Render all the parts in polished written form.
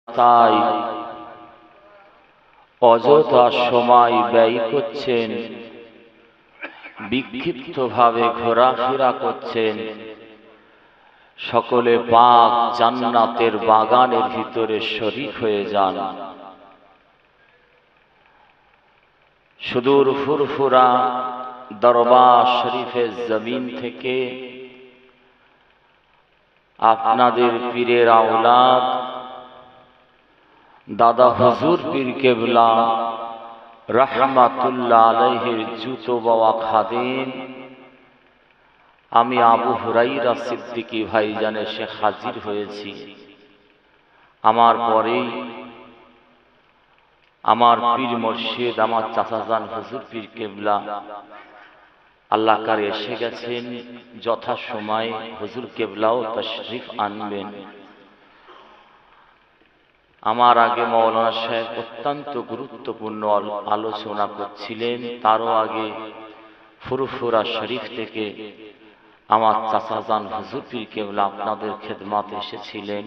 তাই অযথা সময় ব্যয় করছেন, বিক্ষিপ্তভাবে ঘোরাফেরা করছেন, সকলে পাক জান্নাতের বাগানের ভিতরে শরীক হয়ে যান। সুদূর ফুরফুরা দরবার শরীফের জমিন থেকে আপনাদের পীরের আওলাদ দাদা হুজুর পীর কেবলা রাহমাতুল্লাহ আলাইহির জুতো বাওয়া খাদেম আমি আবু হুরাইরা সিদ্দিকী ভাইজান এসে হাজির হয়েছি। আমার পরেই আমার পীর মুর্শিদ আমার চাচাজান হুজুর পীর কেবলা আল্লাহ কার এসে গেছেন। যথা সময়ে হুজুর কেবলাও তাশরীফ আনবেন। আমার আগে মাওলানা সাহেব অত্যন্ত গুরুত্বপূর্ণ আলোচনা করছিলেন, তারও আগে ফুরফুরা শরীফ থেকে আমার চাচাজান হুজুর পীর কেবলা আপনাদের খেদমতে এসেছিলেন।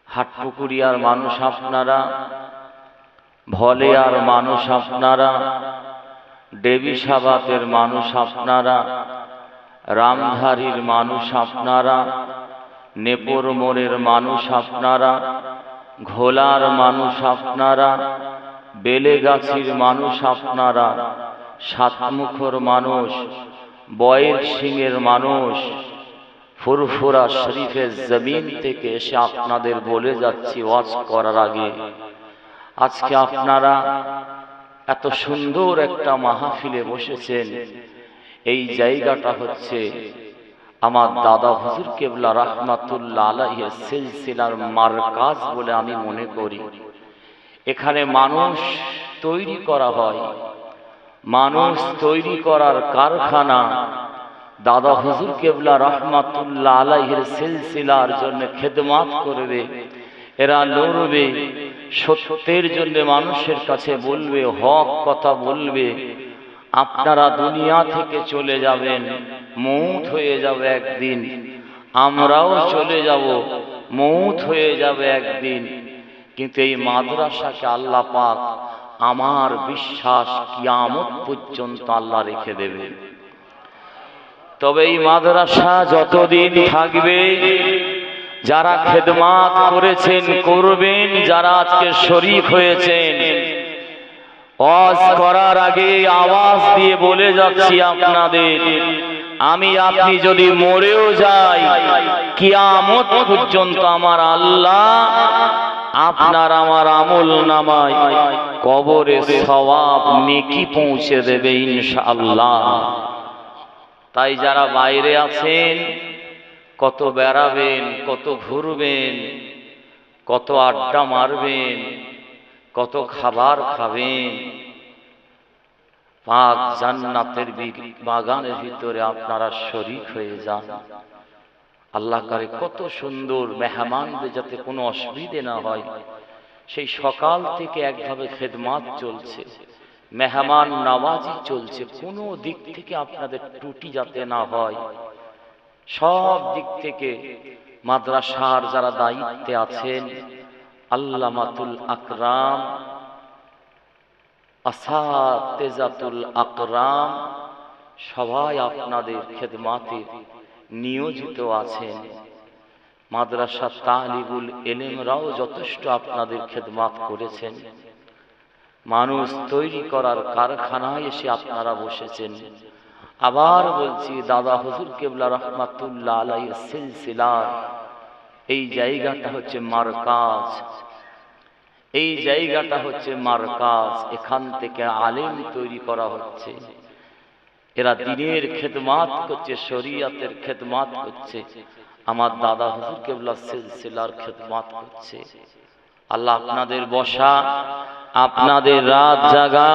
হাটপুকুরিয়ার মানুষ আপনারা, ভলেয়ার মানুষ আপনারা, ডেবিসাবাতের মানুষ আপনারা, রামধারীর মানুষ আপনারা, নেপোর মোড়ের মানুষ আপনারা, ঘোলার মানুষ আপনারা, বেলেগাছির মানুষ আপনারা, সাতমুখর মানুষ, বয়ের সিংয়ের মানুষ, ফুরফুরা শরীফের জমিন থেকে এসে আপনাদের বলে যাচ্ছি ওয়াজ করার আগে, আজকে আপনারা এত সুন্দর একটা মাহফিলে বসেছেন। এই জায়গাটা হচ্ছে আমার দাদা হুজুর কেবলা রাহমাতুল্লাহ আলাইহির সিলসিলার মারকাজ বলে আমি মনে করি। এখানে মানুষ তৈরি করা হয়, মানুষ তৈরি করার কারখানা। দাদা হুজুর কেবলা রাহমাতুল্লাহ আলাইহির সিলসিলার জন্য খেদমত করবে, এরা লড়বে, সত্যের জন্য মানুষের কাছে বলবে, হক কথা বলবে। আপনারা দুনিয়া থেকে চলে যাবেন, মউত হয়ে যাবে একদিন, আমরাও চলে যাব, মউত হয়ে যাবে একদিন। কিন্তু এই মাদ্রাসাকে আল্লাহ পাক আমার বিশ্বাস কিয়ামত পর্যন্ত আল্লাহ রেখে দেবে। তবে এই মাদ্রাসা যতদিন থাকবে, যারা খেদমত করেছেন করবেন, যারা আজকে শরীক হয়েছেন, ওয়াজ করার আগে আওয়াজ দিয়ে বলে যাচ্ছি আপনাদের, আমি আপনি যদি মরেও যাই, কিয়ামত পর্যন্ত আমার আল্লাহ আপনার আমার আমল নামায় কবরে সওয়াব নেকি পৌঁছে দেবে ইনশাআল্লাহ। তাই যারা বাইরে আছেন, কত বেড়াবেন, কত ঘুরবেন, কত আড্ডা মারবেন, কত খাবার খাবেন, পাক জান্নাতের বাগানের ভিতরে আপনারা শরীক হয়ে যান। আল্লাহ করে কত সুন্দর মেহমানদের যাতে কোনো অসুবিধে না হয়, সেই সকাল থেকে একভাবে খেদমত চলছে, মেহমান নওয়াজি চলছে, কোনো দিক থেকে আপনাদের ত্রুটি যাতে না হয়, সব দিক থেকে মাদ্রাসার যারা দায়িত্বে আছেন, আল্লামাতুল আকরাম, আসাতেজাতুল আকরাম, সবাই আপনাদের খেদমতে নিয়োজিত আছেন। মাদ্রাসা তালিবুল ইলমরাও যথেষ্ট আপনাদের খেদমত করেছেন। মানুষ তৈরি করার কারখানায় এসে আপনারা বসেছেন। আবার বলছি, দাদা হুজুর কেবলা রাহমাতুল্লাহ আলাইহির সিলসিলার এই জায়গাটা হচ্ছে মারকাজ, এই জায়গাটা হচ্ছে মারকাজ। এখান থেকে আলেম তৈরি করা হচ্ছে, এরা দ্বীনের খেদমত করছে, শরীয়তের খেদমত করছে, আমার দাদা হুজুর কেবলা সিলসিলার খেদমত করছে। আল্লাহ আপনাদের বসা, আপনাদের রাত জাগা,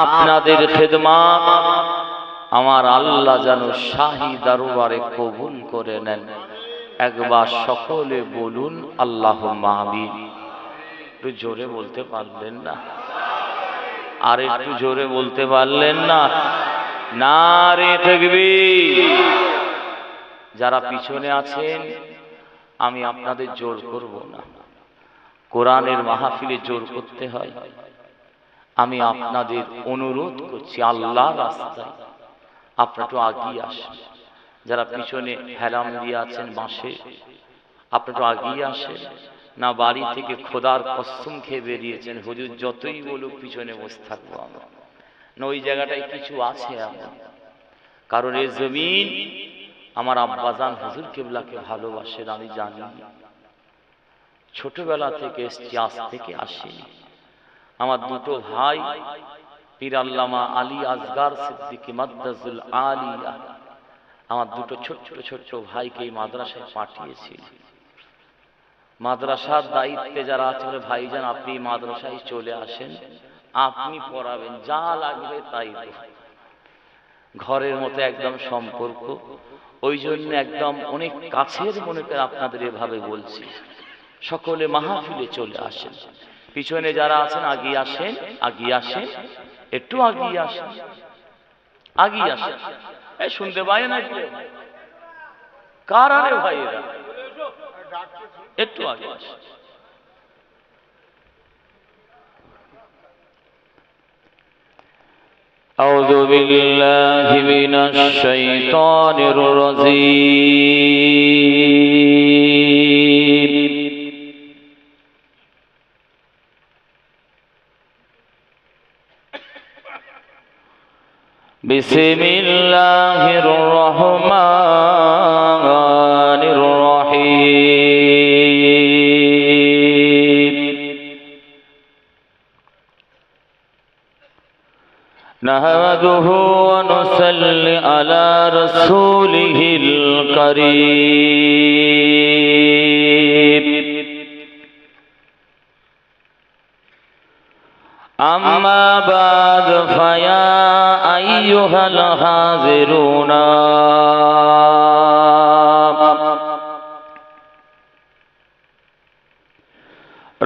আপনাদের খেদমত আমার আল্লাহ যেন শাহী দরবারে কবুল করে নেন। একবার সকলে বলুন আল্লাহুম্মা আমিন। একটু জোরে বলতে পারলেন না? আর একটু জোরে বলতে পারলেন না? নারে তাকবীর। যারা পিছনে আছেন আমি আপনাদের জোর করব না। কোরআনের মাহফিলে জোর করতে হয়। আমি আপনাদের অনুরোধ করছি আল্লাহর রাস্তায় আপনারা একটু আগিয়ে আসেন। যারা পিছনে হেলাম দিয়ে আছেন বাঁশে, আপনারা একটু আগিয়ে আসেন। না বাড়ি থেকে খোদার কসম খেয়ে বেরিয়েছেন হুজুর যতই বলুক পিছনে বসে থাকবো আমরা, না ওই জায়গাটায় কিছু আছে এমন। কারণ এই জমিন আমার আব্বাজান হুজুর কেবলাকে ভালোবাসেন, আমি জানি। ছোটবেলা থেকে এসছি, আজ থেকে আসিনি। আমার দুটো ভাই পীর আল্লামা আলী আসগার সিদ্দিকী মাদ্দাজুল আলিয়া, আমার দুটো ছোট্ট ছোট্ট ভাইকে এই মাদ্রাসায় পাঠিয়েছিল। মাদ্রাসার দায়িত্বে যারা আছে বলে ভাইজান আপনি মাদ্রাসায় চলে আসেন, আপনি পড়াবেন, যা লাগবে তাই ঘরের মতো একদম সম্পর্ক। ওই জন্য একদম অনেক কাছের মনে করে আপনাদের এভাবে বলছি, সকলে মাহফিলে চলে আসেন। পিছনে যারা আছেন আগিয়ে আসেন, আগিয়ে আসেন, একটু আগিয়ে আসেন, আগিয়ে আসেন। এই শুনতে পাই না কি কার আরে ভাইয়েরা, একটু আগে আসেন। أعوذ بالله من الشيطان الرجيم. بسم الله الرحمن الرحيم. نحمده ونصلي على رسوله الكريم. أما بعد فيا أيها الحاضرون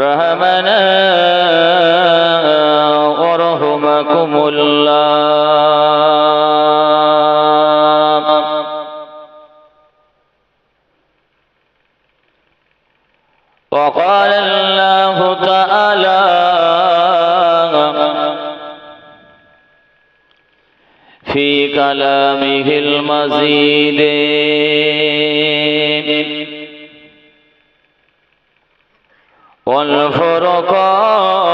رحمنا ورحمكم الله. وقال الله تعالى في كلامه المجيد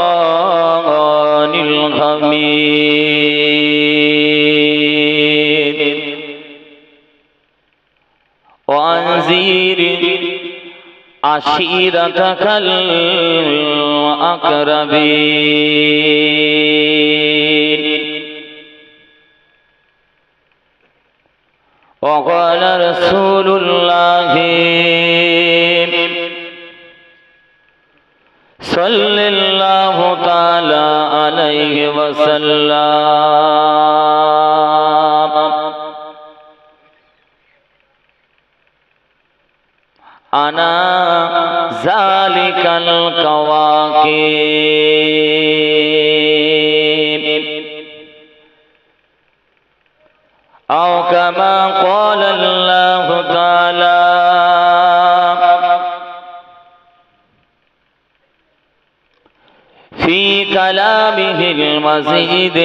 والفرقان الحميد وأنذر عشيرتك الأقربين. وقال رسول الله صلى الله تعالى عليه وسلم أنا ذلك الكواكب أو كما قال الله تعالى في كلامه المجيد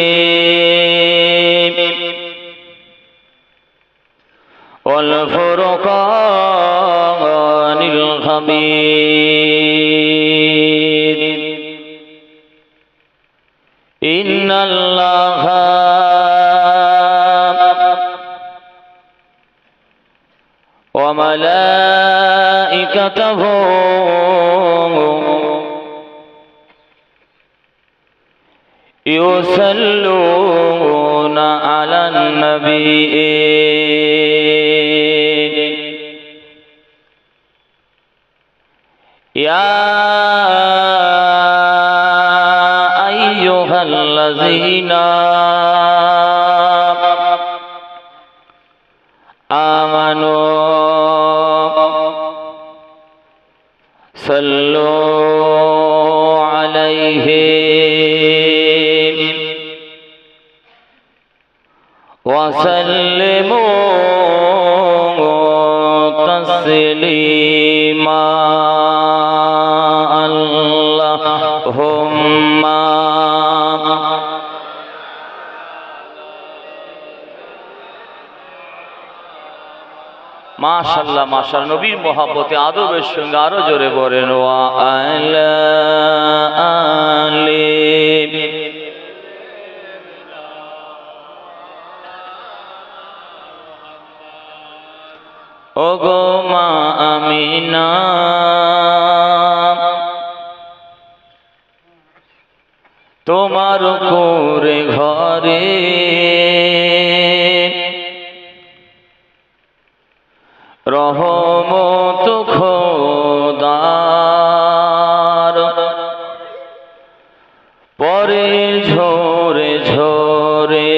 والفرقان الحميد. إن الله وملائكته يصلون على النبي يا أيها الذين آمنوا صلوا عليه وسلموا تسليما. মাশাআল্লাহ মাশাআল্লাহ, নবীর মহব্বতে আদবের সঙ্গে আরো জোরে বলেন ওয়া আলা আলি। ওগো মা আমিনা, তোমার কোরে ঘরে রহমত খোদার পরে ঝরে ঝরে।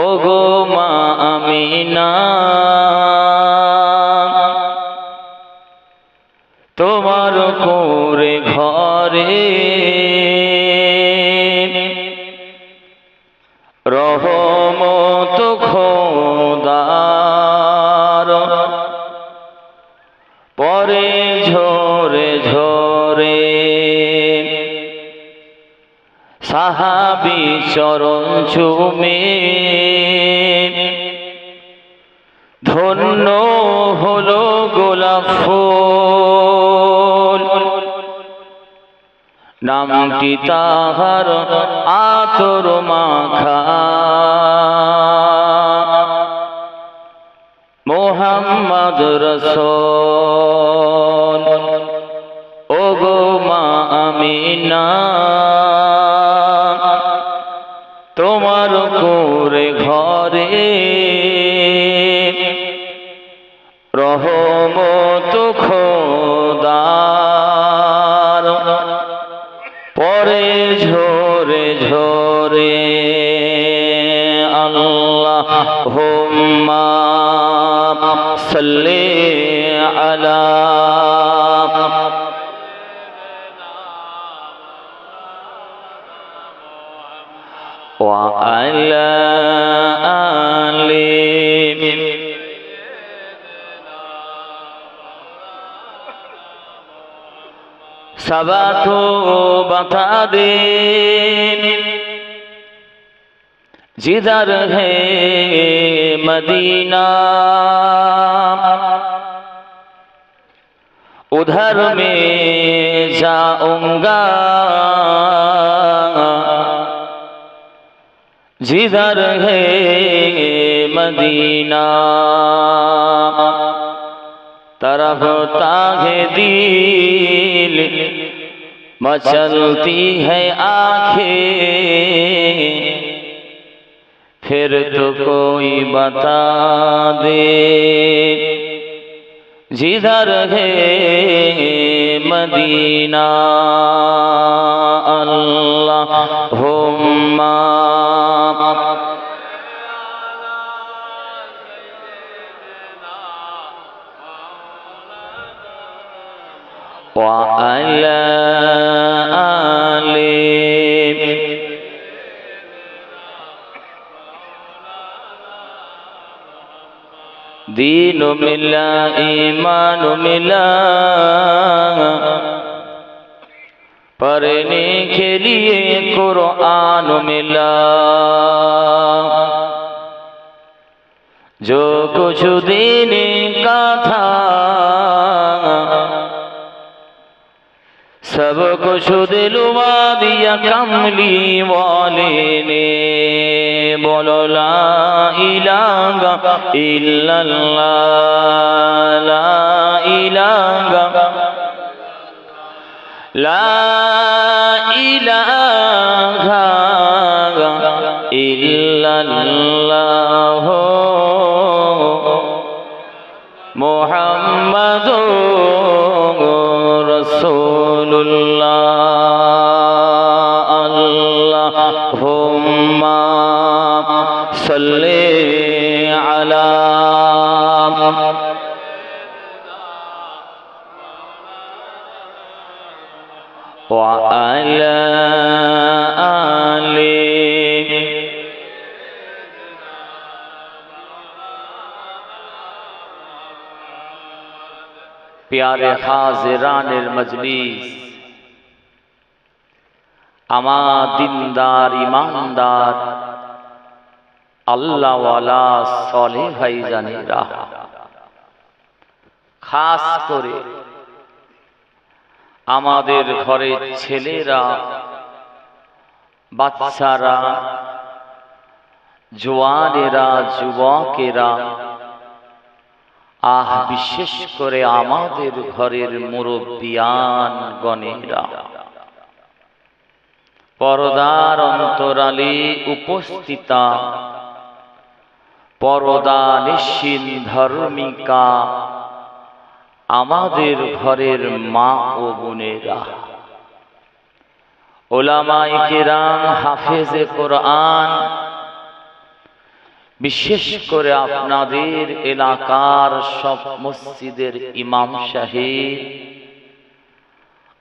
ওগো মা আমিনা, তোমার কোরে ঘরে রহমত খোদার পরে ঝরে ঝরে। সাহাবী চরণ চুমে ধন্য হলো গোলাপ ফুল, নামটি তাহার আতর মাখা মোহাম্মদ রসূল। ওগো মা আমিনা, তোমার কোরে ঘরে রহমত খোদার পরে ঝরে ঝরে। আল্লাহুম্মা সাল্লি আলা ওয়া আলা আলি। সাবাতো बता दे जिधर है मदीना, उधर में जाऊंगा, जिधर है मदीना। तरफ तागे दिल मचलती है आंखें, फिर तो कोई बता दे जिधर है मदीना। अल्लाहुम्मा वा अला आले। दीन मिला ईमान मिला, पढ़ने के लिए कुरान मिला। जो कुछ देने का था सब कुछ दिलवा दिया कमली वाले ने। बोलो ला इलाहा इल्लल्लाह, ला इलाहा इल्लल्लाह मुहम्मदुर रसूलुल्लाह। अल्लाहुम्मा सल्ली अला व अला आलि। प्यारे हाजिरानेर मजलिस, आमार दिनदार ईमानदार আল্লাহওয়ালা সলে ভাইজানেরা, খাস করে আমাদের ঘরের ছেলেরা, বাচ্চারা, জওয়ানেরা, যুবকেরা, বিশেষ করে আমাদের ঘরের মুরব্বিয়ান গণেরা, পর্দার অন্তরালে উপস্থিতা পরদানিশীন ধর্মিকা আমাদের ঘরের মা ও বোনেরা, উলামায়ে কেরাম, হাফেজে কোরআন, বিশেষ করে আপনাদের এলাকার সব মসজিদের ইমাম সাহেব,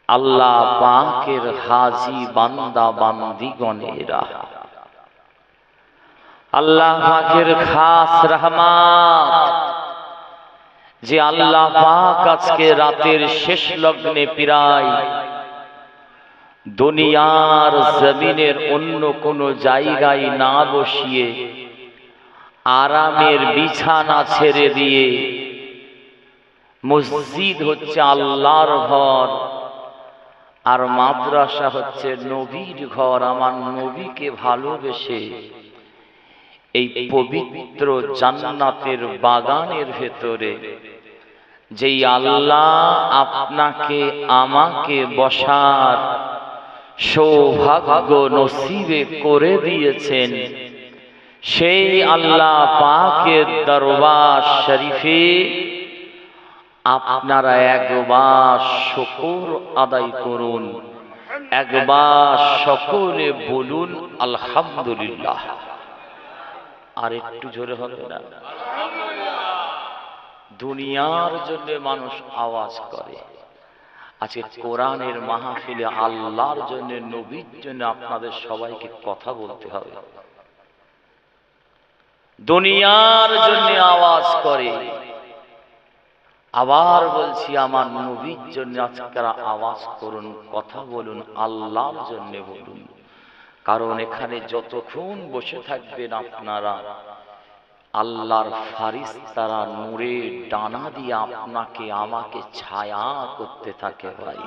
আল্লাহ পাকের হাজী বান্দা বান্দিগণেরা, আল্লাহ পাকের খাস রহমত যে আল্লাহ পাক আজকে রাতের শেষ লগ্নে প্রায় দুনিয়ার জমিনের অন্য কোন জায়গায় না বসিয়ে আরামের বিছানা ছেড়ে দিয়ে, মসজিদ হচ্ছে আল্লাহর ঘর আর মাদ্রাসা হচ্ছে নবীর ঘর, আমার নবীকে ভালোবেসে এই পবিত্র জান্নাতের বাগানের ভেতরে যেই আল্লাহ আপনাকে আমাকে বসার সৌভাগ্য নসিবে করে দিয়েছেন, সেই আল্লাহ পাকের দরবার শরীফে আপনারা একবার শুকর আদায় করুন, একবার সকলে বলুন আলহামদুলিল্লাহ। আর একটু জোরে হবে না? দুনিয়ার জন্য মানুষ আওয়াজ করে, আজকে কোরআনের মাহফিলে আল্লাহর জন্য, নবীর জন্য আপনাদের সবাইকে কথা বলতে হবে। দুনিয়ার জন্য আওয়াজ করে, আবার বলছি আমার নবীর জন্য আজকেরা আওয়াজ করুন, কথা বলুন, আল্লাহর জন্য বলুন। কারণ এখানে যতক্ষণ বসে থাকবেন আপনারা, আল্লাহর ফারিস্তারা নূরের ডানা দিয়ে আপনাকে আমাকে ছায়া করতে থাকে। ভাই,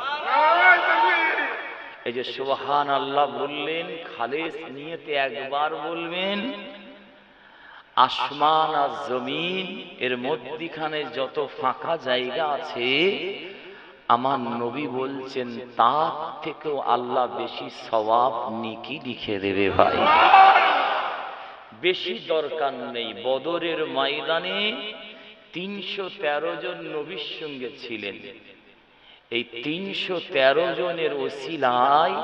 এই যে সুবহানাল্লাহ বললেন, খালেস নিয়তে একবার বলবেন। আসমান আর জমিন এর মধ্যখানে যত ফাঁকা জায়গা আছে, আমার নবী বলছেন তার থেকেও আল্লাহ বেশি সওয়াব নেকি লিখে দেবে। ভাই, বেশি দরকার নেই। বদরের ময়দানে 313 জন নবীর সঙ্গে ছিলেন। এই 313 জনের ওসিলায়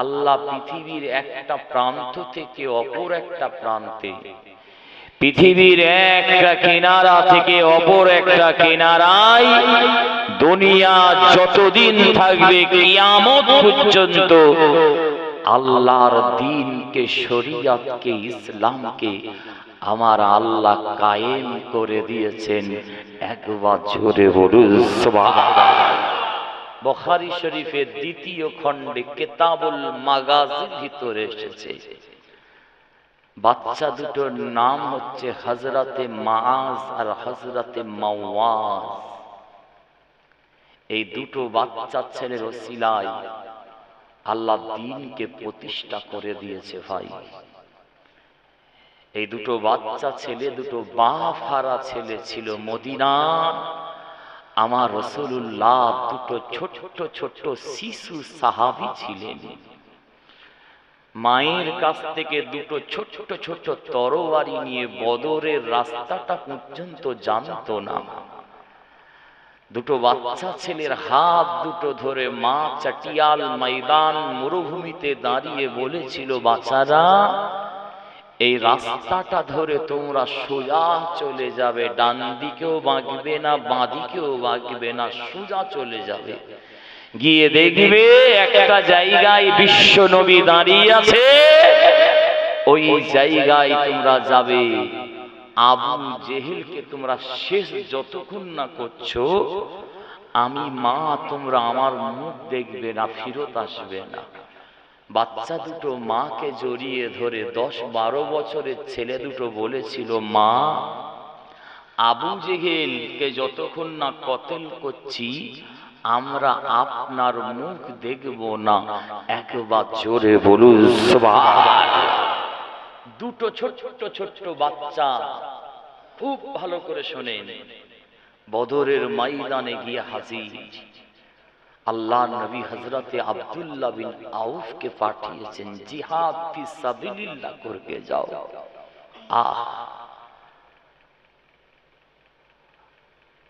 আল্লাহ পৃথিবীর একটা প্রান্ত থেকে অপর একটা প্রান্তে, পৃথিবীর একটা কিনারা থেকে অপর একটা কিনারায়, দুনিয়া যতদিন থাকবে কিয়ামত পর্যন্ত আল্লাহর দ্বীনকে, শরীয়তকে, ইসলামকে আমার আল্লাহ কায়েম করে দিয়েছেন। একবার জোরে বলুন সুবহানাল্লাহ। বুখারী শরীফের 2য় খণ্ডে কিতাবুল মাগাজির ভিতরে এসেছে, বাচ্চা দুটোর নাম হচ্ছে হযরতে মাআজ আর হযরতে মাওয়াজ। এই দুটো বাচ্চা ছেলের ওসিলায় আল্লাহ দ্বীনকে প্রতিষ্ঠা করে দিয়েছে। ভাই, এই দুটো বাচ্চা ছেলে, দুটো বাপ হারা ছেলে ছিল মদিনার। আমার রাসূলুল্লাহ দুটো ছোট্ট ছোট্ট শিশু সাহাবী ছিলেন। মায়ের কাছ থেকে দুটো ছোট্ট ছোট্ট তরবারি নিয়ে বদরের রাস্তাটা পর্যন্ত জানতো না। দুটো বাচ্চা ছেলের হাত দুটো ধরে মা চাটিয়াল ময়দান মরুভূমিতে দাঁড়িয়ে বলেছিল, বাচ্চারা এই রাস্তাটা ধরে তোমরা সোজা চলে যাবে, ডান দিকেও বাঁকবে না, বাঁ দিকেও বাঁকবে না, সোজা চলে যাবে। গিয়ে দেখবে একটা জায়গায় বিশ্ব নবী দাঁড়িয়ে আছে, ওই জায়গায় তোমরা যাবে। আবু জেহেলকে তোমরা শেষ যতক্ষণ না করছো, আমি মা তোমরা আমার মুখ দেখবে না, ফিরত আসবে না। বাচ্চা দুটো মাকে জড়িয়ে ধরে 10-12 বছরের ছেলে দুটো বলেছিল, মা, আবু জেহেলকে যতক্ষণ না কতল করছি আমরা আপনার মুখ দেখব না। একবার জোরে বলুন সুবহানাল্লাহ। দুটো ছোট্ট ছোট্ট বাচ্চা, খুব ভালো করে শোনেন, বদরের ময়দানে গিয়ে হাজির। আল্লাহ নবী হযরতে আব্দুল্লাহ বিন আউফকে পাঠিয়েছেন, জিহাদ ফি সাবিলিল্লাহ করতে যাও।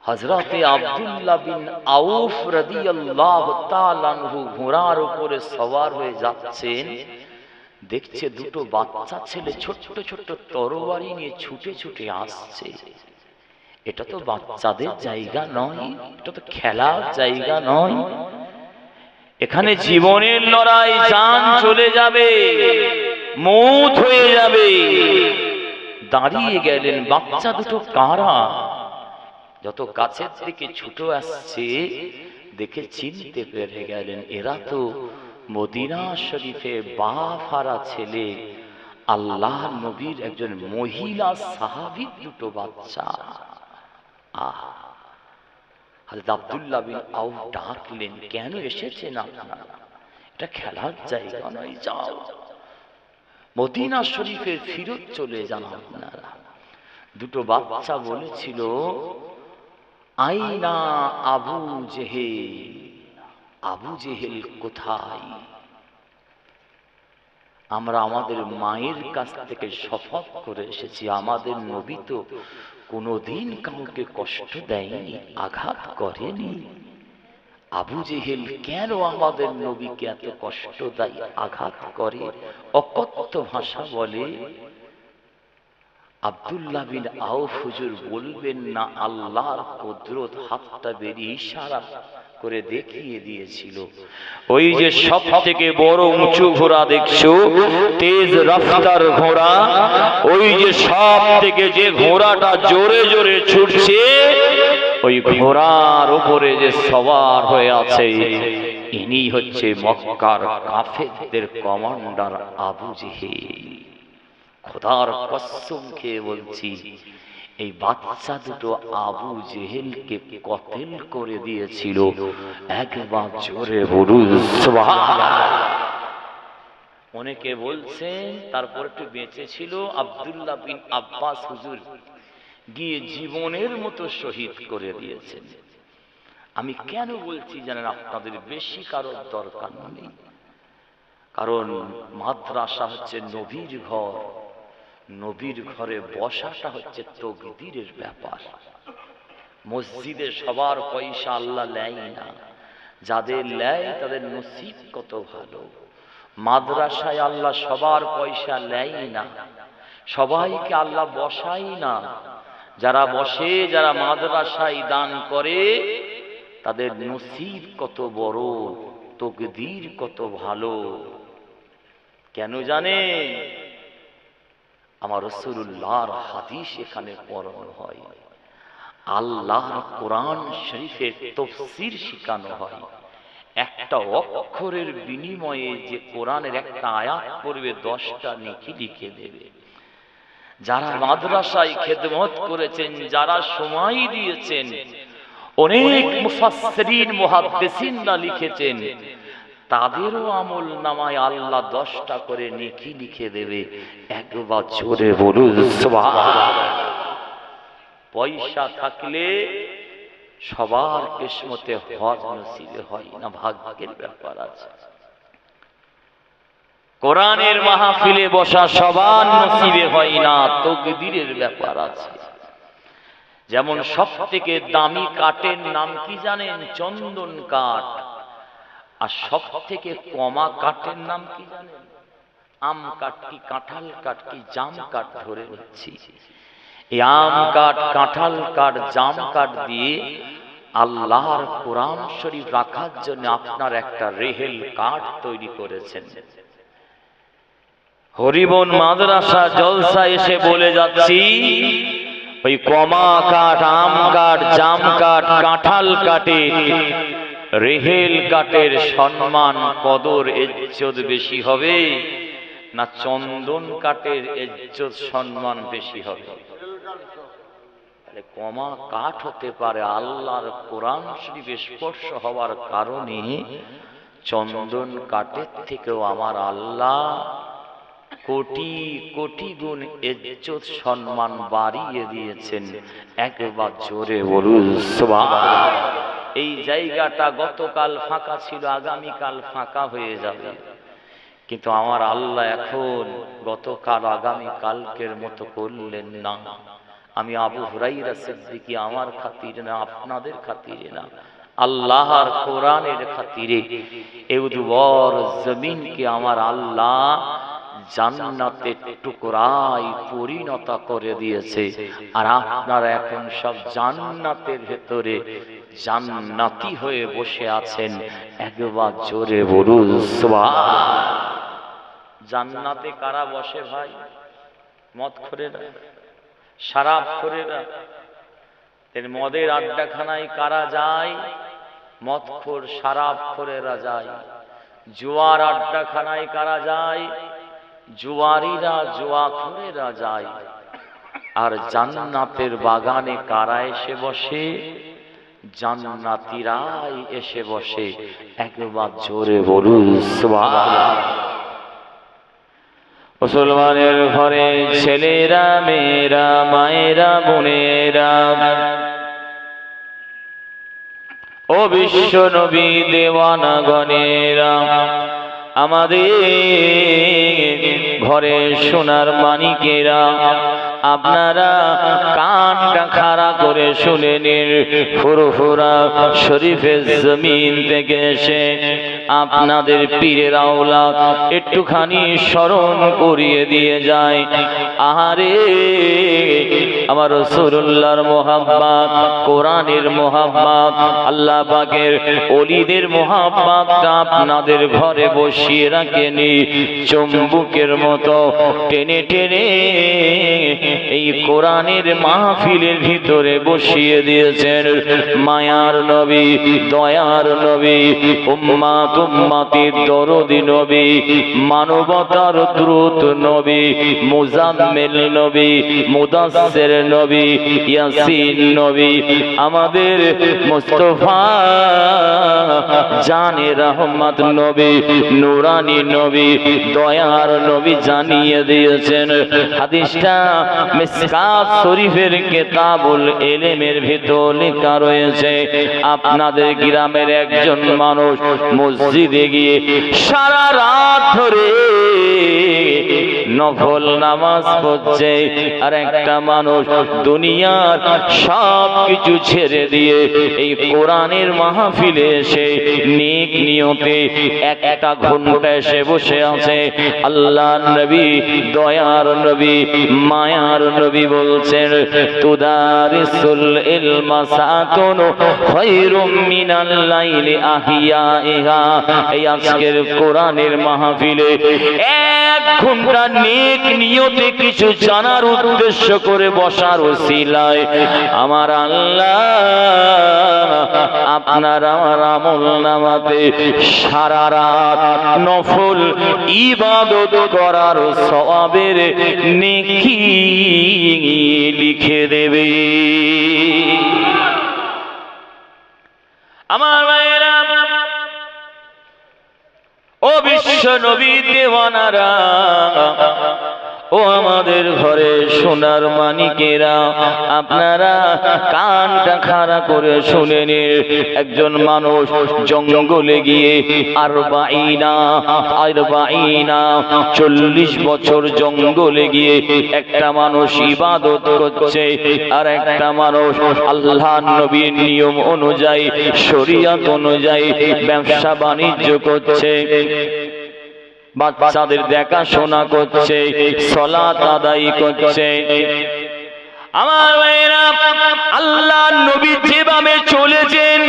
হযরতে আব্দুল্লাহ বিন আউফ রাদিয়াল্লাহু তাআলা আনহু ঘোড়ার উপরে সওয়ার হয়ে যাচ্ছেন, দেখছে দুটো বাচ্চা ছেলে ছোট্ট ছোট্ট তরবারি নিয়ে ছুটে ছুটে আসছে। এটা তো বাচ্চাদের জায়গা নয়, এটা তো খেলার জায়গা নয়, এখানে জীবনের লড়াই, জান চলে যাবে, মৌত হয়ে যাবে। দাঁড়িয়ে গেলেন। বাচ্চা দুটো কারা? যত কাছের থেকে ছুটে আসছে দেখে চিনতে পেরে গেলেন, এরা তো মদিনা শরীফে বাপ হারা ছেলে, আল্লাহ নবীর একজন মহিলা সাহাবী দুটো বাচ্চা। হযরত আব্দুল্লাহ বিন আউফ ডাকলেন, কেন এসেছেন আপনারা? এটা খেলার জায়গা নয়, যাও মদিনা শরীফে ফিরত চলে যান আপনারা। দুটো বাচ্চা বলেছিল, আইনা আবু জেহেল, আবু জেহেল কোথায়? আমরা আমাদের মায়ের কাছ থেকে শপথ করে এসেছি, আমাদের নবী তো কোনোদিন কাউকে কষ্ট দেয়নি, আঘাত করেনি। আবু জেহেল কেন আমাদের নবীকে এত কষ্ট দেয়, আঘাত করে, অকথ্য ভাষা বলে? আব্দুল্লাহ বিন আউফ হুজুর বলবেন না, আল্লাহর কুদরত হাতটা বেরিয়ে ইশারা করে দেখিয়ে দিয়েছিল। ওই যে সব থেকে বড় উঁচু ঘোড়া দেখছো, তেজ রফতার ঘোড়া, ওই যে সব থেকে যে ঘোড়াটা জোরে জোরে ছুটছে, ওই ঘোড়ার উপরে যে সওয়ার হয়ে আছে, ইনি হচ্ছে মক্কার কাফেরদের কমান্ডার আবু জেহেল। খোদার কসম খেয়ে বলছি, এই বাচ্চা দুটো আবু জেহেলকে কতল করে দিয়েছিল। একবার জোরে বলুন সুবহানাল্লাহ। অনেকে বলছেন তারপর একটু বেঁচে ছিল আব্দুল্লাহ বিন আব্বাস হুজুর, গিয়ে জীবনের মতো শহীদ করে দিয়েছেন। আমি কেন বলছি জানেন? আপনাদের বেশি কারোর দরকার নেই, কারণ মাদ্রাসা হচ্ছে নবীর ঘর, নবীর ঘরে বসাটা হচ্ছে তকদীরের ব্যাপার। মসজিদে সবার পয়সা আল্লাহ নেয় না, যাদের নেয় তাদের নসিব কত ভালো। মাদ্রাসায় আল্লাহ সবার পয়সা নেয় না, সবাইকে আল্লাহ বসাই না। যারা বসে, যারা মাদ্রাসায় দান করে, তাদের নসিব কত বড়, তকদীর কত ভালো। কেন জানে? আমার রাসূলুল্লাহর হাদিস এখানে পড়ানো হয়, আল্লাহর কোরআন শরীফের তাফসীর শেখানো হয়। একটা অক্ষরের বিনিময়ে যে কোরআনের একটা আয়াত পড়বে 10টা নেকি লিখে দেবে। যারা মাদ্রাসায় খেদমত করেছেন, যারা সময় দিয়েছেন, অনেক মুফাসসিরিন মুহাদ্দিসিনরা লিখেছেন, তাদেরও আমল নামায় আল্লাহ 10টা করে নেকি লিখে দেবে। একবার জোরে বলুন সুবহানাল্লাহ। পয়সা থাকলে সবার কিসমতে হজ নসিব হয় না, ভাগ্যের ব্যাপার আছে। কোরআনের মাহফিলে বসা সবার নসিবে হয় না, তকদীরের ব্যাপার আছে। যেমন সব থেকে দামি কাঠের নাম কি জানেন? চন্দন কাঠ। আর সব থেকে কমা কাঠের নাম কি জানেন? আম কাঠ কি কাঁঠাল কাঠ কি জাম কাঠ ধরে নিচ্ছি। এই আম কাঠ, কাঁঠাল কাঠ, জাম কাঠ দিয়ে আল্লাহর কোরআন শরীফ রাখার জন্য আপনার একটা রেহেল কাঠ তৈরি করেছেন। হরিবন মাদ্রাসা জলসা এসে বলে যাচ্ছি, ওই কমা কাঠ, আম কাঠ, জাম কাঠ, কাঁঠাল কাঠে রেহেল কাঠের সম্মান কদর ইজ্জত বেশি হবে না চন্দন কাঠের ইজ্জত সম্মান বেশি হবে? তাহলে কমা কাঠ হতে পারে, আল্লাহর কোরআন শরীফে স্পর্শ হওয়ার কারণে চন্দন কাঠের থেকেও আমার আল্লাহ কোটি কোটি গুণ ইজ্জত সম্মান বাড়িয়ে দিয়েছেন। একবার জোরে বলুন সুবহানাল্লাহ। এই জায়গাটা গতকাল ফাঁকা ছিল, আগামীকাল ফাঁকা হয়ে যাবে, কিন্তু আমার আল্লাহ এখন গতকাল আগামীকালকের মতো করলেন না। আমি আবু হুরায়রা সিদ্দিকী আমার খাতিরে না, আপনাদের খাতিরে না, আল্লাহর কোরআনের খাতিরে এই দুবর জমিনকে আমার আল্লাহ জান্নাতের টুকরায় পরিণত করে দিয়েছে। আর আপনারা এখন সব জান্নাতের ভেতরে জান্নাতি হয়ে বসে আছেন। একবার জোরে বলুন সুবহানাল্লাহ। জান্নাতে কারা বসে ভাই? মদখোরেরা, শরাবখোরেরা। এর মদের আড্ডাখানায় কারা যায়? মদখোর শরাবখোরেরা যায়। জুয়ার আড্ডাখানায় কারা যায়? জুয়ারিরা, জুয়াখোরেরা যায়। আর জান্নাতের বাগানে কারা এসে বসে? জান্নাতীরাই এসে বসে। একবার জোরে বলুন সুবহানাল্লাহ। মুসলমানের ঘরে ছেলেরা, মেয়েরা, মায়েরা, বোনেরা, ও বিশ্ব নবী দেওয়ানাগণেরা, আমাদের ঘরে সোনার মানিকেরা, আপনারা কানটা খাড়া করে শুনে নিন। ফুরফুরা শরীফের জমিন থেকে এসে আপনাদের পীরের আওলাদ একটুখানি স্মরণ করিয়ে দিয়ে যায়। আহারে আমার রাসূলুল্লাহর মোহাব্বত, কোরআনের মোহাব্বত, আল্লাহ পাকের ওলিদের মোহাব্বতটা আপনাদের ঘরে বসিয়ে রাখেনি। চুম্বকের মতো টেনে টেনে এই কোরআনের মাহফিলের ভিতরে বসিয়ে দিয়েছেন। মায়ার নবী, দয়ার নবী, উম্মাত উম্মাতির দরদি নবী, মানবতার দ্রুত নবী, মুজাম্মিল নবী, মুদাসসির নবী, ইয়াসিন নবী, আমাদের মুস্তাফা জানে রহমত নবী, নূরানী নবী, দয়ার নবী জানিয়ে দিয়েছেন। হাদিসটা মিসকাত শরীফের কিতাবুল ইলমের ভিতর লেখা রয়েছে। আপনাদের গ্রামের একজন মানুষ মসজিদে গিয়ে সারা রাত ধরে নফল নামাজ পড়ছে, আর একটা মানুষ দুনিয়ার সব কিছু ছেড়ে দিয়ে এই কোরআনের মাহফিলে এসে নেক নিয়তে একটা ঘন্টা এসে বসে আছে। আল্লাহর নবী, দয়ার নবী, মায়ার নবী বলছেন, তুদারিসুল ইলমা সাতুন খায়রুম মিনাল লাইলি আহিয়াইহা। এই আজকের কোরআনের মাহফিলে এক ঘন্টা নেক নিয়তে কিছু জানার উদ্দেশ্য করে বসার ওসিলায় আমার আল্লাহ আপনার আমার আমল নামাতে সারা রাত নফল ইবাদত করার সওয়াবের নেকি লিখে দেবে। আমার ভাইয়েরা, ও বিশ্ব নবী দেওয়ানারা, ও আমাদের ঘরে সোনার মানিকেরা, আপনারা কানটা খাড়া করে শুনে নিন। একজন মানুষ জঙ্গলে গিয়ে 40 বছর জঙ্গলে গিয়ে একটা মানুষ ইবাদত করছে, আর একটা মানুষ আল্লাহর নবীর নিয়ম অনুযায়ী, শরীয়ত অনুযায়ী ব্যবসা বাণিজ্য করছে, বাচ্চাদের দেখাশোনা করছে, সালাত আদায় করছে। আমার ভাইয়েরা, আল্লাহর নবী যেভাবে চলেছেন,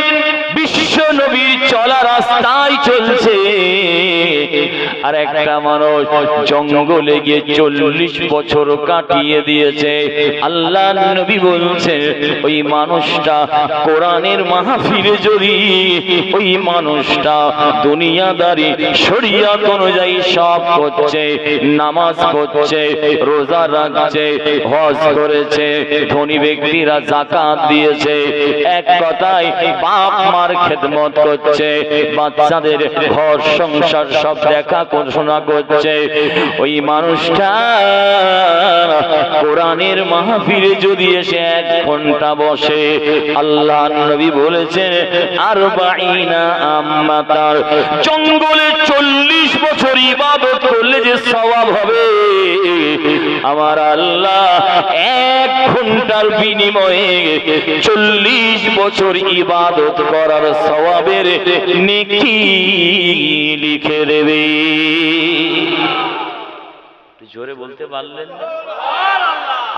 বিশ্ব নবীর চলা রাস্তায় চলছে। আর একটা মানুষ জঙ্গলে গিয়ে 40 বছর কাটিয়ে দিয়েছে। আল্লাহ নবী বলছেন ওই মানুষটা কোরআনের মাহফিলে যদি ওই মানুষটা দুনিয়াদারি শরীয়ত অনুযায়ী সব করছে, নামাজ পড়ছে, রোজা রাখছে, হজ করেছে, ধনী ব্যক্তিরা যাকাত দিয়েছে, এক কথায় বাপ মার খেদমত করছে, বাচ্চাদের ঘর সংসার সব দেখাশোনা করছে, ওই মানুষটা কোরআনের মাহফিলে যদি এসে 1 ঘন্টা বসে, আল্লাহ নবী বলেছেন আরবাঈনা আম্মাতার, জঙ্গলে 40 বছর ইবাদত করলে যে সওয়াব হবে, আমার আল্লাহ 1 ঘন্টার বিনিময়ে 40 বছর ইবাদত করার সওয়াবের নেকি লিখে দেবে। জোরে বলতে পারলেন না?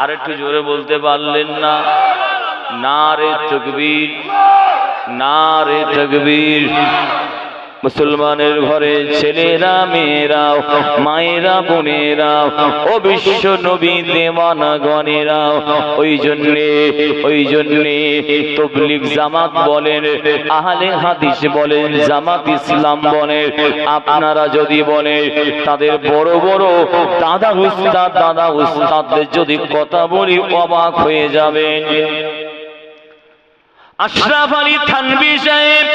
আর একটু জোরে বলতে পারলেন না? নারে তাকবীর, নারে তাকবীর। মুসলমানের ঘরে ছেলেরা, মেয়েরা, মায়েরা, বোনেরা, ও বিশ্ব নবী দেওয়ানাগণেরা, ওই জন্যে তাবলীগ জামাত বলেন, আহলে হাদিস বলেন, জামাত ইসলাম বলেন, আপনারা যদি বলেন তাদের বড় বড় দাদা উস্তাদদের যদি কথা বলি অবাক হয়ে যাবেন। আশরাফ আলী থানভী সাহেব,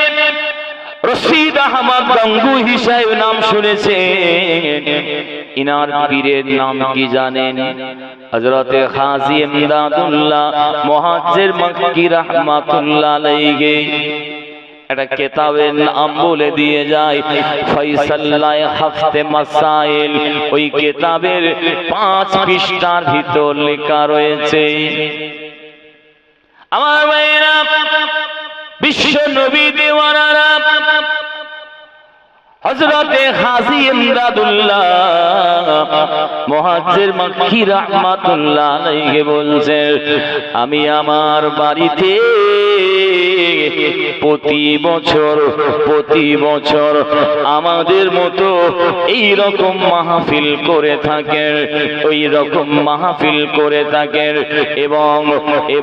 রশিদ আহমদ গঙ্গুহি সাহেব নাম শুনেছেন, ইনার পীরের নাম কি জানেন? হযরতে হাজী ইমদাদুল্লাহ মুহাজ্জির মক্কি রাহমাতুল্লাহ আলাইহি। একটা কিতাবের নাম বলে দিয়ে যায় ফয়সাল্লাহ হাফতে মাসাইল, ওই কিতাবের 5 পৃষ্ঠার ভিতর লেখা রয়েছে। আমার ভাইরা, বিশ্ব নবী দেওয়ানারা, হযরতে হাজী ইমদাদুল্লাহ মুহাজ্জির মক্কি রাহমাতুল্লাহ আলাইহি বলছেন, আমি আমার বাড়িতে প্রতি বছর আমাদের মতো এই রকম মাহফিল করে থাকেন, ওই রকম মাহফিল করে থাকেন,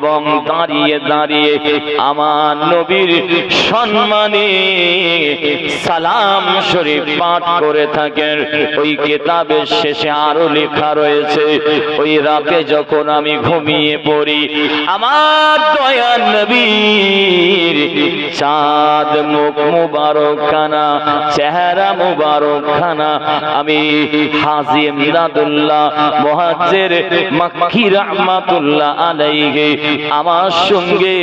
এবং দাঁড়িয়ে দাঁড়িয়ে আমার নবীর সম্মানে সালাম শরীফ পাঠ করে থাকেন। ওই কিতাবের শেষে আরো লেখা রয়েছে, ওই রাতে যখন আমি ঘুমিয়ে পড়ি, আমার দয়ার নবীর চাঁদ মুখ মুবারক খানা, চেহারা মুবারক খানা আমি হাজী ইমদাদুল্লাহ মুহাজ্জির মক্কি রাহমাতুল্লাহ আলাইহি আমার সঙ্গে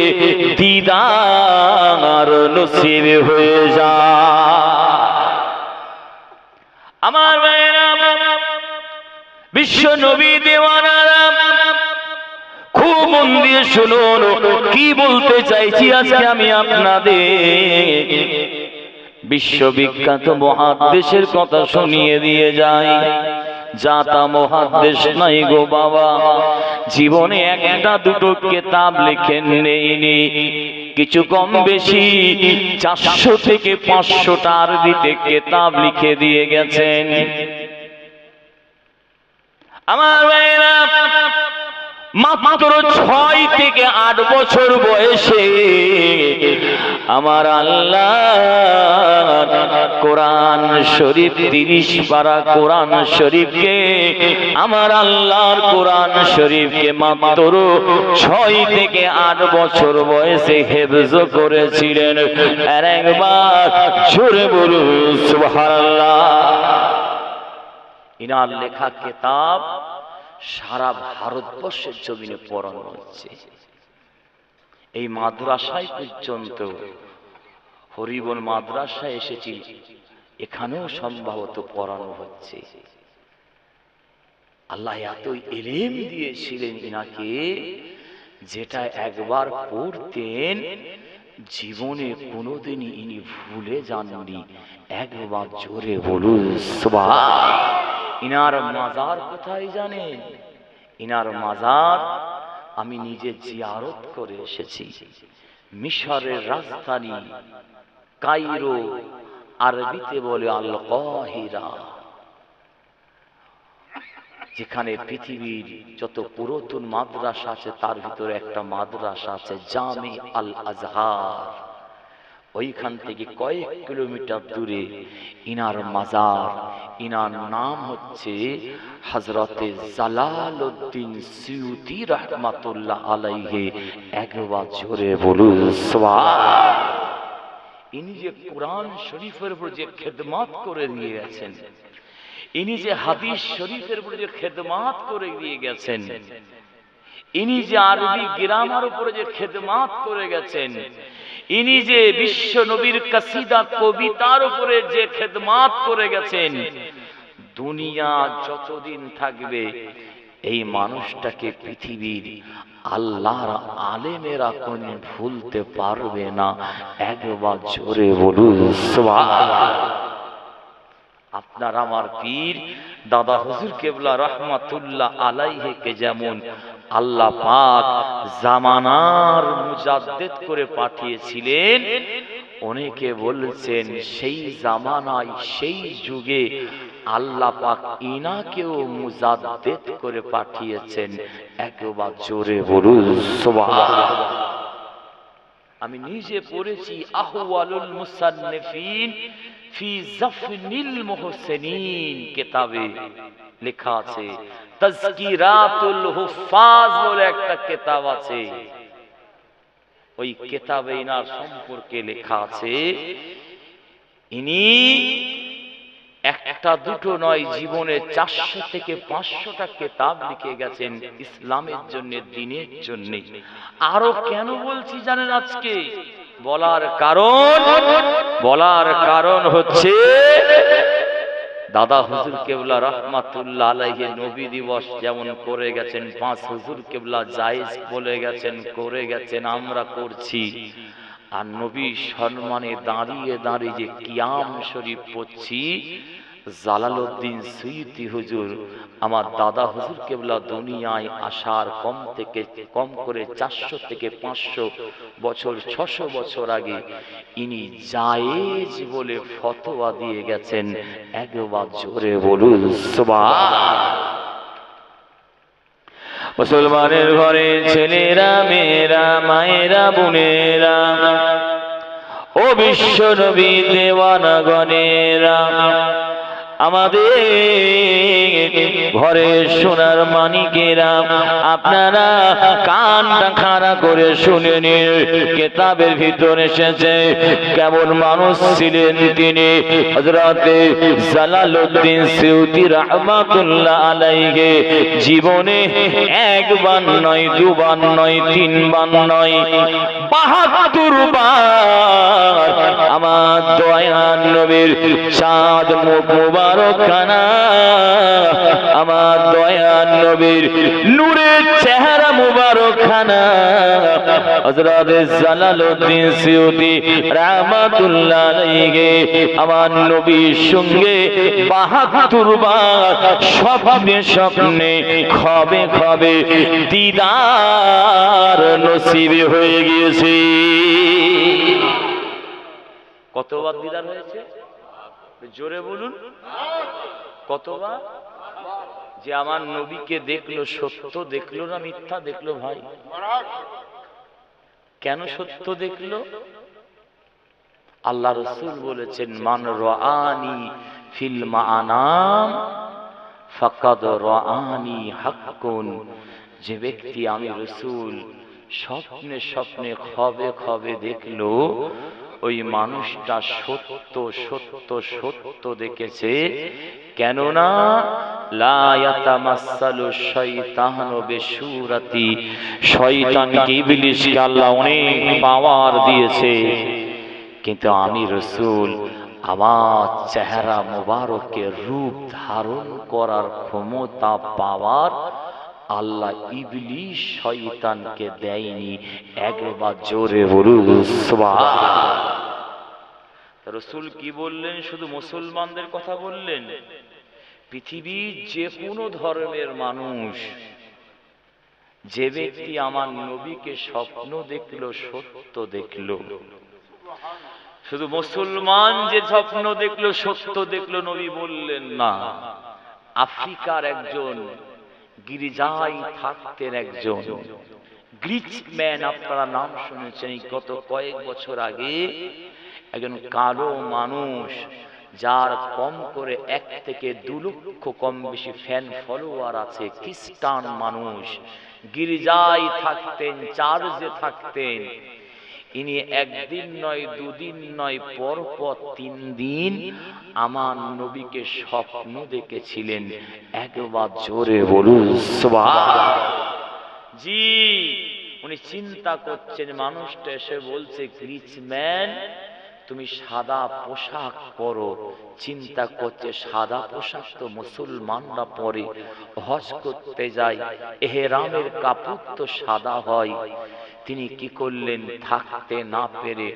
দিদার নসিব হয়ে যায়। আমার ভাইরা, বিশ্ব নবী দেওয়ানারা, খুব মন দিয়ে শুনুন কি বলতে চাইছি আজকে আমি আপনাদের। বিশ্ববিখ্যাত মুহাদ্দিসের কথা শুনিয়ে দিয়ে যাই। জাতা মুহাদ্দিস নাই গো বাবা, জীবনে একটা দুটো কিতাব লিখেন নেইনি, কিছু কম বেশি 400 থেকে 500টা আরবিতে কিতাব লিখে দিয়ে গেছেন। আমার ভাইরা, মাত্র 6 থেকে 8 বছর বয়সে আমার আল্লাহ কোরআন শরীফ 30 পারা কোরআন শরীফকে, আমার আল্লাহর কোরআন শরীফকে মাত্র 6 থেকে 8 বছর বয়সে হেফজ করেছিলেন। আর একবার জোরে বলুন সুবহানাল্লাহ। ইনার লেখা কিতাব সারা ভারতবর্ষের জমিনে পড়ানো হচ্ছে। এই মাদ্রাসায় পর্যন্ত, হরিবল মাদ্রাসায় এসেছি, এখানেও সম্ভবত পড়ানো হচ্ছে। আল্লাহ এত ইলম দিয়েছিলেন ইনাকে, যেটা একবার পড়তেন জীবনে কোনোদিনই ইনি ভুলে যাননি। একবার জোরে বলুন সুবহান। ইনার মাজার কোথায় জানেন? ইনার মাজার আমি নিজে জিয়ারত করে এসেছি। মিশরের রাজধানী কায়রো, আরবিতে বলে আল কাহিরা। যেখানে পৃথিবীর যত পুরাতন মাদ্রাসা আছে তার ভিতরে একটা মাদ্রাসা আছে জামি আল আজহার। ওইখান থেকে কয়েক কিলোমিটার দূরে ইনার মাজার। ইনার নাম হচ্ছে হযরতে জালালউদ্দিন সুয়ুতী রাহমাতুল্লাহ আলাইহি। একবার জোরে বলুন সুবহান। ইনি যে কোরআন শরীফের উপর যে খেদমত করে দিয়ে গেছেন, ইনি যে হাদিস শরীফের উপর যে খেদমত করে দিয়ে গেছেন, ইনি যে আরবি গ্রামার উপরে যে খেদমত করে গেছেন, ইনি যে বিশ্ব নবীর কাসিদা কবিতার উপরে যে খেদমত করে গেছেন, দুনিয়া যতদিন থাকবে এই মানুষটাকে পৃথিবীর আল্লাহর আলেমেরা কোন ভুলতে পারবে না। একবার জোরে বলুন সুবহান। আপনার আমার পীর দাদা হুজুর কেবলা রাহমাতুল্লাহ আলাইহিকে যেমন আল্লাহ পাক জামানার মুজাদ্দিদ করে পাঠিয়েছিলেন, অনেকে বলছেন সেই জামানায় সেই যুগে আল্লাহ পাক ইনাকেও মুজাদ্দিদ করে পাঠিয়েছেন। একবার জোরে বলুন সুবহান। আমি নিজে পড়েছি আহওয়ালুল মুসান্নিফিন ফি জাফনিল মুহসিনিন কিতাবে লেখা আছে, তাজকিরাতুল হুফাজ বলে একটা কিতাব আছে। ওই কিতাবে ইনার সম্পর্কে লেখা আছে, ইনি একটা দুটো নয়, জীবনে 400 থেকে 500টা কিতাব লিখে গেছেন ইসলামের জন্য, দ্বীনের জন্য। আরো কেন বলছি জানেন আজকে? বলার কারণ হচ্ছে দাদা হুজুর কেবলা রাহমাতুল্লাহ আলাইহি নবী দিবস যেমন করে গেছেন, 5 হুজুর কেবলা জায়েজ বলে গেছেন, করে গেছেন, আমরা করছি। আর নবী সম্মানে দাঁড়িয়ে দাঁড়িয়ে যে কিয়াম শরীফ পড়ছি, জালালউদ্দিন সুয়ুতী হুজুর আমার দাদা হুজুর কেবলা দুনিয়ায় আসার কম করে 400 থেকে 500 বছর 600 বছর আগে ইনি জায়েজ বলে ফতোয়া দিয়ে গেছেন। একবার জোরে বলুন সুবহান। মুসলমানের ঘরে ছেলেরা, মেয়েরা, মায়েরা, বোনেরা, ও বিশ্ব নবী দেওয়ানাগণেরা, আমাদের ঘরে সোনার মানিকেরা, আপনারা কানটা খাড়া করে শুনে নিন। কিতাবের ভিতর এসেছে কেমন মানুষ ছিলেন তিনি। হযরতে জালালউদ্দিন সুয়ুতী রাহমাতুল্লাহ আলাইহি জীবনে একবার নয়, দুবার নয়, তিনবার নয়, ৭২ বার আমার দয়ার নবীর চাঁদ মুখ মুবারক খানা, আমার দয়ার নবীর নূরের চেহারা মুবারক খানা হযরত জালালউদ্দিন সুয়ুতী রাহমাতুল্লাহ আলাইহি আমার নবীর সঙ্গে ৭২ বার স্বপ্নে স্বপ্নে খবে খবে দিদার নসিব হয়ে গিয়েছে। কতবার দিদার হয়েছে? জোরে বলুন কতবার? যে আমার নবীকে দেখলো, সত্য দেখলো না মিথ্যা দেখলো? ভাই কেন সত্য দেখলো? আল্লাহ রাসূল বলেছেন, মান রাআনি ফিল মানাম ফাকাদ রাআনি হাক্কুন। যে ব্যক্তি আমি রাসূল স্বপ্নে স্বপ্নে খবে খবে দেখলো, ওই মানুষটা সত্য সত্য সত্য দেখেছে। কেননা লা ইয়াতামাসসালু শাইতানু বিসূরাতি, শয়তানকে ইবলিসকে আল্লাহ অনেক পাওয়ার দিয়েছে, কিন্তু আমি রাসূল আমার চেহারা মুবারকের রূপ ধারণ করার ক্ষমতা পাওয়ার আল্লাহ ইবলিস শয়তানকে দেয়নি। একবার জোরে বলুন সুবহান। রাসূল কি বললেন? শুধু মুসলমানদের কথা বললেন? পৃথিবীর যে কোনো ধর্মের মানুষ, যে ব্যক্তি আমার নবীকে স্বপ্ন দেখলো, সত্য দেখলো। শুধু মুসলমান যে স্বপ্ন দেখলো, সত্য দেখলো নবী বললেন না, আফ্রিকার একজন গির্জায় থাকতেন একজন গ্রিচম্যান, আপনারা নাম শুনেছেন। গত কয়েক বছর আগে একজন কালো মানুষ, যার কম করে 1 থেকে 2 লক্ষ কম বেশি ফ্যান ফলোয়ার আছে, খ্রিস্টান মানুষ, গির্জায় থাকতেন, চার্চে থাকতেন। ইনি একদিন নয়, 2 দিন নয়, পরপর 3 দিন আমার নবীকে স্বপ্ন দেখেছিলেন। একবার জোরে বলুন সুবহানাল্লাহ। জি, উনি চিন্তা করছেন, মানুষটা এসে বলছে, গ্রিচম্যান তুমি সাদা পোশাক পরো। চিন্তা করছে সাদা পোশাক তো মুসলমানরা পরে, হজ করতে যায়, এহরামের কাপড় তো সাদা হয়। তিনি কি করলেন, থাকতে না পেরে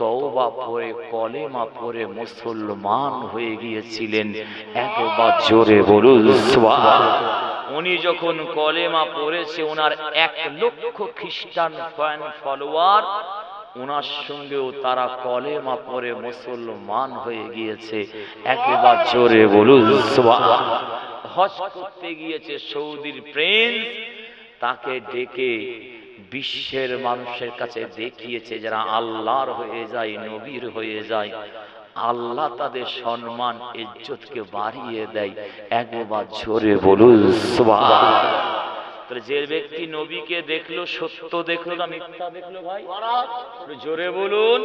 তওবা পড়ে কলেমা পড়ে মুসলমান হয়ে গিয়েছিলেন। একবার জোরে বলুন সুবহানাল্লাহ। উনি যখন কলেমা পড়েছে, ওনার 1 লক্ষ খ্রিস্টান ফ্যান ফলোয়ার, ওনার সঙ্গেও তারা কলেমা পড়ে মুসলমান হয়ে গিয়েছে। একবার জোরে বলুন সুবহানাল্লাহ। হজ করতে গিয়েছে সৌদির প্রিন্স, তাকে ডেকে বিশ্বের মানুষের কাছে দেখিয়েছে, যারা আল্লাহর হয়ে যায়, নবীর হয়ে যায়, আল্লাহ তাদের সম্মান ইজ্জতকে বাড়িয়ে দেয়। একবার জোরে বলুন সুবহানাল্লাহ। তাহলে যে ব্যক্তি নবীকে দেখলো, সত্য দেখলো না মিথ্যা দেখলো? ভাই জোরে বলুন।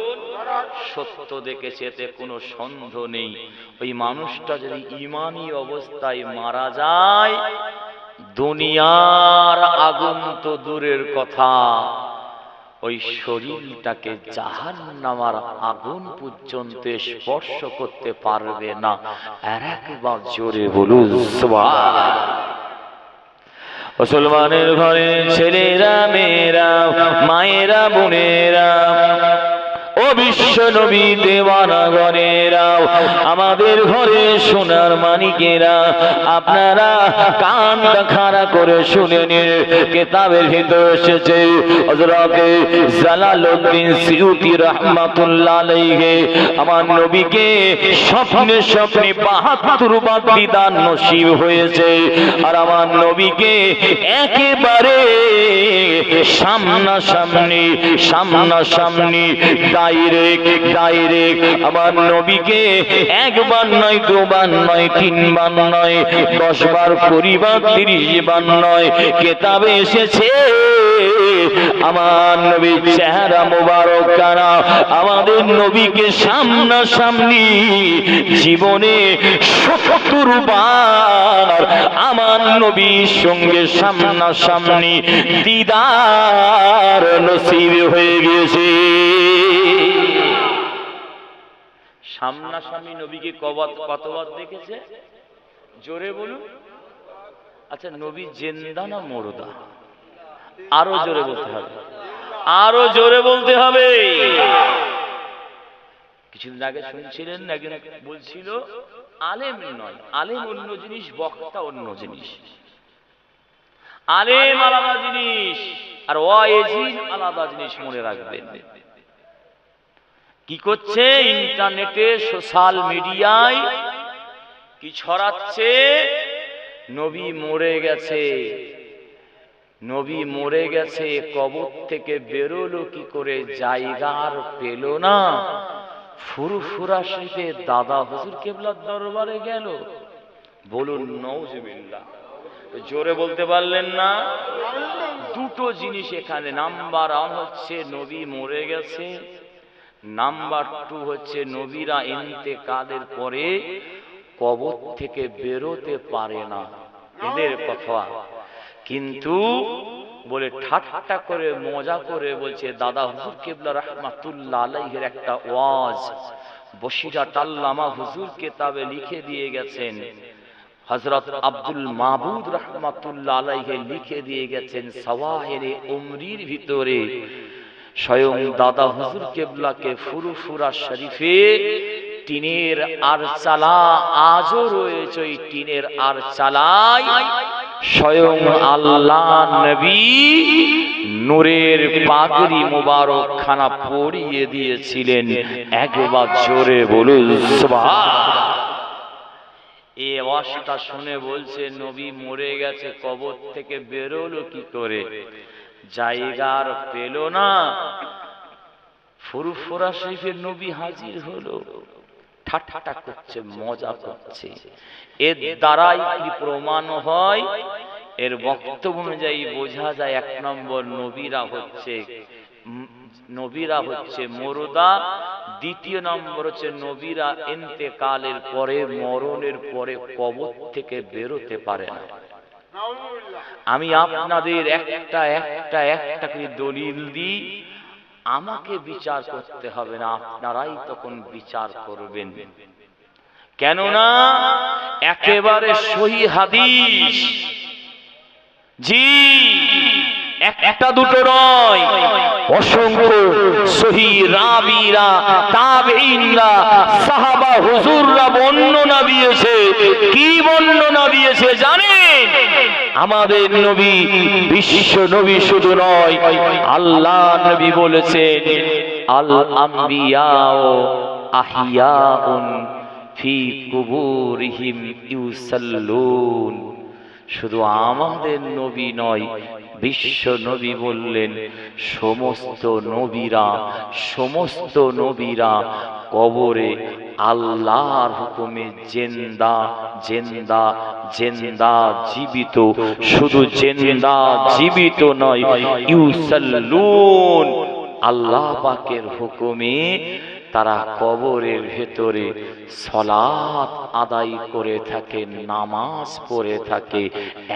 সত্য দেখেছে, এতে কোনো সন্দেহ নেই। ওই মানুষটা যদি ঈমানি অবস্থায় মারা যায়, দুনিয়ার আগুন তো দূরের কথা, ওই শরীরটাকে জাহান্নামের আগুন পর্যন্ত স্পর্শ করতে পারবে না। আর একবার জোরে বলুন সুবহানাল্লাহ। মুসলমানের ঘরে ছেলেরা, মেয়েরা, মায়েরা, বোনেরা, ও বিশ্ব নবী দেওয়ানাগণেরা, আমাদের ঘরে সোনার মানিকেরা, আপনারা কানটা খাড়া করে শুনে নিন। কিতাবের ভিতর এসেছে, হযরত জালালউদ্দিন সিয়ুতি রাহমাতুল্লাহ আলাইহি আমার নবীকে স্বপ্নে স্বপ্নে 72 বার দিদার নসিব হয়েছে। আর আমার নবীকে একেবারে সামনাসামনি ডাইরেক্ট আমার নবীকে 1 বার নয়, 2 বার নয়, 3 বার নয়, 10 বার, 20 বার, 30 বার নয়, কিতাবে এসেছে আমার নবীর চেহারা মোবারক কানা, আমাদের নবীকে সামনাসামনি জীবনে 70 বার আমার নবীর সঙ্গে সামনাসামনি দিদার নসিব হয়ে গিয়েছে। সামনাসামনি নবীকে কতবার দেখেছে? জোরে বলুন। আচ্ছা, নবী জিন্দা না মুর্দা? আরো জোরে বলতে হবে, আরো জোরে বলতে হবে। কিছুদিন আগে শুনছিলেন একজন বলছিল, আলেম নয়, আলেম অন্য জিনিস, বক্তা অন্য জিনিস। আলেম আলাদা জিনিস আর ওয়াইজিন আলাদা জিনিস, মনে রাখবেন। কি করছে ইন্টারনেটে, সোশ্যাল মিডিয়ায় কি ছড়াচ্ছে? নবী মরে গেছে, নবী মরে গেছে, কবর থেকে বেরোলো কি করে, জায়গা আর পেল না, ফুরফুরা শরীফে দাদা হুজুর কেবলার দরবারে গেল। বলুন নাউজুবিল্লাহ। জোরে বলতে পারলেন না? দুটো জিনিস এখানে। নাম্বার 1 হচ্ছে নবী মরে গেছে, নাম্বার 2 হচ্ছে নবীরা ইন্তেকালের পরে কবর থেকে বেরোতে পারে না, এদের কথা। কিন্তু বলে ঠাট্টা করে মজা করে বলছে, দাদা হুজুর কেবলা রাহমাতুল্লাহ আলাইহির একটা ওয়াজ বসিরাত আল্লামা হুজুর কিতাবে লিখে দিয়ে গেছেন, হযরত আব্দুল মাবুদ রাহমাতুল্লাহ আলাইহি লিখে দিয়ে গেছেন সাওয়াহিরে উমরির ভিতরে। স্বয়ং দাদা হুজুর কেবলাকে ফুরফুরা শরীফে টিনের আরচালা আজও রয়েছে, ওই টিনের আরচালায় স্বয়ং আল্লাহ নবী নূরের পাগড়ি মোবারক খানা পরিয়ে দিয়েছিলেন। একবার জোরে বলুন সুবহানাল্লাহ। এই আওয়াজটা শুনে বলছে নবী মরে গেছে, কবর থেকে বেরোলো কি করে? জায়গার পেল না, ফুরফুরা শরীফের নবী হাজির হলো। ঠাট্টা করছে, মজা করছে। এর দ্বারাই কি প্রমাণ হয়? এর বক্তব্য অনুযায়ী বোঝা যায়, এক নম্বর নবীরা হচ্ছে মুরদা, দ্বিতীয় নম্বর হচ্ছে নবীরা ইন্তেকালের পরে, মরণের পরে কবর থেকে বেরোতে পারে না। আমি আপনাদের একটা একটা একটা করে দলিল দিই, আমাকে বিচার করতে হবে না, আপনারাই তখন বিচার করবেন। কেননা একেবারে সহি হাদিস, জি একটা দুটো নয়, অসংখ্য সহি রাবীরা, তাবেঈনরা, সাহাবা হুজুররা বর্ণনা দিয়েছে। কি বর্ণনা দিয়েছে জানেন? আমাদের নবী বিশ্ব নবী শুধু নয়, আল্লাহ নবী বলেছেন, আল আম্বিয়াউ আহিয়াউন ফি কুবুরিহিম ইউসাল্লুন। শুধু আমাদের নবী নয়, বিশ্ব নবী বললেন সমস্ত নবীরা কবরে আল্লাহর হুকুমে জিন্দা জিন্দা জিন্দা জীবিত, শুধু জিন্দা জীবিত নয়, ইউসাল্লুন, আল্লাহ পাকের হুকুমে তারা কবরের ভেতরে সালাত আদায় করে থাকে, নামাজ পড়ে থাকে।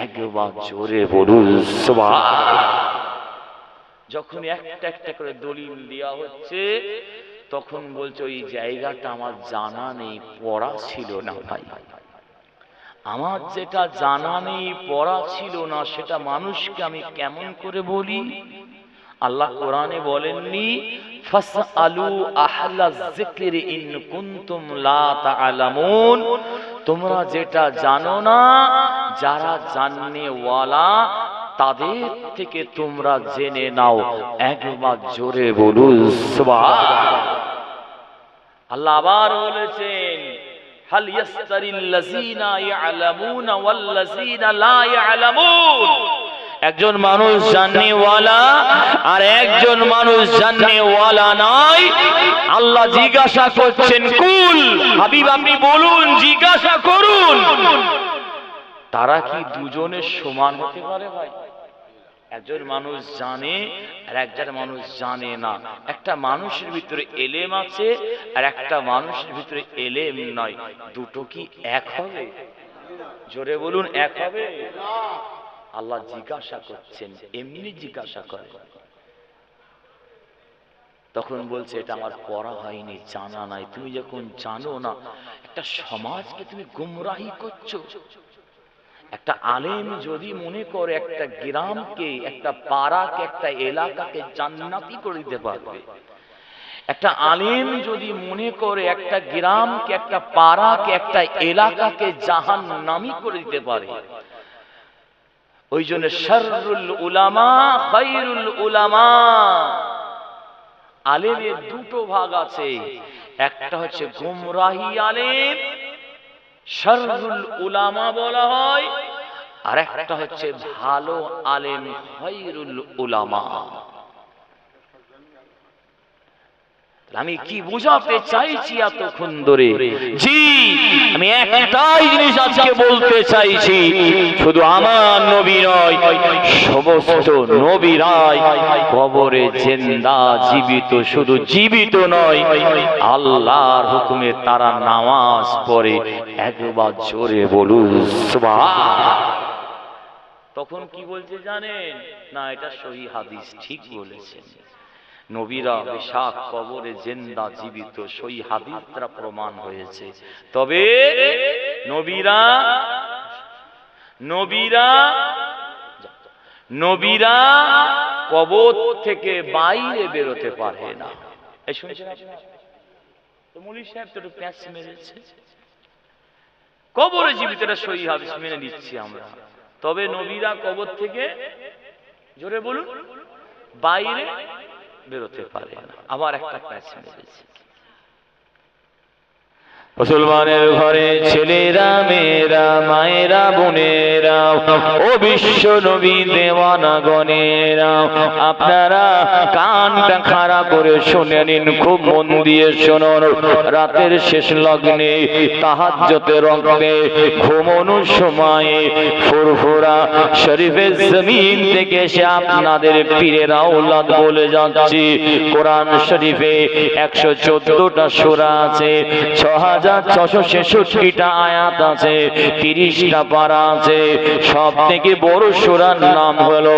একবার জোরে বলুন সুবহানাল্লাহ। যখন একটা একটা করে দলিল দেওয়া হচ্ছে, তখন বলছে ওই জায়গাটা আমার জানা নেই, পড়া ছিল না। ভাই, আমার যেটা জানা নেই, পড়া ছিল না, সেটা মানুষকে আমি কেমন করে বলি? আল্লাহ কোরআনে বলেননি ফাসআলু আহলা যিকরি ইন কুনতুম লা তা'লামুন, তোমরা যেটা জানো না, যারা জাননেওয়ালা তাদের থেকে তোমরা জেনে নাও। একবার জোরে বলুন সুবহানাল্লাহ। আল্লাহ আবার বলেছেন, হাল ইয়াস্তারিল লাযিনা ইয়ালামুনা ওয়াল লাযিনা লা ইয়ালামুন। একজন মানুষ জাননেওয়ালা আর একজন মানুষ জাননেওয়ালা নয়। আল্লাহ জিজ্ঞাসা করছেন, কুল হাবিব আপনি বলুন, জিজ্ঞাসা করুন, তারা কি দুজনের সমান হতে পারে? ভাই, একজন মানুষ জানে আর একজন মানুষ জানে না। একটা মানুষের ভিতরে এলেম আছে আর একটা মানুষের ভিতরে এলেম নয়, দুটো কি এক হবে? জোরে বলুন, এক হবে? আল্লাহ জিজ্ঞাসা করছেন, এমনি জিজ্ঞাসা করে। তখন বলছে এটা আমার পড়া হয়নি, জানা নাই। তুমি যখন জানো না, একটা সমাজকে তুমি গুমরাহি করছো। একটা আলেম যদি মনে করে একটা গ্রামকে, একটা পাড়াকে, একটা এলাকাকে জান্নাতি করে দিতে পারবে, একটা আলেম যদি মনে করে একটা গ্রামকে, একটা পাড়াকে, একটা এলাকাকে জাহান্নামী করে দিতে পারে, ওই জন্য শাররুল উলামা খায়রুল উলামা। আলেমের দুটো ভাগ আছে, একটা হচ্ছে গুমরাহি আলেম, শাররুল উলামা বলা হয়, আর একটা হচ্ছে ভালো আলেম, খায়রুল উলামা। আমি কি বুঝাতে চাইছি এতক্ষণ ধরে? জি, আমি একটাই জিনিস আজকে বলতে চাইছি, শুধু আমার নবী নয়, সমস্ত নবীরাই কবরে জিন্দা জীবিত, শুধু জীবিত নয়, আল্লাহর হুকুমে তারা নামাজ পড়ে। একবার জোরে বলুন সুবহানাল্লাহ। তখন কি বলছে জানেন? না, এটা সহিহ হাদিস, ঠিক বলেছেন। নবীরা বেশাক কবরে জিন্দা জীবিত, সহিহ হাদিস দ্বারা প্রমাণ হয়েছে। তবে নবীরা কবর থেকে বাইরে বেরোতে পারে না। এই শুনছেন আপনারা? তো মুলি সাহেব তো একটু প্যাঁচ মেরেছে। কবরে জীবিতরা সহিহ হাদিস মেনে নিচ্ছি আমরা, তবে নবীরা কবর থেকে, জোরে বলুন, বাইরে বেরোতে পারে না। আবার একটা প্যাঁচ মেরেছে। মুসলমানের ঘরে ছেলেরা মেয়েরা মায়েরা বোনেরা ও বিশ্ব নবী দেওয়ানা গণেরা, আপনারা কানটা খাড়া করে শুনে নিন, খুব মন দিয়ে শুনুন। রাতের শেষ লগ্নে তাহাজ্জুদের রক্তে ঘুমানোর সময়ে ফুরফুরা শরীফের জমিন থেকে এসে আপনাদের পীরের আওলাদ বলে যাচ্ছি, কোরআন শরীফে 114টা সূরা আছে, 6666টা আয়াত আছে, 30টা পারা আছে। সব থেকে বড় সূরার নাম হলো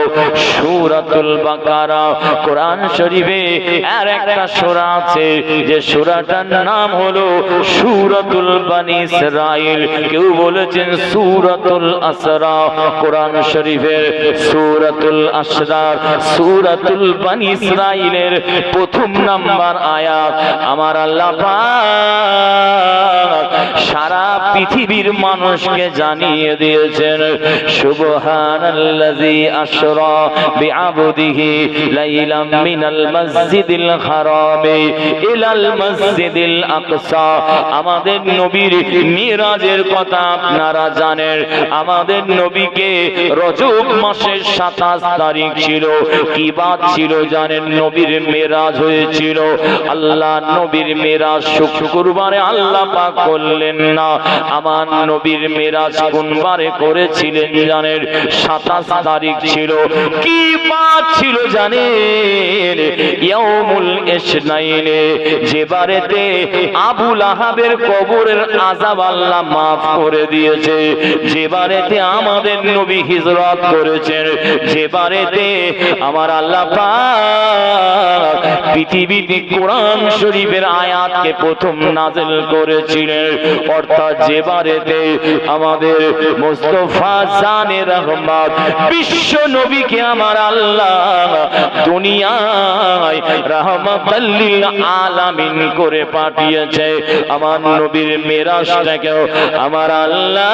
সূরাতুল বাকারা। কোরআন শরীফে আর একটা সূরা আছে যে সূরাটার নাম হলো সূরাতুল বনি ইসরাইল, কেউ বলেছেন সূরাতুল আসরা। কোরআন শরীফের সূরাতুল আসরার সূরাতুল বনি ইসরাইলের প্রথম নাম্বার আয়াত আমার আল্লাহ পাক সারা পৃথিবীর মানুষকে জানিয়ে দিয়েছেন, সুবহানাল্লাযী আসরা বিআবদিহি লাইলাম মিনাল মসজিদিল হারামি ইলাল মসজিদিল আকসা। আমাদের নবীর মিরাজের কথা আপনারা জানেন। আমাদের নবীকে রজব মাসের 27 তারিখ ছিল, কি বাত ছিল জানেন? নবীর মিরাজ হয়েছিল। আল্লাহ নবীর মিরাজ শুক্রবারে আল্লাহ পাক করলেন না, আমার নবীর মিরাজ কোন বারে করেছিলেন জানেন? 27 তারিখ ছিল। কি বাত ছিল জানেন? ইয়াউমুল ইসনাইনে, যে বারেতে আবু লাহাবের কবরের আযাব আল্লাহ মাফ করে দিয়েছে, যে বারেতে আমাদের নবী হিজরত করেছেন, যে বারেতে আমার আল্লাহ পাক পৃথিবীতে কোরআন শরীফের আয়াতকে প্রথম নাযিল করেছিলেন, অর্থাৎ যে বারেতে আমাদের মুস্তাফা জানে রহমত বিশ্ব নবীকে আমার আল্লাহ দুনিয়ায় রাহমাতাল লিল আলামিন করে পাঠিয়েছে, আমার নবীর মিরাজটাকেও আমার আল্লাহ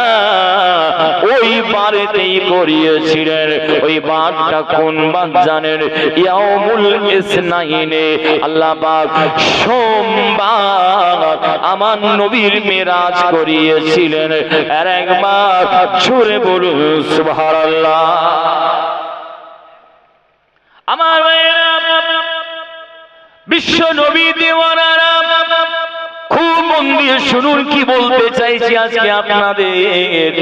ওই বারেতেই করিয়েছিলেন। ওই বারটা কোন বার জানেন? ইয়াউমুল ইসনাইনে, আল্লাহ পাক সোমবার আমার নবীর মিরাজ করিয়েছিলেন। আর একবার জোরে বলুন সুবহানাল্লাহ। আমার ভাইয়েরা, বিশ্ব নবী দেওয়ানারা, খুব মন দিয়ে শুনুন কি বলতে চাইছি আজকে আপনাদের।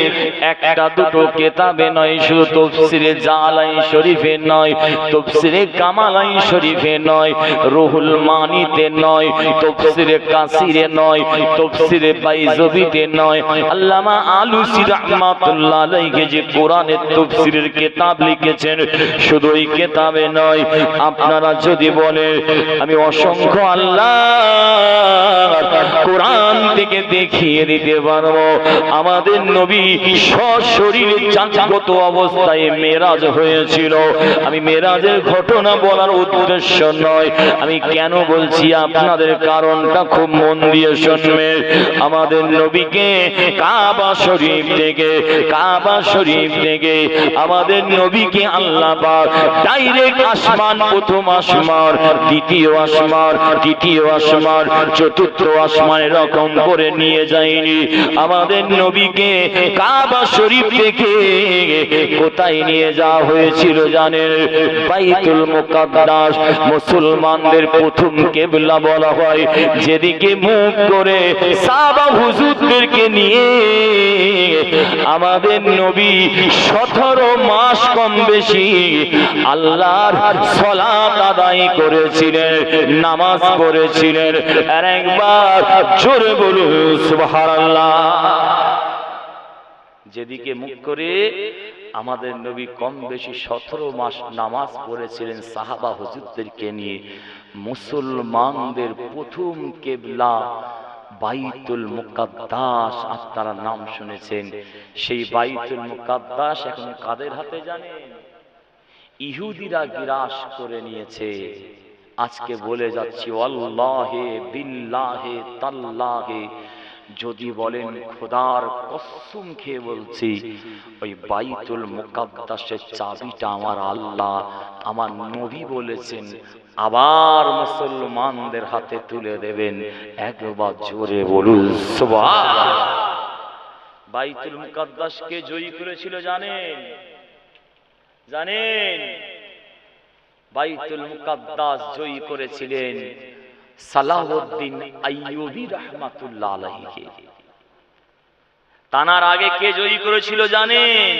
একটা দুটো কিতাবে নয়, শুধু তাফসীরে জালালাইন শরীফে নয়, তাফসীরে কামালাইন শরীফে নয়, রুহুল মানিতে নয়, তাফসীরে কাসিরে নয়, তাফসীরে বাইজবিতে নয়, আল্লামা আলুসি রাহমাতুল্লাহ আলাইহি যে কোরআনের তাফসীরের কিতাব লিখেছেন, শুধু এই কিতাবে নয়, আপনারা যদি বলেন আমি অসংখ্য আল্লাহ কোরআন থেকে দেখিয়ে দিতে পারবো আমাদের নবী সশরীরে জাগ্রত অবস্থায় মেরাজ হয়েছিল। আমি মেরাজের ঘটনা বলার উদ্দেশ্য নয়, আমি কেন বলছি আপনাদের কারণটা খুব মন দিয়ে শুনবেন। আমাদের নবীকে কাবা শরীফ থেকে আমাদের নবীকে আল্লাহ পাক ডাইরেক্ট আসমান, প্রথম আসমান, দ্বিতীয় আসমান, তৃতীয় আসমান, চতুর্থ আসমান এরকম করে নিয়ে যায়নি। আমাদের নবীকে কাবা শরীফ থেকে কোথায় নিয়ে যাওয়া হয়েছিল জানেন? বাইতুল মুকাদ্দাস, মুসলমানদের প্রথম কিবলা বলা হয়, যেদিকে মুখ করে সাহাবা হুজুরদেরকে নিয়ে আমাদের নবী 17 মাস কম বেশি আল্লাহর সালাত আদায় করেছিলেন, নামাজ পড়েছিলেন। আর একবার জোরে বলুন সুবহানাল্লাহ। যেদিকে মুখ করে আমাদের নবী কম বেশি 17 মাস নামাজ পড়েছিলেন সাহাবা হুজুরদেরকে নিয়ে। মুসলমানদের প্রথম কিবলা বাইতুল মুকাদ্দাস, আপনারা নাম শুনেছেন। সেই বাইতুল মুকাদ্দাস এখন কাদের হাতে জানেন? ইহুদিরা গ্রাস করে নিয়েছে। আজকে বলে যাচ্ছি আল্লাহে বিল্লাহে তাল্লাহে, যদি বলেন খোদার কসম খেয়ে বলছি, ওই বাইতুল মুকাদ্দাসের চাবিটা আমার আল্লাহ, আমার নবী বলেছেন আবার মুসলমানদের হাতে তুলে দেবেন। একবার জোরে বলুন সুবহানাল্লাহ। বাইতুল মুকাদ্দাসকে জয়ী করেছিল জানেন? জানেন? বাইতুল মুকাদ্দাস জয়ী করেছিলেন সালাহউদ্দিন আইয়ুবী রাহমাতুল্লাহ আলাইহি। তানার আগে কে জয়ী করেছিল জানেন?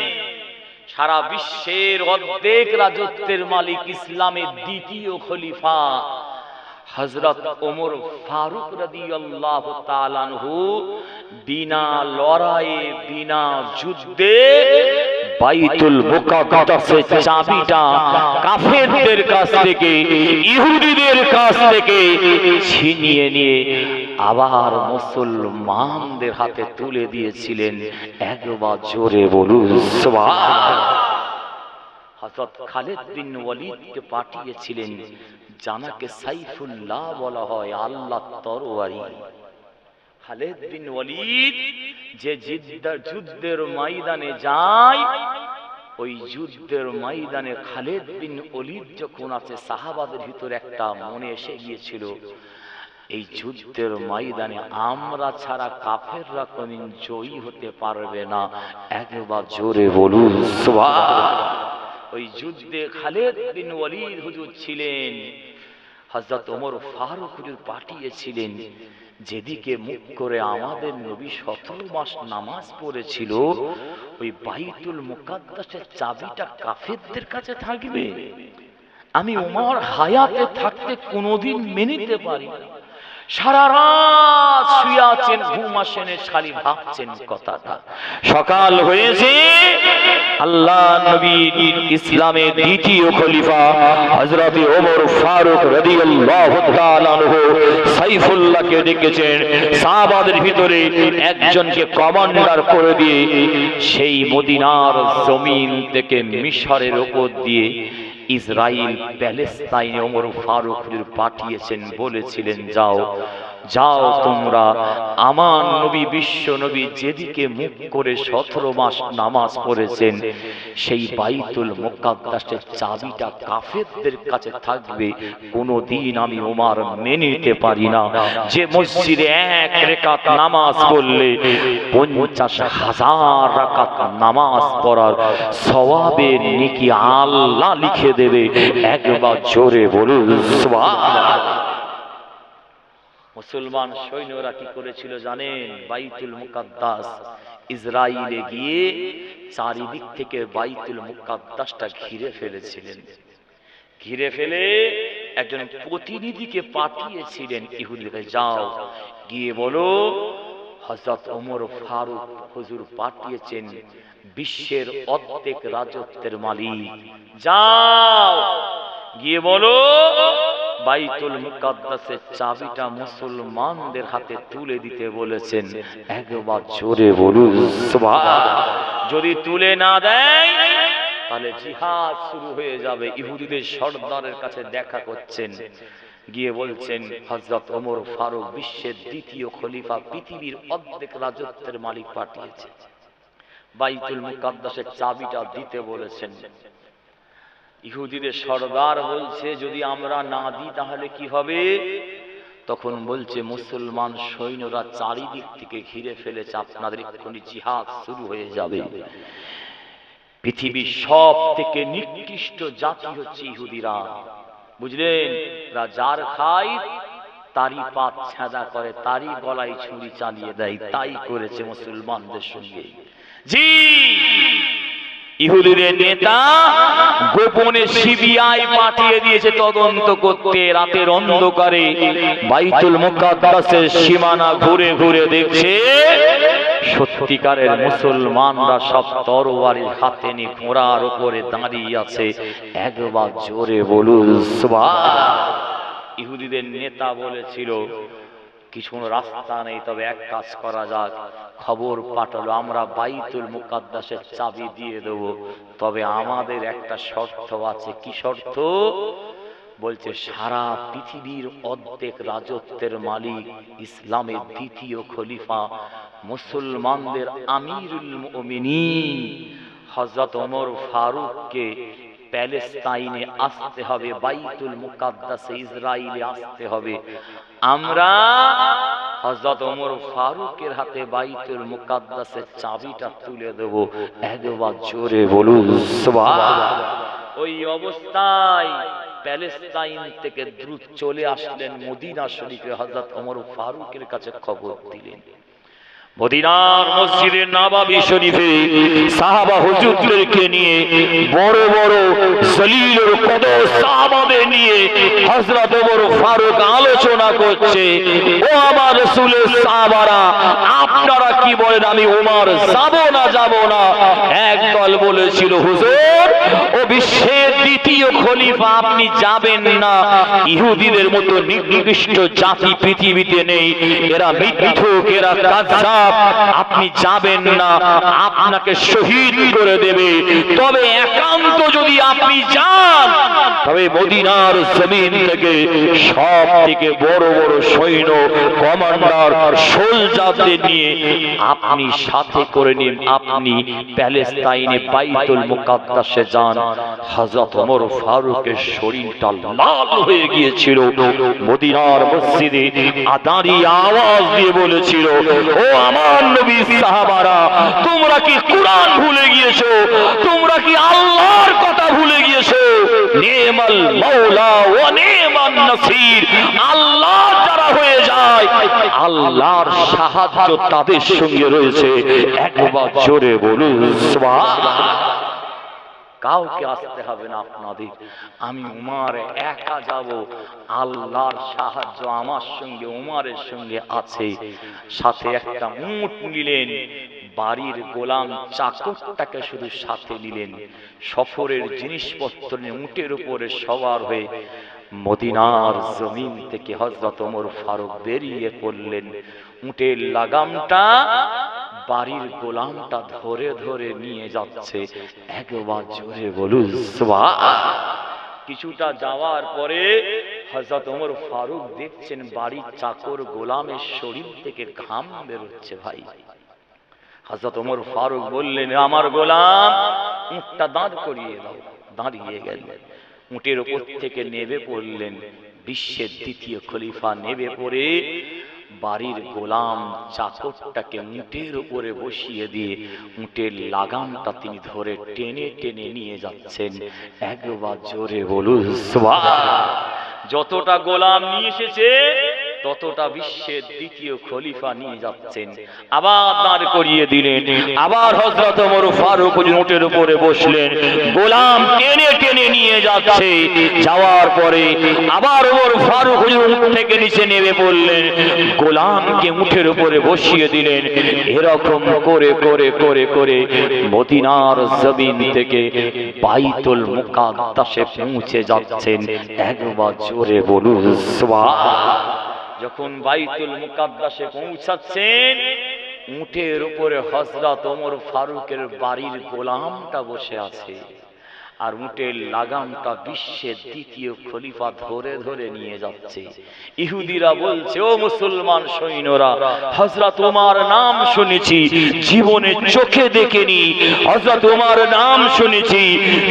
সারা বিশ্বের অর্ধেক রাজত্বের মালিক, ইসলামের দ্বিতীয় খলিফা হযরত ওমর ফারুক রাদিয়াল্লাহু তাআলা আনহু বিনা লড়াইয়ে, বিনা যুদ্ধে বাইতুল মুকাদ্দাসের চাবিটা কাফেরদের কাছ থেকে, ইহুদিদের কাছ থেকে ছিনিয়ে নিয়ে আবার মুসলমানদের হাতে তুলে দিয়েছিলেন। একবার জোরে বলুন সুবহানাল্লাহ। হযরত খালিদ বিন ওয়ালিদকে পাঠিয়েছিলেন, জানাকে সাইফুল্লাহ বলা হয়, আল্লাহর তরবারি। খালিদ বিন ওয়ালিদ যে যুদ্ধের ময়দানে যায়, ওই যুদ্ধের ময়দানে খালিদ বিন ওয়ালিদ যখন আছে, সাহাবাদের ভিতর একটা মনে এসে গিয়েছিল, এই যুদ্ধের ময়দানে আমরা ছাড়া কাফেররা কোনদিন জয়ী হতে পারবে না। একবার জোরে বলুন সুবহানাল্লাহ। ওই যুদ্ধে খালিদ বিন ওয়ালিদ হুজুর ছিলেন, হযরত ওমর ফারুক হুজুর পাঠিয়েছিলেন, যেদিকে মুখ করে আমাদের নবী 17 মাস নামাজ পড়েছিল, ওই বাইতুল মুকাদ্দাসের চাবিটা কাফেরদের কাছে থাকবে। আমি ওমর হায়াতে থাকতে কোনোদিন মেনে নিতে পারি না। সারা রাত শুয়ে আছেন, ঘুম আসে না, খালি ভাবছেন কথাটা। সকাল হয়েছে, আল্লাহ নবী ইসলামের দ্বিতীয় খলিফা হযরত ওমর ফারুক রাদিয়াল্লাহু তাআলা আনহু সাইফুল্লাহকে ডেকেছেন। সাহাবাদের ভিতরে একজনকে কমান্ডার করে দিয়ে সেই মদিনার জমিন থেকে মিশরের উপর দিয়ে ইসরায়েল প্যালেস্তাইনে ওমর ফারুক পাঠিয়েছেন, বলেছিলেন যাও যাও তোমরা আমার নবী, বিশ্ব নবী যেদিকে মুখ করে 17 মাস নামাজ পড়েছেন, সেই বাইতুল মুকাদ্দাসের চাবিটা কাফেরদের কাছে থাকবে। কোনদিন আমি ওমর মেনে নিতে পারি না যে মসজিদে এক রাকাত নামাজ পড়লে 50,000 রাকাত নামাজ পড়ার সওয়াবের নেকি আল্লাহ লিখে দেবে। একবার জোরে বলুন সুবহানাল্লাহ। মুসলমান সৈন্যরা কি করেছিল জানেন? বাইতুল মুকাদ্দাস ইসরায়েলে গিয়ে চারিদিক থেকে বাইতুল মুকাদ্দাসটা ঘিরে ফেলেছিলেন। ঘিরে ফেলে একজন প্রতিনিধিকে পাঠিয়েছিলেন ইহুদিকে, যাও গিয়ে বলো হযরত ওমর ফারুক হুজুর পাঠিয়েছেন, বিশ্বের অর্ধেক রাজত্বের মালিক, যাও গিয়ে বলো বাইতুল মুকাদ্দাসের চাবিটা মুসলমানদের হাতে তুলে দিতে বলেছেন। একবার জোরে বলুন সুবহানাল্লাহ। যদি তুলে না দেয় তাহলে জিহাদ শুরু হয়ে যাবে। ইহুদিদের সর্দারের কাছে দেখা করছেন, গিয়ে বলছেন হযরত ওমর ফারুক বিশ্বের দ্বিতীয় খলিফা, পৃথিবীর অর্ধেক রাজত্বের মালিক পাঠিয়েছে, বাইতুল মুকাদ্দাসের চাবিটা দিতে বলেছেন। ইহুদিদের সরদার বলছে, যদি আমরা না দিই তাহলে কি হবে? তখন বলছে, মুসলমান সৈন্যরা চারিদিক থেকে ঘিরে ফেলেছে, আপনাদের এক্ষুনি জিহাদ শুরু হয়ে যাবে। পৃথিবীর সব থেকে নিকৃষ্ট জাতি হচ্ছে ইহুদিরা, বুঝলেন? যার খায় তারই পাত ছেঁদা করে, তারই গলায় ছুরি চালিয়ে দেয়, তাই করেছে মুসলমানদের সঙ্গে। জি, ইহুদিদের নেতা গোপনে সিবিআই পাঠিয়ে দিয়েছে তদন্ত করতে। রাতের অন্ধকারে বাইতুল মুকাদ্দাসের সীমানা ঘুরে ঘুরে দেখছে, সত্যিকারের মুসলমানরা সব তরবারি হাতে নিয়ে ঘোড়ার উপরে দাঁড়িয়ে আছে। একবার জোরে বলুন সুবহানাল্লাহ। ইহুদিদের নেতা বলেছিল, কিছু রাস্তা নেই, তবে এক কাজ করা যাক। খবর পাঠালো, আমরা বাইতুল মুকাদ্দাসের চাবি দিয়ে দেব, তবে আমাদের একটা শর্ত আছে। কি শর্ত? বলছে, সারা পৃথিবীর অর্ধেক রাজত্বের মালিক, ইসলামের দ্বিতীয় খলিফা, মুসলমানদের আমিরুল মুমিনিন হযরত ওমর ফারুককে প্যালেস্তাইনে আসতে হবে, বাইতুল মুকাদ্দাসে ইসরাইলে আসতে হবে। আমরা হযরত ওমর ফারুকের হাতে বাইতুল মুকাদ্দাসের চাবিটা তুলে দেব। একবার জোরে বলুন সুবহানাল্লাহ। ওই অবস্থায় প্যালেস্তাইন থেকে দ্রুত চলে আসলেন মদিনা শরীফে, হযরত ওমর ফারুকের কাছে খবর দিলেন। মদিনার মসজিদে নববী শরীফে সাহাবা হুজুরদেরকে নিয়ে বড় বড় জলিলুল কদর সাহাবাদের নিয়ে হযরত ওমর ফারুক আলোচনা করছে। ও আমার রাসূলের সাহাবারা, আপনারা কি বলেন, আমি ওমর যাব না? একদল বলেছিল, হুজুর ও বিশ্বের দ্বিতীয় খলিফা, আপনি যাবেন না। ইহুদিদের মতো নিকৃষ্ট জাতি পৃথিবীতে নেই, এরা মিথ্যুক, এরা কায্যাব, আপনি যাবেন না, আপনাকে শহীদ করে দেবে। তবে একান্ত যদি আপনি যান, তবে মদিনার জমিন থেকে সব থেকে বড় বড় সৈন্য কমান্ডার সোলজারদের নিয়ে আপনি সাথে করে নিন, আপনি প্যালেস্তাইনে বাইতুল মুকাদ্দাসে যান। হযরত ওমর ফারুকের শরীরটা লাল হয়ে গিয়েছিল। মদিনার মসজিদে দাঁড়িয়ে আওয়াজ দিয়ে বলেছিল, ও আমার নবী সাহাবারা, তোমরা কি কুরআন ভুলে গিয়েছো? তোমরা কি আল্লাহর কথা ভুলে গিয়েছো? নেমাল মাওলা ওয়া নেমান নাসির, আল্লাহ যারা হয়ে যায়, আল্লাহর সাহায্য তাদের সঙ্গে রয়েছে। একবার জোরে বলুন সুবহানাল্লাহ। কাউকে আসতে হবে না আপনাদের, আমি উমার একা যাব, আল্লাহর সাহায্য আমার সঙ্গে, উমারের সঙ্গে আছে। সাথে একটা উট নিলেন, বাড়ির গোলাম চাকরটাকে শুধু সাথে নিলেন। সফরের জিনিসপত্র নিয়ে উটের উপরে সওয়ার হয়ে মদিনার জমিন থেকে হযরত ওমর ফারুক বেরিয়ে পড়লেন। উটের লাগামটা বাড়ির গোলামটা ধরে ধরে নিয়ে যাচ্ছে। একবার জোরে বলুন সুবহানাল্লাহ। কিছুটা যাওয়ার পরে হযরত ওমর ফারুক দেখছেন বাড়ির চাকর গোলামের শরীর থেকে ঘাম বেরোচ্ছে। ভাই, হযরত ওমর ফারুক বললেন, আমার গোলাম উটটা দাঁড় করিয়ে দাও। দাঁড়িয়ে গেলেন, উটের উপর থেকে নেমে পড়লেন। বিশ্বের দ্বিতীয় খলিফা নেমে পড়ে বাড়ির গোলাম চাকরটাকে উটের উপরে বসিয়ে দিয়ে উটের লাগামটা তিনি ধরে টেনে টেনে নিয়ে যাচ্ছেন। একবার জোরে বলুন সুবহানাল্লাহ। যতটা গোলাম নিয়ে এসেছে ততটা বিশ্বের দ্বিতীয় খলিফা নিয়ে যাচ্ছেন। আবার দাঁড় করিয়ে দিলেন। আবার হযরত ওমর ফারুক উটের উপরে বসলেন, গোলাম টেনে টেনে নিয়ে যাচ্ছে। যাওয়ার পরে আবার ওমর ফারুক উট থেকে নিচে নেমে পড়লেন, গোলামকে উটের উপরে বসিয়ে দিলেন। এরকম করে করে করে করে মদিনার জমিন থেকে বাইতুল মুকাদ্দাসে পৌঁছে যাচ্ছেন। একবার জোরে বলুন সুবহানাল্লাহ। যখন বাইতুল মুকাদ্দাসে পৌঁছাচ্ছেন, উটের উপরে হযরত ওমর ফারুকের বাড়ির গোলামটা বসে আছে, আর উটের লাগামটা বিশ্বের দ্বিতীয় খলিফা ধরে ধরে নিয়ে যাচ্ছে। ইহুদিরা বলছে, ও মুসলমান সৈন্যরা, হযরত ওমর নাম শুনেছি, জীবনে চোখে দেখিনি। হযরত ওমর নাম শুনেছি,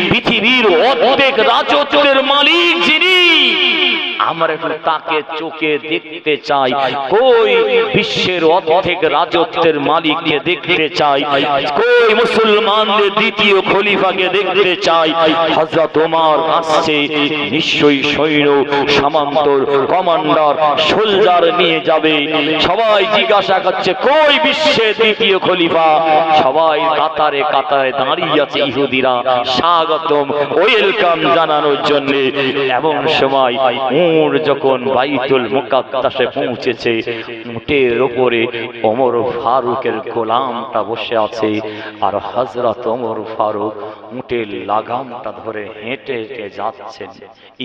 পৃথিবীর অর্ধেক রাজত্বের মালিক যিনি, আমরা একটু তাকে চোখে দেখতে চাই। কই বিশ্বের অর্ধেক রাজত্বের মালিককে দেখতে চাই, কই মুসলমানদের দ্বিতীয় খলিফাকে দেখতে চাই। হযরত ওমর আসছে, নিশ্চয়ই সৈন্য সামন্তর কমান্ডার সোলজার নিয়ে যাবে। সবাই জিজ্ঞাসা করছে, কই বিশ্বের দ্বিতীয় খলিফা? সবাই কাতারে কাতারে দাঁড়িয়ে আছে। ইহুদিরা স্বাগতম ওয়েলকাম জানানোর জন্য। এমন সময় উট যখন বাইতুল মুকাদ্দাসে পৌঁছেছে, উটের উপরে ওমর ফারুকের গোলামটা বসে আছে, আর হযরত ওমর ফারুক উটের লাগামটা ধরে হেঁটে হেঁটে যাচ্ছেন।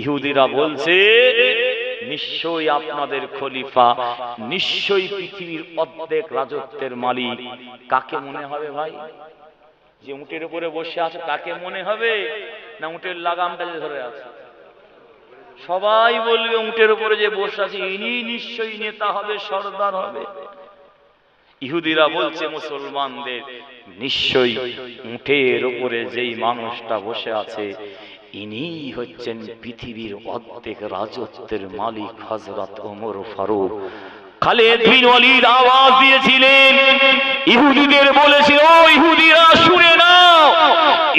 ইহুদিরা বলছে, নিশ্চয়ই আপনাদের খলিফা, নিশ্চয়ই পৃথিবীর অর্ধেক রাজত্বের মালিক। কাকে মনে হবে ভাই যে উটের উপরে বসে আছে? কাকে মনে হবে? না উটের লাগামটা যে ধরে আছে? সবাই বলবে উটের উপরে যে বসে আছে ইনি নিশ্চয়ই নেতা হবে, সরদার হবে। ইহুদিরা বলছে মুসলমানদের, নিশ্চয়ই উটের উপরে যেই মানুষটা বসে আছে ইনি হচ্ছেন পৃথিবীর অর্ধেক রাজত্বের মালিক হযরত ওমর ফারুক। খালিদ বিন ওয়ালিদ আওয়াজ দিয়েছিলেন, ইহুদিদের বলেছিল, ও ইহুদিরা শুনে নাও,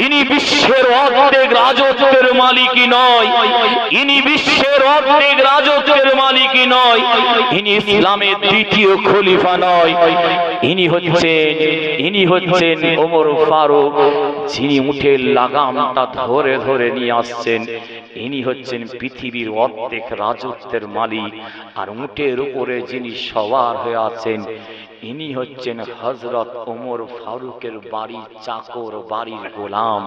ইনি বিশ্বের অর্ধেক রাজত্বের মালিকই নয়, ইনি বিশ্বের অর্ধেক রাজত্বের মালিকই নয়, ইনি ইসলামের দ্বিতীয় খলিফা নয়, ইনি হচ্ছেন ওমর ফারুক, যিনি উটের লাগামটা ধরে ধরে নিয়ে আসছেন। ইনি হচ্ছেন পৃথিবীর অর্ধেক রাজত্বের মালিক, আর উটের উপরে যিনি সওয়ার হয়ে আছেন ইনি হচ্ছেন হযরত ওমর ফারুকের বাড়ির চাকর, বাড়ির গোলাম।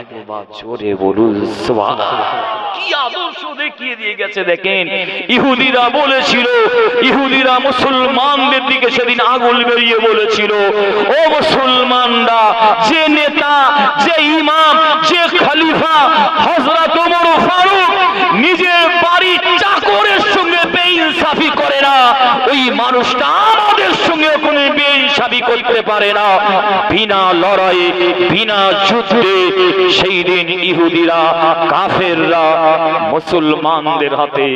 একবার জোরে বলুন সুবহানাল্লাহ। কি আদর্শ দেখিয়ে দিয়ে গেছে দেখেন। ইহুদিরা বলেছিল, ইহুদিরা মুসলমানদের দিকে সেদিন আগুন বেরিয়ে বলেছিল, ও মুসলমানরা, যে নেতা, যে ইমাম, যে খলিফা হযরত ওমর ফারুক নিজের বাড়ির চাকরের সঙ্গে বেইনসাফি করে না, ওই মানুষটা আমাদের সঙ্গে কোনো বেইনসাফি করতে পারে না। বিনা লড়াই, বিনা যুদ্ধে সেই দিন ইহুদিরা, কাফেররা মুসলমানদের হাতে,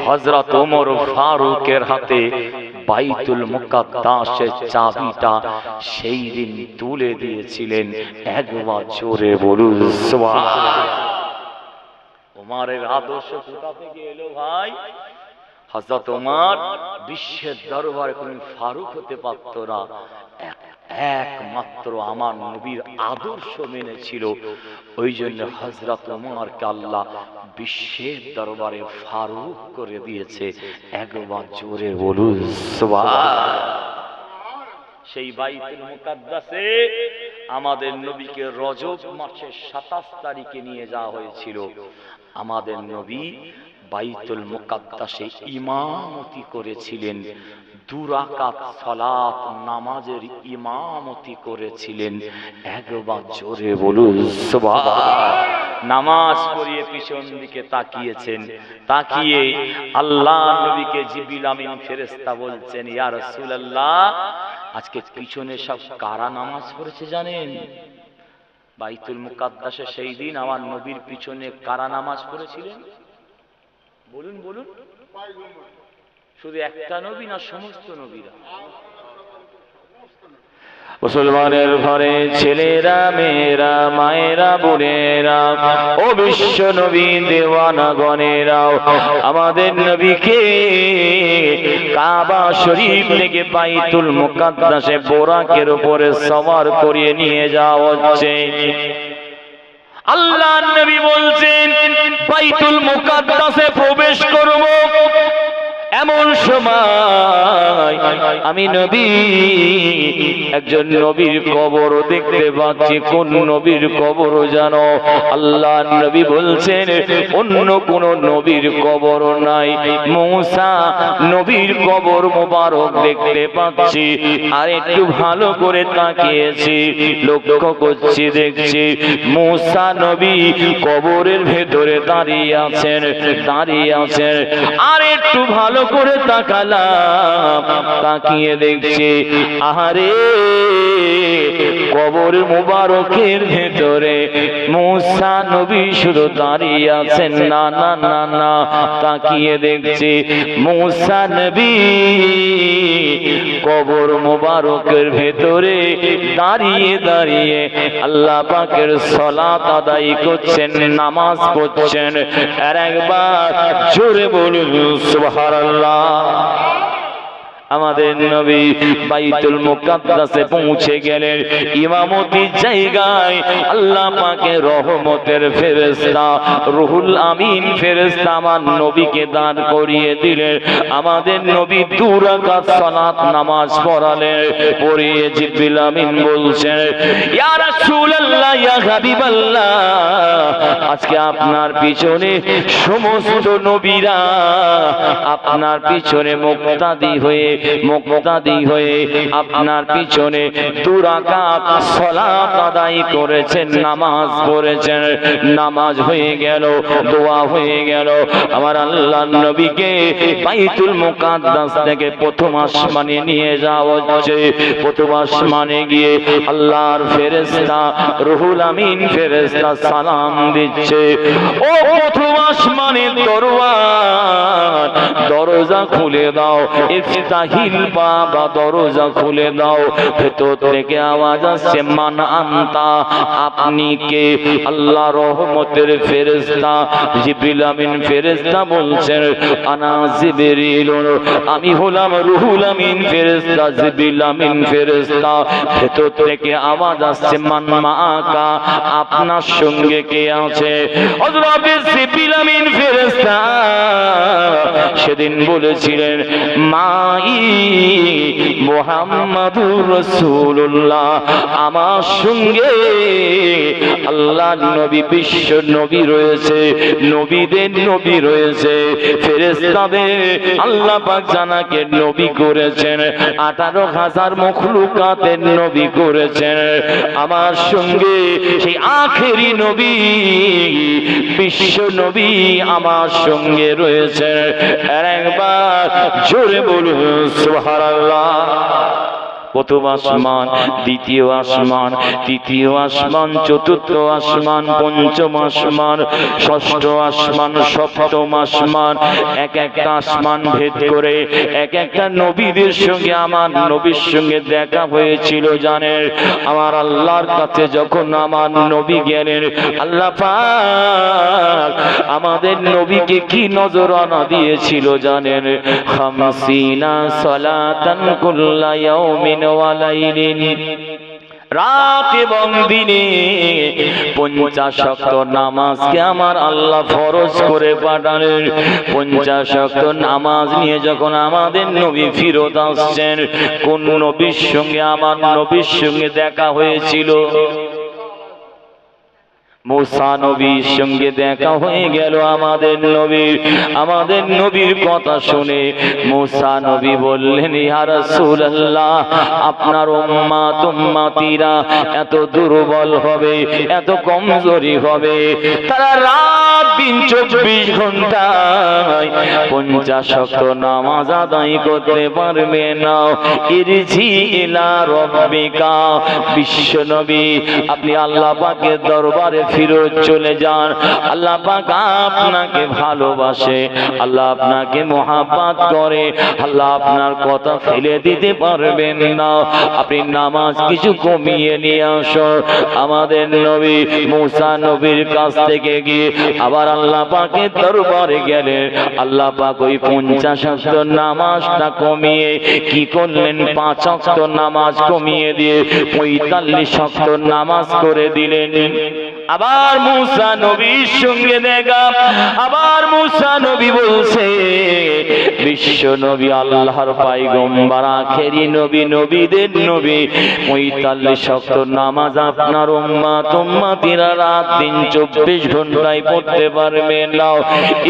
হযরত ওমর ফারুকের হাতে বাইতুল মুকাদ্দাসের চাবিটা সেই দিন তুলে দিয়েছিলেন। একবার জোরে বলুন সুবহানাল্লাহ। ওমরের আদর্শ কোথা থেকে এলো ভাই? হযরত ওমর বিশ্বের দরবারে কোন ফারুক হতে পারত না, একমাত্র আমার নবীর আদর্শ মেনেছিল। ওই জন্য হযরত ওমরকে আল্লাহ বিশ্বের দরবারে ফারুক করে দিয়েছে। একবার জোরে বলুন সুবহানাল্লাহ। সেই বাইতুল মুকাদ্দাসে আমাদের নবীকে রজব মাসের 27 তারিখে নিয়ে যাওয়া হয়েছিল। আমাদের নবী বাইতুল মুকাদ্দাসে ইমামতি করেছিলেন, 2 রাকাত সালাত নামাজের ইমামতি করেছিলেন। একবার জোরে বলুন সুবহানাল্লাহ। নামাজ পড়িয়ে পিছন দিকে তাকিয়েছেন, তাকিয়ে আল্লাহ নবীকে জিবরিল আমিন ফেরেশতা বলছেন, ইয়া রাসূলুল্লাহ, আজকে পিছনে সব কারা নামাজ পড়েছে জানেন? বাইতুল মুকাদ্দাসে সেই দিন আমার নবীর পিছনে কারা নামাজ পড়েছিলেন? বলুন বলুন। শুধু একটা নবী না সমস্ত নবীরা? মুসলমানের ঘরে ছেলেরা, মেয়েরা, মায়েরা, বোনেরা, ও বিশ্ব নবী দেওয়ানা গণেরাও, আমাদের নবীকে কাবা শরীফ থেকে বাইতুল মুকাদ্দাসে বোরাকের উপরে সওয়ার করিয়ে নিয়ে যাওয়া হচ্ছে। আল্লাহর নবী বলছেন, বাইতুল মুকাদ্দাসে প্রবেশ করব, এমন সময় আমি নবী একজন নবীর কবর দেখতে পাচ্ছি। কোন নবীর কবর জানো? আল্লাহর নবী বলছেন, অন্য কোন নবীর কবর নাই, মূসা নবীর কবর মোবারক দেখতে পাচ্ছি। আর একটু ভালো করে তাকিয়েছি, লক্ষ্য করছি, দেখছি মূসা নবী কবরের ভেতরে দাঁড়িয়ে আছেন, দাঁড়িয়ে আছেন। আর একটু ভালো করে তাকালাম, তাকিয়ে দেখছি, আহারে কবর মুবারকের ভেতরে মূসা নবী শুধু দাঁড়িয়ে আছেন না, না, না, না, তাকিয়ে দেখছি মূসা নবী কবর মুবারকের ভেতরে দাঁড়িয়ে দাঁড়িয়ে আল্লাহ পাকের সালাত আদায় করছেন, নামাজ পড়ছেন। আর একবার জোরে বলুন সুবহানাল্লাহ। আমাদের নবী বাইতুল মুকাদ্দাসে পৌঁছে গেলেন, ইমামতির জায়গায় আল্লাহ পাকের রহমতের ফেরেশতা রুহুল আমিন ফেরেশতা আমার নবীকে দাঁড় করিয়ে দিলেন। আমাদের নবী 2 রাকাত সালাত নামাজ পড়ালেন, পড়িয়ে জিবরিল আমিন বলছেন, ইয়া রাসূলুল্লাহ, ইয়া হাবিবাল্লাহ, আজকে আপনার পিছনে সমস্ত নবীরা আপনার পিছনে মুক্তাদি হয়ে মুক্তাদি হয়ে আপনার পিছনে 2 রাকাত সালাত আদায় করেছেন, নামাজ পড়েছেন, নামাজ হয়ে গেল, দোয়া হয়ে গেল। আমার আল্লাহর নবীকে বাইতুল মুকাদ্দাস থেকে প্রথম আসমানে নিয়ে যাওয়া হচ্ছে। প্রথম আসমানে গিয়ে আল্লাহর ফেরেশতা রুহুল আমিন ফেরেশতা সালাম দিচ্ছে, ও প্রথম আসমানের দরওয়াজ, দরজা খুলে দাও, ইফতাহিল বাবা, দরজা খুলে দাও। ভেতর থেকে আওয়াজ আসছে, মান আনতা, আপনি কে? আল্লাহ রহমতের ফেরেশতা জিবরিল আমিন ফেরেশতা বলছেন, আনা জিবরিল, আমি হলাম রুহুল আমিন ফেরেশতা জিবরিল আমিন ফেরেশতা। ভেতর থেকে আওয়াজ আসছে, মান মাআকা, আপনার সঙ্গে কে আছে? হযরত জিবরিল আমিন ফেরেশতা সেদিন বলেছিলেন, মাই মুহাম্মাদুর রাসূলুল্লাহ, আমার সঙ্গে আল্লাহর নবী, বিশ্ব নবী রয়েছে, নবীদের নবী রয়েছে, ফেরেশতাদের আল্লাহ পাক জানাকে নবী করেছেন, 18,000 মখলুকাতের নবী করেছেন। আমার সঙ্গে সেই আখেরি নবী, বিশ্ব নবী আমার সঙ্গে রয়েছে। আর একবার জোরে বলুন সুবহানাল্লাহ। প্রথম আসমান, দ্বিতীয় আসমান, তৃতীয় আসমান, চতুর্থ আসমান, পঞ্চম আসমান, ষষ্ঠ আসমান, সপ্তম আসমান, এক একটা আসমান ভেদ করে এক একটা নবীদের সঙ্গে আমার নবীর সঙ্গে দেখা হয়েছিল। জানেন, আমার আল্লাহর কাছে যখন আমার নবী গেলেন, আল্লাহ পাক আমাদের নবীকে কি নজরানা দিয়েছিল জানেন? 50 সালাতান কুল্লা ইয়াউমিন ওয়া লাইলিন, রাত এবং দিনে 50 ওয়াক্ত নামাজকে আমার আল্লাহ ফরজ করে পাঠালেন। 50 ওয়াক্ত নামাজ নিয়ে যখন আমাদের নবী ফিরত আসছেন, কোন নবীর সঙ্গে আমার নবীর সঙ্গে দেখা হয়েছিল? মুসা নবীর সঙ্গে দেখা হয়ে গেল আমাদের নবীর। আমাদের নবীর কথা শুনে মুসা নবী বললেন, ইয়া রাসূলুল্লাহ, আপনার উম্মত উম্মতিরা এত দুর্বল হবে, এত কমজোরি হবে, তারা রাত দিন 24 ঘন্টায় 50 ওয়াক্ত নামাজ আদায় করতে পারবে না। ইরজি ইলা রাব্বিকা, বিশ্ব নবী আপনি আল্লাহ পাকের দরবারে ফিরত চলে যান। আল্লাহ পাক আপনাকে ভালোবাসে, আল্লাহ আপনাকে মোহাব্বত করে, আল্লাহ আপনার কথা ফেলে দিতে পারবেন না। আপনি নামাজ কিছু কমিয়ে নিয়ে আসুন। আমাদের নবী মুসা নবীর কাছ থেকে গিয়ে আবার আল্লাহ পাকের দরবারে গেলেন। আল্লাহ পাক ওই 50 ওয়াক্ত নামাজটা কমিয়ে কি করলেন? 5 ওয়াক্ত নামাজ কমিয়ে দিয়ে 45 ওয়াক্ত নামাজ করে দিলেন। আবার মুসা নবীর সঙ্গে দেখা, আবার মুসা নবী বলছে, বিশ্ব নবী আল্লাহর পয়গম্বর আখেরি নবী, নবীদের নবী, 45 ওয়াক্ত নামাজ আপনার উম্মত উম্মতিরা রাত দিন 24 ঘন্টায় পড়তে পারবে না।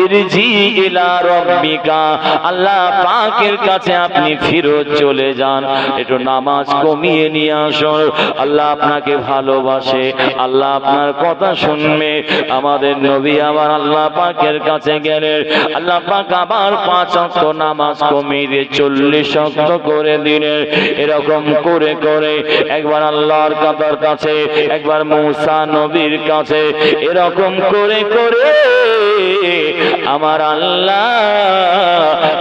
ইরজি ইলা রাব্বিকা, আল্লাহ পাকের কাছে আপনি ফিরত চলে যান, একটু নামাজ কমিয়ে নিয়ে আসুন। আল্লাহ আপনাকে ভালোবাসে, আল্লাহ আপনার কথা শুনবে। আমাদের নবী আবার আল্লাহ পাকের কাছে গেলেন। আল্লাহ পাক আবার 5 ওয়াক্ত নামাজ কমিয়ে দিয়ে 40 ওয়াক্ত করে দিলেন। এরকম করে করে একবার আল্লাহর কাছে, একবার মুসা নবীর কাছে, এরকম করে করে আমার আল্লাহ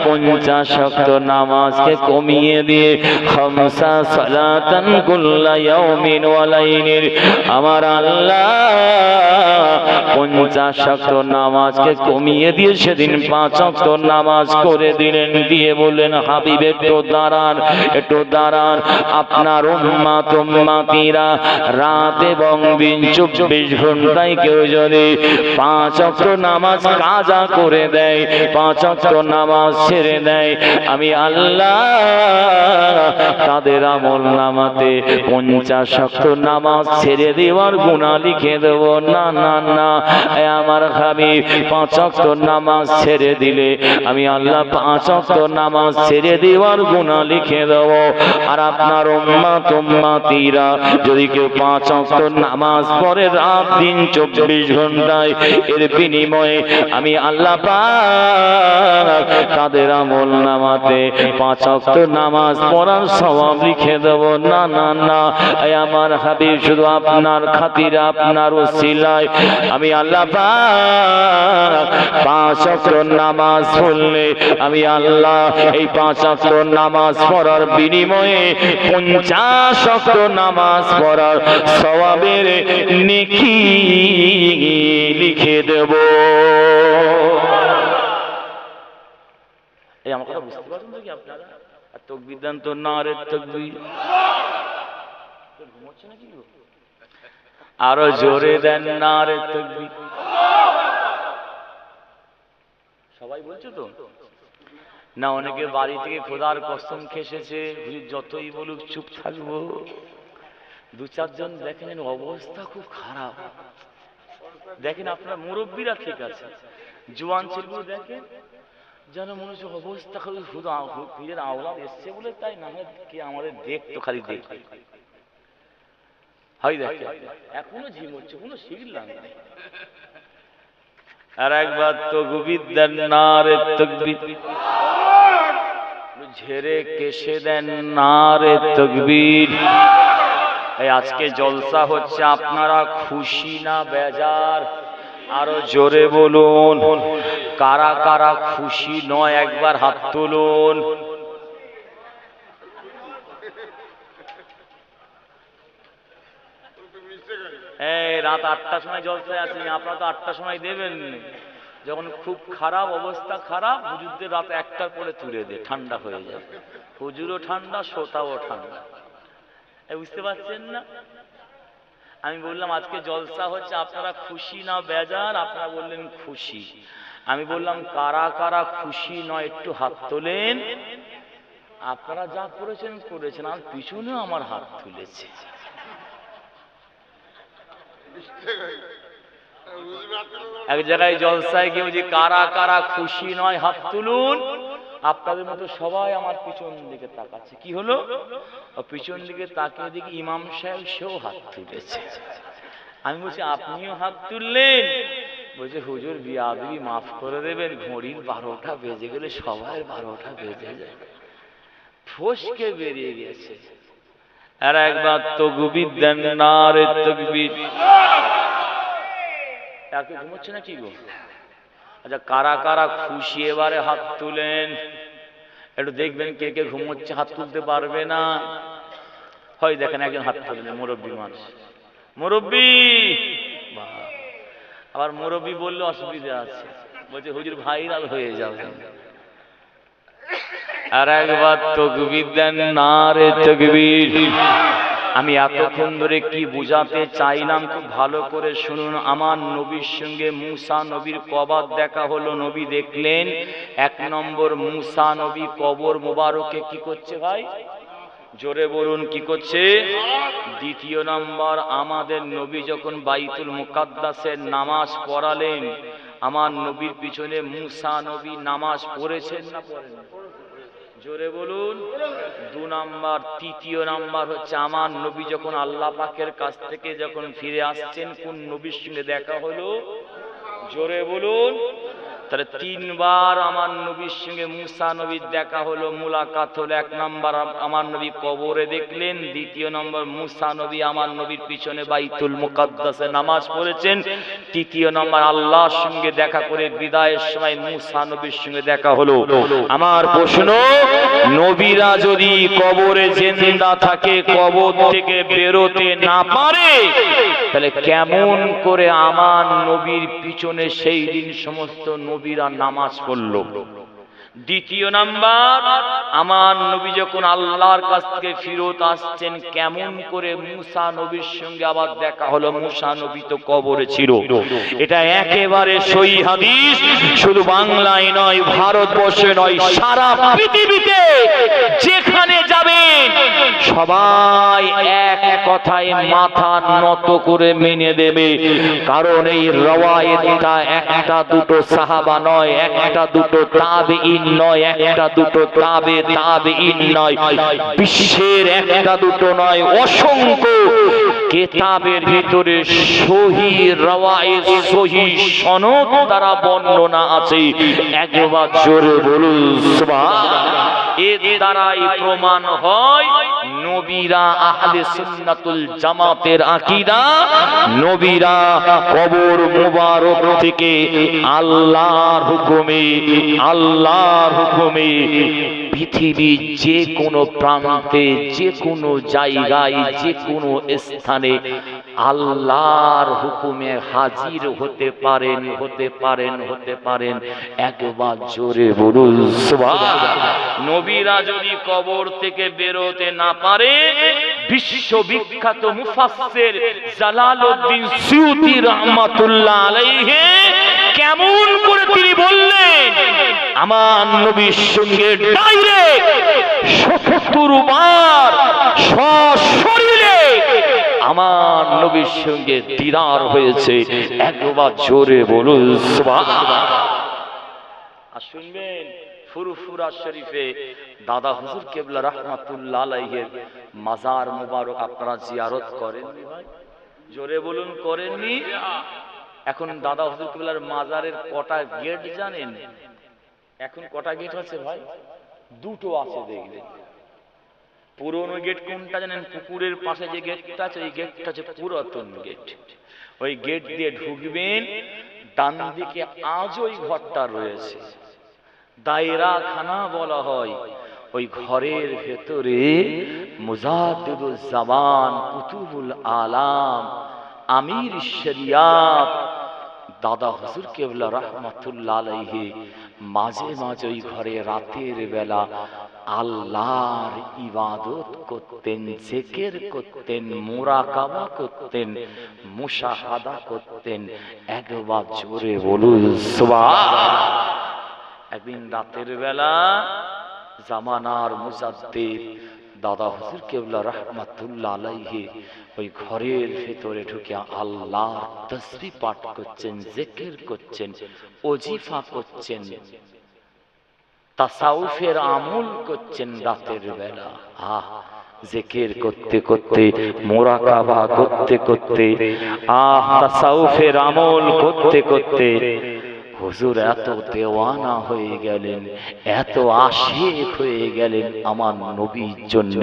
50 ওয়াক্ত নামাজকে কমিয়ে দিয়ে 50 সালাতান কুল্লা ইয়াউমিন ওয়া লাইলিন, আমার আল্লাহ 50 ওয়াক্ত নামাজকে কমিয়ে দিয়ে সেদিন 5 ওয়াক্ত নামাজ করে দিলেন। দিয়ে বললেন, হাবিব একটু দাঁড়ান, একটু দাঁড়ান, আপনার উম্মত উম্মতিরা রাত এবং দিন 24 ঘন্টায় কেউ যদি 5 ওয়াক্ত নামাজ কাজা করে দেয়, 5 ওয়াক্ত নামাজ ছেড়ে দেয়, আমি আল্লাহ তাদের আমল নামাতে 50 ওয়াক্ত নামাজ ছেড়ে দেওয়ার গুনাহ লিখে দেব না না না। আমার হাবিব 5 ওয়াক্ত নামাজ ছেড়ে দিলে আমি আল্লাহ 5 ওয়াক্ত নামাজ ছেড়ে দেওয়ার গুনাহ লিখে দেব। আর আপনার উম্মতীরা যদি কেউ 5 ওয়াক্ত নামাজ পড়ে রাত দিন 24 ঘন্টায়, এর বিনিময়ে আমি আল্লাহ পাক তাদের আমল নামাতে 5 ওয়াক্ত নামাজ পড়ার সওয়াব লিখে দেব না না না। আমার হাবিব শুধু আপনার খাতিরে আপনার ওসিলায় আমি আল্লাহ পাক 5 ওয়াক্ত নামাজ পড়লে আমি আল্লাহ এই 5 ওয়াক্ত নামাজ পড়ার বিনিময়ে 50 ওয়াক্ত নামাজ পড়ার সওয়াবের নেকি লিখে দেব। এই আমার কথা বুঝতে পারছেন তো কি আপনারা? আর তাকবীর দেন তো, নারে তাকবীর। ঘুমোচ্ছে নাকি? আরো জোরে দেন নারে তাকবীর। সবাই বলছো তো না? অনেকে বাড়ি থেকে খোদার কসম খেসেছে, যতই বলুক চুপ থাকবো। 2-4 জন দেখেন অবস্থা খুব খারাপ। দেখেন আপনার মুরব্বীরা ঠিক আছে, জোয়ান ছেলেগুলো দেখেন যেন মনে হচ্ছে অবস্থা খালি শুধু নিজের আওলাদ এসছে বলে তাই, না হয় কি আমাদের দেখতো খালি দেখ হয় দেখে এখনো ঝিমোচ্ছে, কোনো শিখলাম না। আর একবার তাকবীর দেন নারে তাকবীর। ঝেড়ে কেশে দেন নারে তাকবীর। এই আজকে জলসা হচ্ছে, আপনারা খুশি না বেজার? আরো জোরে বলুন। কারা কারা খুশি নয় একবার হাত তুলুন। এই রাত 8টার সময় জলসায় আছেন, আপনারা তো 8টার সময় দেবেন। যখন খুব খারাপ অবস্থা, খারাপ হুজুরদের রাত 1টার পরে তুলে দে, ঠান্ডা হয়ে যায়। হুজুরও ঠান্ডা, শ্রোতাও ঠান্ডা। বুঝতে পারছেন না? আমি বললাম আজকে জলসা হচ্ছে, আপনারা খুশি না বেজার? আপনারা বললেন খুশি। আমি বললাম কারা কারা খুশি নয় একটু হাত তোলেন। আপনারা যা করেছেন করেছেন, আর পিছনেও আমার হাত তুলেছে। এক জায়গায় জলসায় গিয়ে যে কারা কারা খুশি নয় হাত তুলুন। আপনাদের মতো সবাই আমার পিছন দিকে তাকাচ্ছে। কি হলো? পিছন দিকে তাকিয়ে দেখি ইমাম সাহেব সেও হাত তুলেছে। আমি বলছি আপনিও হাত তুললেন? বলছে হুজুর বিয়াদবি মাফ করে দেবেন, ঘড়ির 12টা বেজে গেলে সবার 12টা বেজে যায়। ফসকে বেরিয়ে গেছে। আর একবার তাকবীর দেন নারে তাকবীর। একে ঘুমোচ্ছে না কি গো? আচ্ছা কারা কারা খুশি এবারে হাত তুলেন। একটু দেখবেন কে কে ঘুমোচ্ছে, হাত তুলতে পারবে না। হয় দেখেন একজন হাত তুললেন, মুরব্বী মানুষ। মুরব্বী, আবার মুরব্বী বললে অসুবিধা আছে, বলছে হুজুর ভাইরাল হয়ে যাবে। আর একবার তাকবীর দেন নারে তাকবীর। আমি এতক্ষণ ধরে কি বুঝাতে চাইলাম খুব ভালো করে শুনুন। আমার নবীর সঙ্গে মুসা নবীর কবর দেখা হলো, নবী দেখলেন। 1 নম্বর মুসা নবী কবর মোবারকে কি করছে ভাই? জোরে বলুন কি করছে? 2 নম্বর আমাদের নবী যখন বাইতুল মুকাদ্দাসের নামাজ পড়ালেন, আমার নবীর পিছনে মুসা নবী নামাজ পড়েছেন না পড়েন? জোরে বলুন। 2 নম্বর। 3 নম্বর হচ্ছে আমার নবী যখন আল্লাহ পাকের কাছ থেকে যখন ফিরে আসছেন, কোন নবীর সঙ্গে দেখা হলো? জোরে বলুন। তাহলে 3 বার আমার নবীর সঙ্গে মুসা নবীর দেখা হলো, মুলাকাত হলো। 1 নম্বর আমার নবী কবরে দেখলেন। 2 নম্বর মুসা নবী আমার নবীর পিছনে বাইতুল মুকাদ্দাসে নামাজ পড়েছেন। 3 নম্বর আল্লাহর সঙ্গে দেখা করে বিদায়ের সময় মুসা নবীর সঙ্গে দেখা হলো। আমার প্রশ্ন, নবীরা যদি কবরে জিন্দা থাকে, কবর থেকে বেরোতে না পারে, তাহলে কেমন করে আমার নবীর পিছনে সেই দিন সমস্ত নবীরা নামাজ পড়লো? 2 নাম্বার, আমার নবী যখন আল্লাহর কাছ থেকে ফিরত আসছেন, কেমন করে মুসা নবীর সঙ্গে আবার দেখা হলো? মুসা নবী তো কবরে ছিল। এটা একেবারে সহিহ হাদিস। শুধু বাংলায় নয়, ভারতবর্ষে নয়, সারা পৃথিবীতে যেখানে যাবেন সবাই এক কথায় মাথা নত করে মেনে দেবে, কারণ এই রওয়ায়েতটা একটা দুটো সাহাবা নয়, একটা দুটো তাবেঈন নয়, একটা দুটো তাবেঈন নয়, বিশ্বের একটা দুটো নয়, অসংখ্য কিতাবের ভিতরে সহিহ রওয়ায়েত সহিহ সনদ দ্বারা বর্ণনা আছে। একবার জোরে বলুন সুবহানাল্লাহ। এর দ্বারাই প্রমাণ হয় নবীরা আহলে সুন্নাতুল জামাতের আকীদা, নবীরা কবর মুবারক থেকে আল্লাহর হুকুমে পৃথিবীর যে কোনো প্রান্তে, যে কোনো জায়গায়, যে কোনো স্থানে আল্লাহর হুকুমে হাজির হতে পারেন। একবার জোরে বলুন সুবহানাল্লাহ। নবীরা যদি কবর থেকে বেরোতে না পারে, বিশ্ববিখ্যাত মুফাসসির জালালউদ্দিন সুয়ুতী রাহমাতুল্লাহ আলাইহি কেমন করে তিনি বললেন, আমার নবীর সঙ্গে ডাইরেক্ট ৭০ বার সশরীরে আমার নবীর সঙ্গে দিদার হয়েছে। একবার জোরে বলুন সুবহানাল্লাহ। আর শুনবেন ফুরফুরা শরীফে দাদা হুজুর কেবলা রাহমাতুল্লাহ আলাইহির মাজার মুবারক আপনারা জিয়ারত করেননি ভাই? জোরে বলুন করেননি? এখন দাদা হুজুর কেবলার মাজারের কটা গেট জানেন? এখন কটা গেট আছে ভাই? দুটো আছে দেখবেন। পুরনো গেট কোনটা জানেন? পুকুরের পাশে যে গেটটা আছে, এই গেটটা হচ্ছে পুরাতন গেট। ওই গেট দিয়ে ঢুকবেন, ডান দিকে আজও ওই ঘরটা রয়েছে, দায়রা খানা বলা হয়। ওই ঘরের ভেতরে মুজাদ্দিদুজ জামান, কুতুবুল আলাম, আমির শরিয়াত দাদা হুজুর কেবলা রাহমাতুল্লাহ আলাইহি মাঝে মাঝে ওই ঘরে রাতের বেলা আল্লাহর ইবাদত করতেন, জিকির করতেন, মুরাকাবা করতেন, মুশাহাদা করতেন। একবার জোরে বলুন সুবহানাল্লাহ। একদিন রাতের বেলা জামানার মুজাদ্দিদ দাদা হুজুর কেবলা রাহমাতুল্লাহ আলাইহি ওই ঘরের ভেতরে ঢুকে আল্লাহর তাসবিহ পাঠ করছেন, জিকির করছেন, ওজিফা করছেন, তাসাউফের আমল করছেন রাতের বেলা। জিকির করতে করতে, মুরাকাবা করতে করতে, তাসাউফের আমল করতে করতে হুজুর এত দেওয়ানা হয়ে গেলেন, এত আশিক হয়ে গেলেন আমার নবীর জন্য,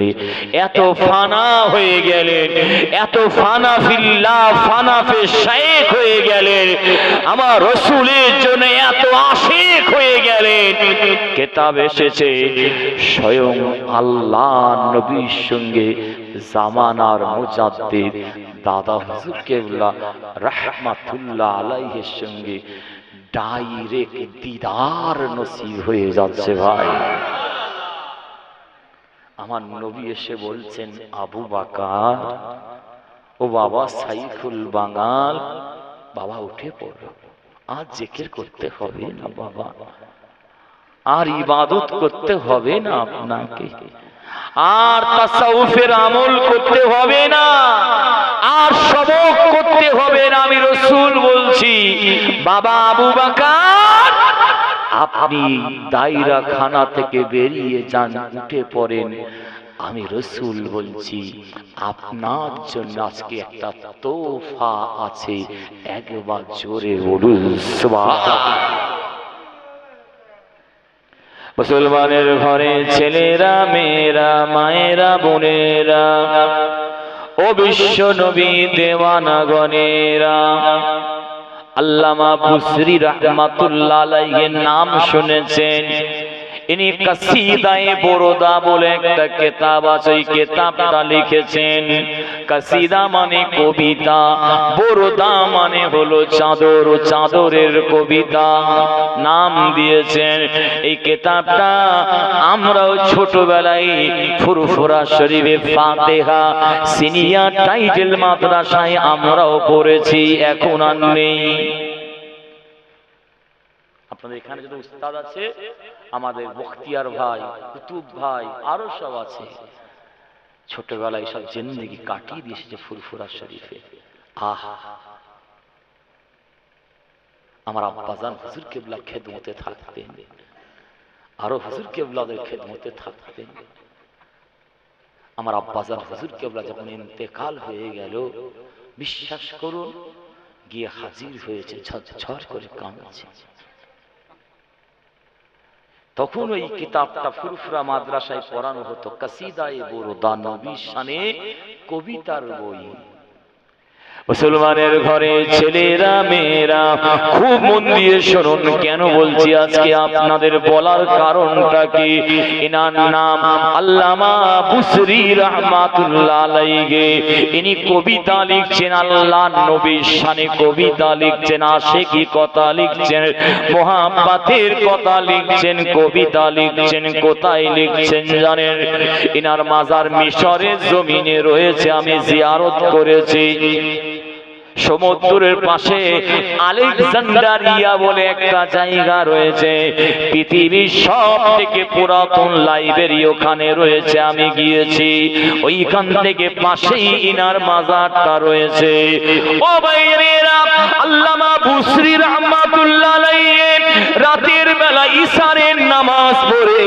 এত ফানা হয়ে গেলেন, এত ফানা ফিল্লাহ, ফানা ফি শাইখ হয়ে গেলেন, আমার রাসূলের জন্য এত আশিক হয়ে গেলেন। কিতাব এসেছে স্বয়ং আল্লাহ নবীর সঙ্গে জামানার মুজাদ্দিদ দাদা হুজুর কেবলা রাহমাতুল্লাহ আলাইহির সঙ্গে ডাইরেক্ট দিদার নসিব হয়ে যাচ্ছে ভাই। আমার নবী এসে বলছেন, আবু বকর, ও বাবা সাইফুল বাঙাল, বাবা উঠে পড়ো, আর জিকির করতে হবে না বাবা, আর ইবাদত করতে হবে না আপনাকে, আর তাসাউফের আমল করতে হবে না, আর সবক করতে হবে না। আমি রাসূল বলছি, বাবা আবু বকর, আপনি দায়রা খানা থেকে বেরিয়ে যান, উঠে পড়েন। আমি রাসূল বলছি, আপনার জন্য আজকে একটা তোহফা আছে। একবার জোরে বলুন সুবহানাল্লাহ। মুসলমানের ঘরে ছেলেরা, মেয়েরা, মায়েরা, বোনেরা, ও বিশ্ব নবী দেওয়ানা গণেরা, আল্লামা বুসরি রাহমাতুল্লাহ আলাইহির নাম শুনেছেন। ইনি কাসিদায়ে বরদা বলে একটা কিতাব আছে, এই কিতাবটা লিখেছেন। কাসিদা মানে কবিতা, বরদা মানে হলো চাদর, চাদরের কবিতা নাম দিয়েছেন। এই কিতাবটা আমরাও ছোটবেলায় ফুরফুরা শরীফে ফাতিহা সিনিয়র টাইটেল মাদ্রাসায় আমরাও পড়েছি, এখন আর নেই। আপনাদের এখানে যদি উস্তাদ আছে, আমাদের বখতিয়ার ভাই, কুতুব ভাই, আরো সব আছে। ছোটবেলায় সব জিন্দেগি কাটিয়ে দিয়েছে যে ফুরফুরা শরীফে। আহা, আমার আব্বাজান হুজুর কিবলার খেদমতে থাকতেন, আরো হুজুর কিবলাদের খেদমতে থাকতেন। আমার আব্বাজান হুজুর কিবলা যখন ইন্তেকাল হয়ে গেল, বিশ্বাস করুন গিয়ে হাজির হয়েছে, ঝরঝর করে কাঁদছে। তখন ওই কিতাবটা ফুরফুরা মাদ্রাসায় পড়ানো হতো, কাসিদায়ে বুরদা, নবীর শানে কবিতার বই। মুসলমানের ঘরে ছেলেরা মেয়েরা খুব মন দিয়ে শুনুন, কেন বলছি আজকে আপনাদের বলার কারণটা কি। ইনার নাম আল্লামা বুসরি রাহমাতুল্লাহ আলাইহি। ইনি কবিতা লিখছেন, আল্লাহর নবীর শানে কবিতা লিখছেন, আশিকি কথা লিখছেন, মোহাব্বতের কথা লিখছেন, কবিতা লিখছেন। কোথায় লিখছেন জানেন? ইনার মাজার মিশরের জমিনে রয়েছে, আমি জিয়ারত করেছি। সমুদ্রের পাশে আলেকজান্ডারিয়া বলে একটা জায়গা রয়েছে, পৃথিবীর সব থেকে পুরাতন লাইব্রেরি ওখানে রয়েছে, আমি গিয়েছি। ওইখান থেকে পাশেই ইনার মাজারটা রয়েছে। ও ভাইয়েরা, আল্লামা বুসরি রাহমাতুল্লাহ আলাইহি রাতের বেলা ইশারের নামাজ পড়ে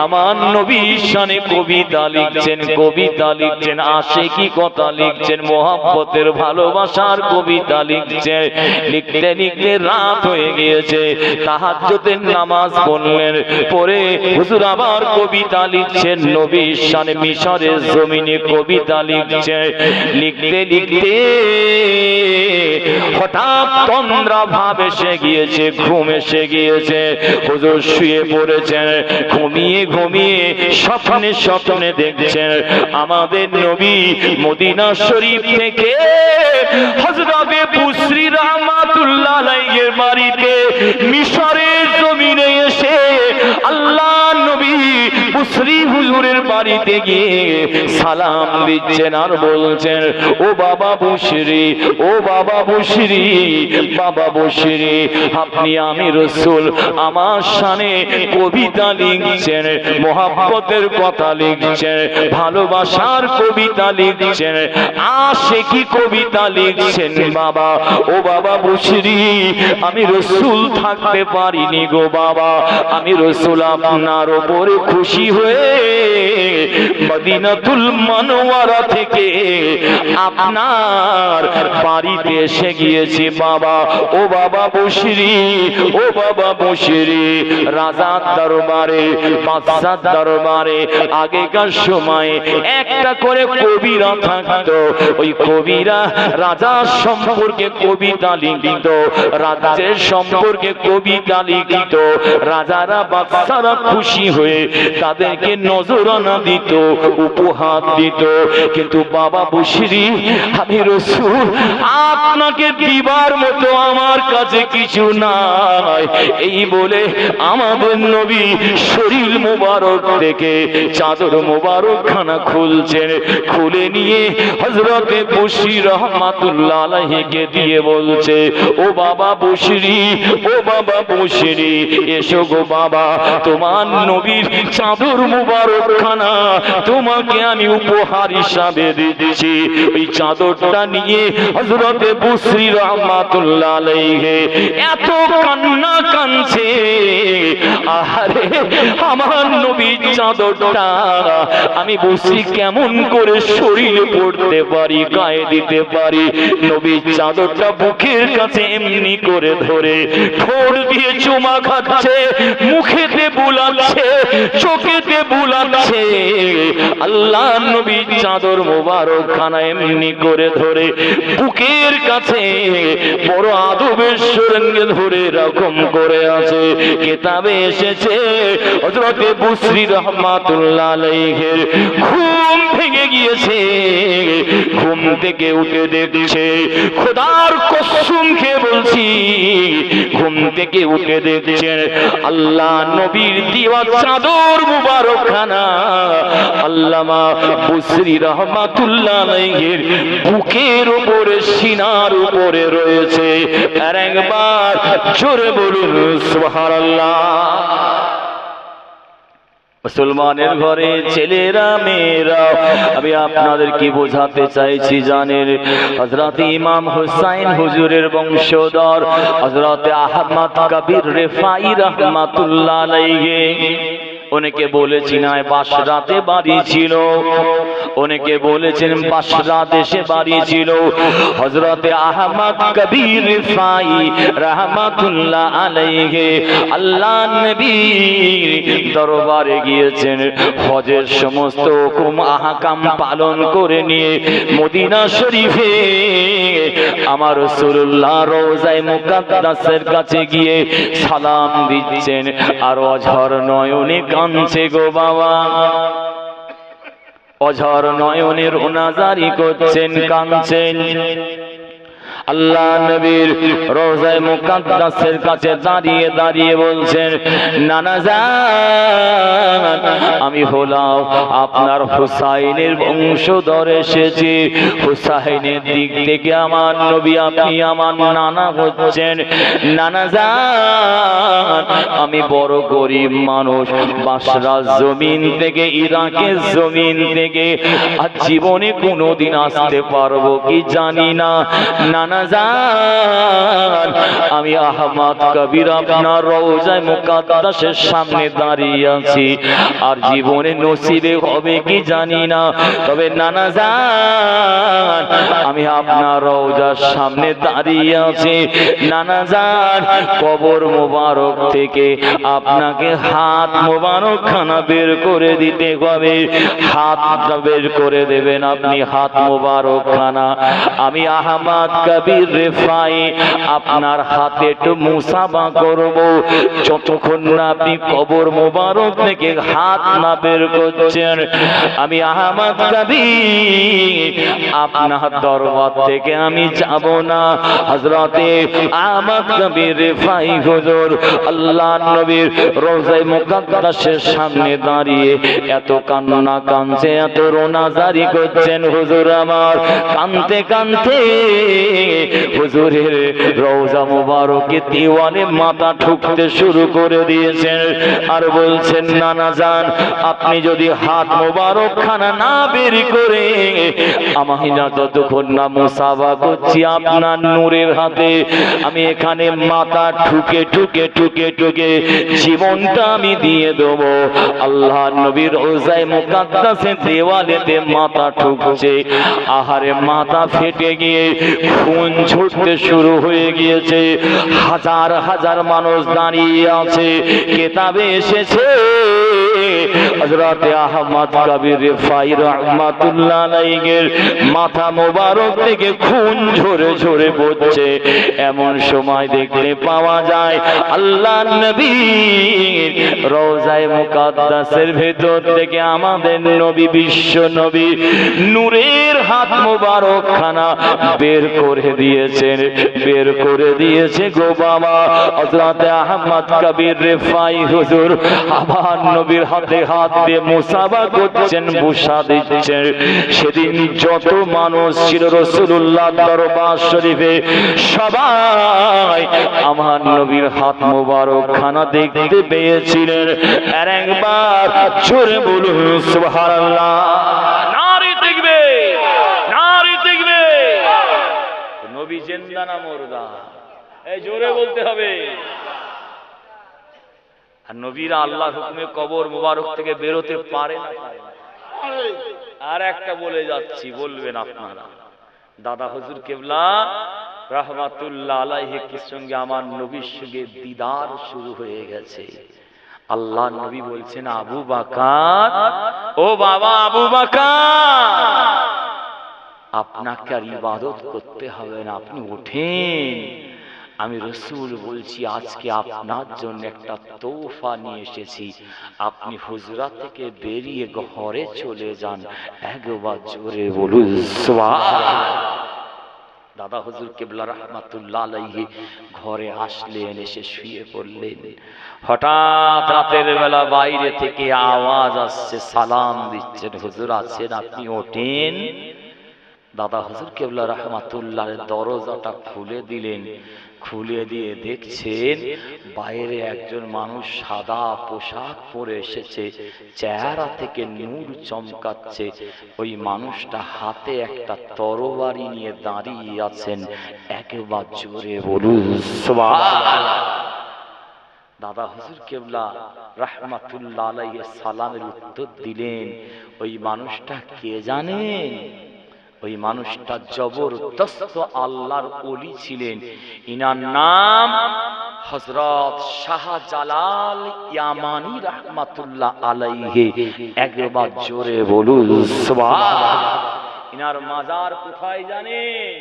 আমার নবীর শানে কবিতা লিখছেন, কবিতা লিখছেন, আশিকি কথা লিখছেন, মোহাব্বতের ভালোবাসার কবিতা লিখছেন। লিখতে লিখতে রাত হয়ে গিয়েছে, তাহাজ্জুদের নামাজ পড়লেন, পরে হুজুর আবার কবিতা লিখছেন, নবীর শানে মিশরের জমিনে কবিতা লিখছেন। লিখতে লিখতে হঠাৎ তন্দ্রা ভাব এসে গিয়েছে, ঘুম এসে গিয়েছে। হুজুর শুয়ে পড়েছেন, ঘুমিয়ে ঘুমিয়ে স্বপ্নে স্বপ্নে দেখছেন আমাদের নবী মদিনা শরীফ থেকে হযরত বুসরি রাহমাতুল্লাহ আলাইহির বাড়িতে মিশরের জমিনে এসে আল্লাহ নবী বুসরি হুজুরের বাড়িতে গিয়ে সালাম দিচ্ছেন আর বলছেন, ও বাবা বুসরি, ও বাবা বুসরি, বাবা বুসরি, আপনি আমি রাসূল আমার শানে কবিতা লিখছেন, মোহাব্বতের কথা লিখছেন, ভালোবাসার কবিতা লিখছেন, আশিকি কবিতা লিখছেন। বাবা, ও বাবা বুসরি, আমি রাসূল থাকতে পারিনি গো বাবা, আমি রাসূল আপনার উপরে খুশি হয়ে মদিনাতুল মুনাওয়ারা থেকে আপনার বাড়িতে এসে গিয়েছি বাবা। ও বাবা বুসরি, ও বাবা বুসরি, রাজার দরবারে, বাদশার দরবারে আগেকার সময়ে একটা করে কবিরা থাকতো, ওই কবিরা রাজার সম্পর্কে কবিতা লিখিত, রাজ্যের সম্পর্কে কবিতা লিখিত। রাজারা বাদশারা খুশি হয়ে তাদেরকে নজরানা দিত, উপহার দিত। কিন্তু বাবা বুসরি, আমি রাসূল আপনাকে দিবার মতো আমার কাছে কিছু নাই। এই বলে আমাদের নবী শরীর মোবারক থেকে চাদর মোবারক খানা খুলছেন, খুলে নিয়ে হযরতে বুসরি রাহমাতুল্লাহ আলাইহিকে দিয়ে বলছে, ও বাবা বুসরি, ও বাবা বুসরি, এসো গো বাবা, তোমার নবীর চাদর মোবারক খানা তোমাকে আমি উপহার হিসাবে দিচ্ছি। ওই চাদরটা নিয়ে হযরতে বুসরি রাহমাতুল্লাহ আলাইহি এত কান্না কাঁদছে, আরে আমার নবীর চাদরটা আমি বুসরি কেমন করে শরীরে পড়তে পারি, গায়ে দিতে পারি। নবীর চাদরটা বুকের কাছে এমনি করে ধরে ঠোঁট দিয়ে চুমা খাচ্ছে, মুখেতে বুলাচ্ছে, চোখেতে বুলাচ্ছে। আল্লাহ নবীর চাদর মোবারক খানা এমনি করে ধরে বুকের কাছে বড় আদবের সঙ্গে ধরে এরকম করে আছে। কিতাবে এসেছে হযরতে বুসরি রাহমাতুল্লাহ আলাইহির ঘুম ভেঙে গিয়েছে, ঘুম থেকে উঠে দেখছে, খোদার কসম খেয়ে বলছি, ঘুম থেকে উঠে দেখছেন আল্লাহ নবীর দেওয়া চাদর মুবারক খানা আল্লামা বুসরি রাহমাতুল্লাহ আলাইহির বুকের উপরে, সিনার উপরে রয়েছে। আর একবার জোরে বলুন সুবহানাল্লাহ। মুসলমানের ঘরে ছেলেরা মেয়েরা, আমি আপনাদের কি বোঝাতে চাইছি জানেন? হযরত ইমাম হুসাইন হুজুরের বংশধর হযরত আহমদ কবির রেফাই রাহমাতুল্লাহ আলাইহি, অনেকে বলেছেন বাসরাতে বাড়ি ছিল, অনেকে বলেছেন বাসরা দেশে বাড়ি ছিল। হযরতে আহমদ কবির রিফাই রাহমাতুল্লাহ আলাইহি আল্লাহর নবীর দরবারে গিয়েছেন, হজের সমস্ত হুকুম আহকাম পালন করে নিয়ে মদিনা শরীফে আমার রাসূলুল্লাহ রওজায়ে মুকাদ্দাসের কাছে গিয়ে সালাম দিচ্ছেন, আর অঝর নয়নে কাঁদছে গো বাবা, অঝর নয়নের রোনাজারি করছেন, কাঁদছেন। আল্লাহ নবীর রওজায়ে মুকাদ্দাসের কাছে দাঁড়িয়ে দাঁড়িয়ে বলছেন, নানা জান, আমি হলাম আপনার হুসাইনের বংশধর এসেছি। হুসাইনের দিক থেকে আমার নবী, আপনি আমার নানা হচ্ছেন। নানা জান, আমি বড় গরিব মানুষ, বাসরার জমিন থেকে, ইরাকের জমিন থেকে আর জীবনে কোনোদিন আসতে পারবো কি জানি না। নানা জান, আমি আহমদ কবির আপনার রওজায়ে মুকাদ্দাসের সামনে দাঁড়িয়ে আছি, আর জীবনে নসিবে হবে কি জানি না, তবে নানা জান আমি আপনার রওজার সামনে দাঁড়িয়ে আছি। নানা জান, কবর মোবারক থেকে আপনাকে হাত মোবারক খানা বের করে দিতে হবে, হাতটা বের করে দেবেন আপনি, হাত মোবারক খানা। আমি আহমদ কবির রেফাই আপনার হাতে একটু মুসাফা করব, যতক্ষণ না আপনি কবর মোবারক থেকে হাত না বের করছেন আমি আহমদ কবির আপনার দরবার থেকে আমি যাব না। হযরতে আহমদ কবির রেফাই হুজুর আল্লাহর নবীর রওজায়ে মুকাদ্দাসের সামনে দাঁড়িয়ে এত কান্না কাঁদছে, এত রোনাজারি করছেন। হুজুর আমার কাঁদতে কাঁদতে হুজুরের রওজা মুবারকে দেওয়ালে মাথা ঠুকতে শুরু করে দিয়েছেন, আর বলছেন, নানা জান, আপনি যদি হাত মোবারক খানা না বের করে আমি না যতক্ষণ না মুসাফা করছি আপনার নূরের হাতে, আমি এখানে মাথা ঠুকে ঠুকে ঠুকে ঠুকে জীবনটা আমি দিয়ে দেব। আল্লাহর নবীর রওজায়ে মুকাদ্দাসের দেওয়ালেতে মাথা ঠুকছে, আহারে মাথা ফেটে গিয়ে খুন ছুটতে শুরু হয়ে গিয়েছে। হাজার হাজার মানুষ দাঁড়িয়ে আছে, কিতাবে এসেছে হযরতে আহমদ কবির রিফাই রাহমাতুল্লাহ আলাইহির মাথা মোবারক থেকে খুন ঝরে ঝরে পড়ছে। এমন সময় দেখতে পাওয়া যায় আল্লাহর নবীর রওজায়ে মুকাদ্দাসের ভেতর থেকে আমাদের নবী, বিশ্ব নবী নূরের হাত মোবারক খানা বের করে দিয়েছেন, বের করে দিয়েছে গো বাবা। হযরতে আহমদ কবির রিফাই হুজুর আবার নবীর হাতে হাত দিয়ে মুসাফা করছেন, বুসা দিচ্ছেন। সেদিন যত মানুষ ছিল রাসূলুল্লাহ দরবার শরীফে, সবাই আমার নবীর হাত মোবারক খানা দেখতে পেয়েছিলেন। আর একবার জোরে বলুন সুবহানাল্লাহ, নারে তাকবীর, নারে তাকবীর। নবী জিন্দা না মুর্দা? এই জোরে বলতে হবে। আর নবীরা আল্লাহর হুকুমে কবর মোবারক থেকে বেরোতে পারে না। আর একটা বলে যাচ্ছি, বলবেন আপনারা, দাদা হুজুর কেবলা রাহমাতুল্লাহ আলাইহির সঙ্গে আমার নবীর সঙ্গে দিদার শুরু হয়ে গেছে। আল্লাহ নবী বলছেন, আবু বকর, ও বাবা আবু বকর, আপনাকে আর ইবাদত করতে হবে না, আপনি ওঠেন। আমি রাসূল বলছি, আজকে আপনার জন্য একটা তোহফা নিয়ে এসেছি, আপনি হুজরাত থেকে বেরিয়ে ঘরে চলে যান। একবার জোরে বলুন সুবহানাল্লাহ। দাদা হুজুর কেবলা রাহমাতুল্লাহ আলাইহি ঘরে আসলেন, এসে শুয়ে পড়লেন। হঠাৎ রাতের বেলা বাইরে থেকে আওয়াজ আসছে, সালাম দিচ্ছেন, হুজুর আছেন, আপনি ওঠেন। দাদা হুজুর কেবলা রাহমাতুল্লাহ দরজাটা খুলে দিলেন। খুলে দিয়ে দেখছেন বাইরে একজন মানুষ সাদা পোশাক পরে এসেছে, চেহারা থেকে নূর চমকাচ্ছে। ওই মানুষটা হাতে একটা তরবারি নিয়ে দাঁড়িয়ে আছেন। একবার জোরে বলুন সুবহানাল্লাহ। দাদা হুজুর কেবলা রাহমাতুল্লাহ আলাইহি সালামের উত্তর দিলেন, ওই মানুষটা কে জানেন? ওই মানুষটা জবরদস্ত আল্লাহর ওলি ছিলেন। ইনার নাম হযরত শাহজালাল ইয়ামানি রাহমাতুল্লাহ আলাইহি। একবার জোরে বলুন সুবহানাল্লাহ। ইনার মাজার কোথায় জানেন?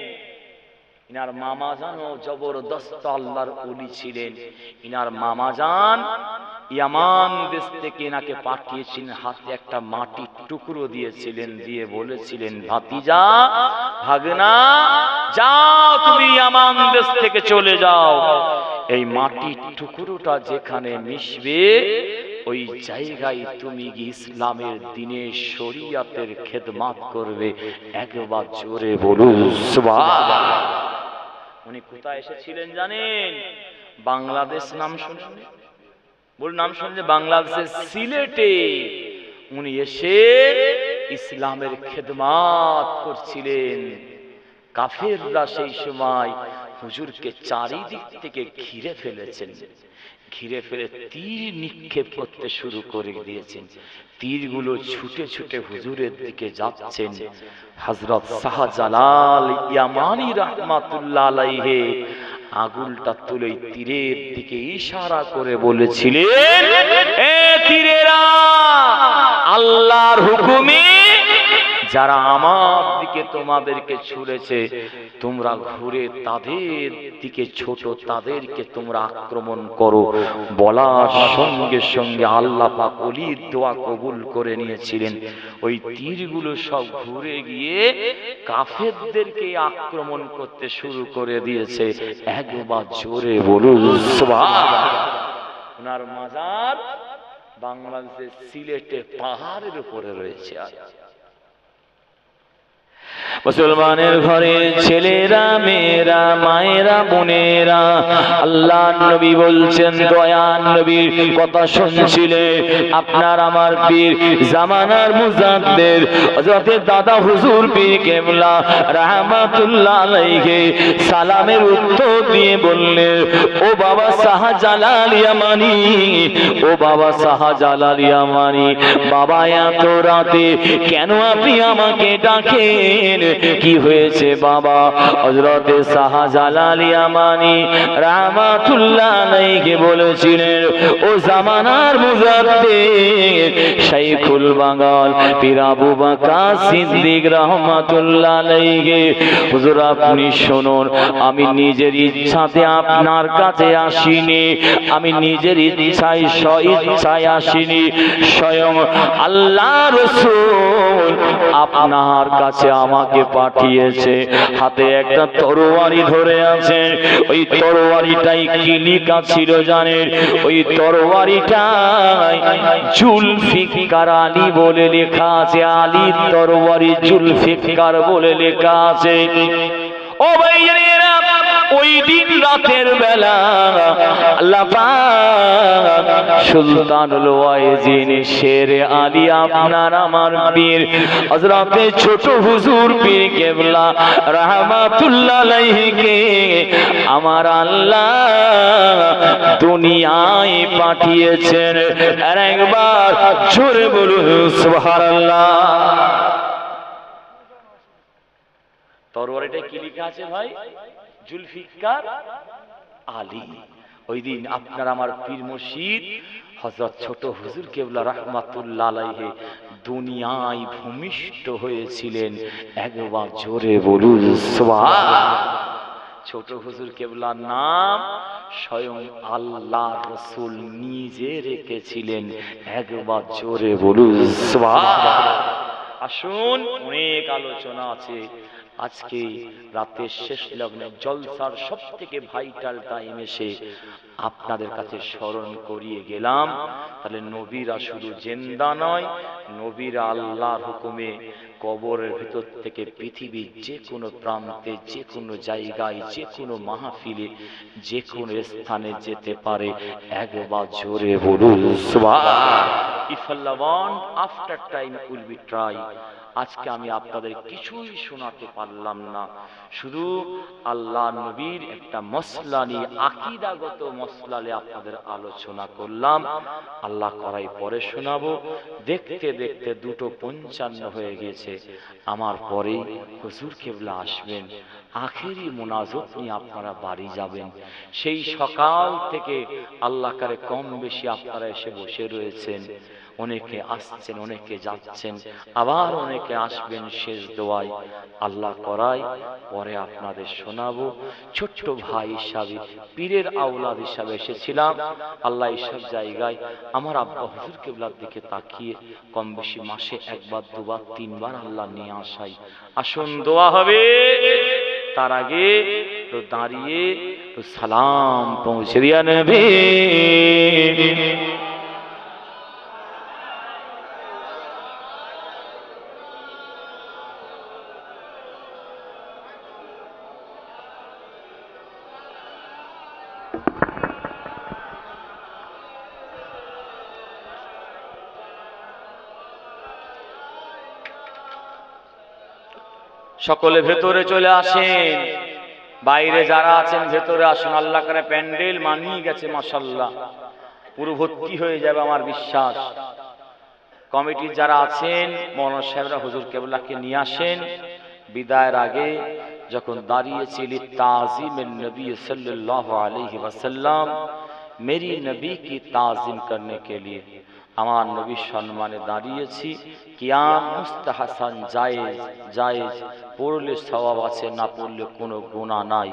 ইনার মামা জানও জবরদস্ত আল্লাহর ওলি ছিলেন। ইনার মামা জান ইয়ামান দেশ থেকে এনাকে পাঠিয়েছিলেন, হাতে একটা মাটির টুকরো দিয়েছিলেন, দিয়ে বলেছিলেন, ভাতিজা ভাগনা যাও তুমি ইয়ামান দেশ থেকে চলে যাও, এই মাটির টুকরোটা যেখানে মিশবে ওই জায়গায় তুমি ইসলামের দিনে শরিয়াতের খেদমত করবে। একবার জোরে বলুন সুবহানাল্লাহ। উনি কোথায় এসেছিলেন জানেন? বাংলাদেশ নাম শুনেন? বল নাম শুনলে বাংলাদেশের সিলেটে উনি এসে ইসলামের খেদমত করছিলেন। কাফেররা সেই সময় হুজুরকে চারিদিক থেকে ঘিরে ফেলেছেন, ঘিরে ফেলে তীর নিক্ষেপ করতে শুরু করে দিয়েছেন। তীরগুলো ছুটে ছুটে হুজুরের দিকে যাচ্ছেন। হযরত শাহজালাল ইয়ামানি রাহমাতুল্লাহ আলাইহি আগুলটা তুলে তীরের দিকে ইশারা করে বলেছিলেন, এ তীরেরা, আল্লাহর হুকুমে যারা আমার দিকে তোমাদেরকে ছুঁড়েছে তোমরা ঘুরে তাদের দিকে ছোট, তাদেরকে তোমরা আক্রমণ করো। বলার সঙ্গে সঙ্গে আল্লাহ পাক ওলির দোয়া কবুল করে নিয়েছিলেন। ওই তীরগুলো সব ঘুরে গিয়ে কাফেরদেরকে আক্রমণ করতে শুরু করে দিয়েছে। একবার জোরে বলুন সুবহানাল্লাহ। ওনার মাজার বাংলাদেশের সিলেটে পাহাড়ের উপরে রয়েছে। মুসলমানের ঘরে ছেলেরা, মেয়েরা, মায়েরা, বোনেরা, আল্লাহর নবী বলছেন, দয়ার নবীর কথা শুনছিলে আপনার আমার পীর জামানার মুজাদ্দিদ হযরত দাদা হুজুর পীর কেবলা রাহমাতুল্লাহ আলাইহি সালামের উত্তর দিয়ে বললেন, ও বাবা শাহজালাল ইয়ামানি, ও বাবা শাহজালাল ইয়ামানি, বাবা এত রাতে কেন আপনি আমাকে ডাকেন? কি হয়েছে বাবা? হযরত শাহজালাল ইয়ামানি রাহমাতুল্লাহ আলাইহি বলেছিলেন, ও জামানার মুজাদ্দিদ শাইখুল বাঙাল পীর আবু বকর সিদ্দিক রাহমাতুল্লাহ আলাইহি, হুজুর আপনি শুনুন, আমি নিজের ইচ্ছাতে আপনার কাছে আসিনি, আমি নিজের ইচ্ছায় স্ব-ইচ্ছায় আসিনি, স্বয়ং আল্লাহ রাসূল আপনার কাছে আমাকে পাঠিয়েছে। হাতে একটা তরবারি ধরে আছে, ওই তরবারিটাই কি লেখা ছিল জানেন? ওই তরবারিটাই জুলফিকার আলী বলে লেখা আছে। আলীর তরবারি জুলফিকার বলে লেখা আছে। ও ভাইয়েরা, ওই দিন রাতের বেলা আল্লাহ পাক সুলতানুল ওয়াইজিন শেরে আলী আপনার আমার পীর হযরত ছোট হুজুর পীর কেবলা রাহমাতুল্লাহ আলাইহিকে আমার আল্লাহ দুনিয়ায় পাঠিয়েছেন। আর একবার জোরে বলুন সুবহানাল্লাহ। তরবারিটা কি লেখা আছে ভাই? জুলফিকার আলী। ওই দিন আপনার আমার পীর মুর্শিদ হযরত ছোট হুজুর কেবলা রাহমাতুল্লাহ আলাইহি দুনিয়ায় ভূমিষ্ঠ হয়েছিলেন। একবার জোরে বলুন সুবহানাল্লাহ। ছোট হুজুর কেবলার নাম স্বয়ং আল্লাহ রাসূল নিজে রেখেছিলেন। একবার জোরে বলুন সুবহানাল্লাহ। আসুন, অনেক আলোচনা আছে, আজকে রাতের শেষ লগ্নে জলসার সব থেকে ভাইটাল টাইম এসে আপনাদের কাছে স্মরণ করিয়ে গেলাম। তাহলে নবীরা শুধু জিন্দা নয়, নবীরা আল্লাহর হুকুমে কবরের ভিতর থেকে পৃথিবীর যে কোনো প্রান্তে, যে কোনো জায়গায়, যে কোনো মাহফিলে, যে কোনো স্থানে যেতে পারে। একবার জোরে বলুন সুবহান। If Allah want, after time will be try. আজকে আমি আপনাদের কিছুই শোনাতে পারলাম না, শুধু আল্লাহ নবীর একটা মসলা নিয়ে, আকীদাগত মসলা নিয়ে আপনাদের আলোচনা করলাম। আল্লাহ করাই পরে শোনাবো। দেখতে দেখতে 2:55 হয়ে গেছে। আমার পরে হুজুর কেবলা আসবেন, আখেরি মুনাজাত নিয়ে আপনারা বাড়ি যাবেন। সেই সকাল থেকে আল্লাহ কারে কম বেশি আপনারা এসে বসে রয়েছেন। অনেকে আসছেন, অনেকে যাচ্ছেন, আবার অনেকে আসবেন শেষ দোয়ায়। আল্লাহ করায় পরে আপনাদের শোনাবো। ছোট্ট ভাই হিসাবে, পীরের আওলাদ হিসাবে এসেছিলাম। আল্লাহ এইসব জায়গায় আমার আব্বা হুজুর কেবলার দিকে তাকিয়ে কম বেশি মাসে একবার, দুবার, তিনবার আল্লাহ নিয়ে আসাই। আসুন দোয়া হবে, তার আগে তো দাঁড়িয়ে তো সালাম পৌঁছে দিয়া নেবে। সকলে ভেতরে চলে আসেন, বাইরে যারা আছেন ভেতরে আসুন। আল্লাহ করে প্যান্ডেল মানিয়ে গেছে মাশাআল্লাহ, পুরো ভর্তি হয়ে যাবে আমার বিশ্বাস। কমিটির যারা আছেন মৌলানা সাহেবরা হুজুর কেবলাকে নিয়ে আসেন। বিদায়ের আগে যখন দাঁড়িয়েছিলি তাজিমের নবী सल्लल्लाहु अलैहि वसल्लम, मेरी नबी की ताजीम करने के लिए, আমার নবীর সম্মানে দাঁড়িয়েছি। কিয়াম মুস্তাহাসান, জায়েজ, জায়েজ, পড়লে সওয়াব আছে, না পড়লে কোনো গুনাহ নাই।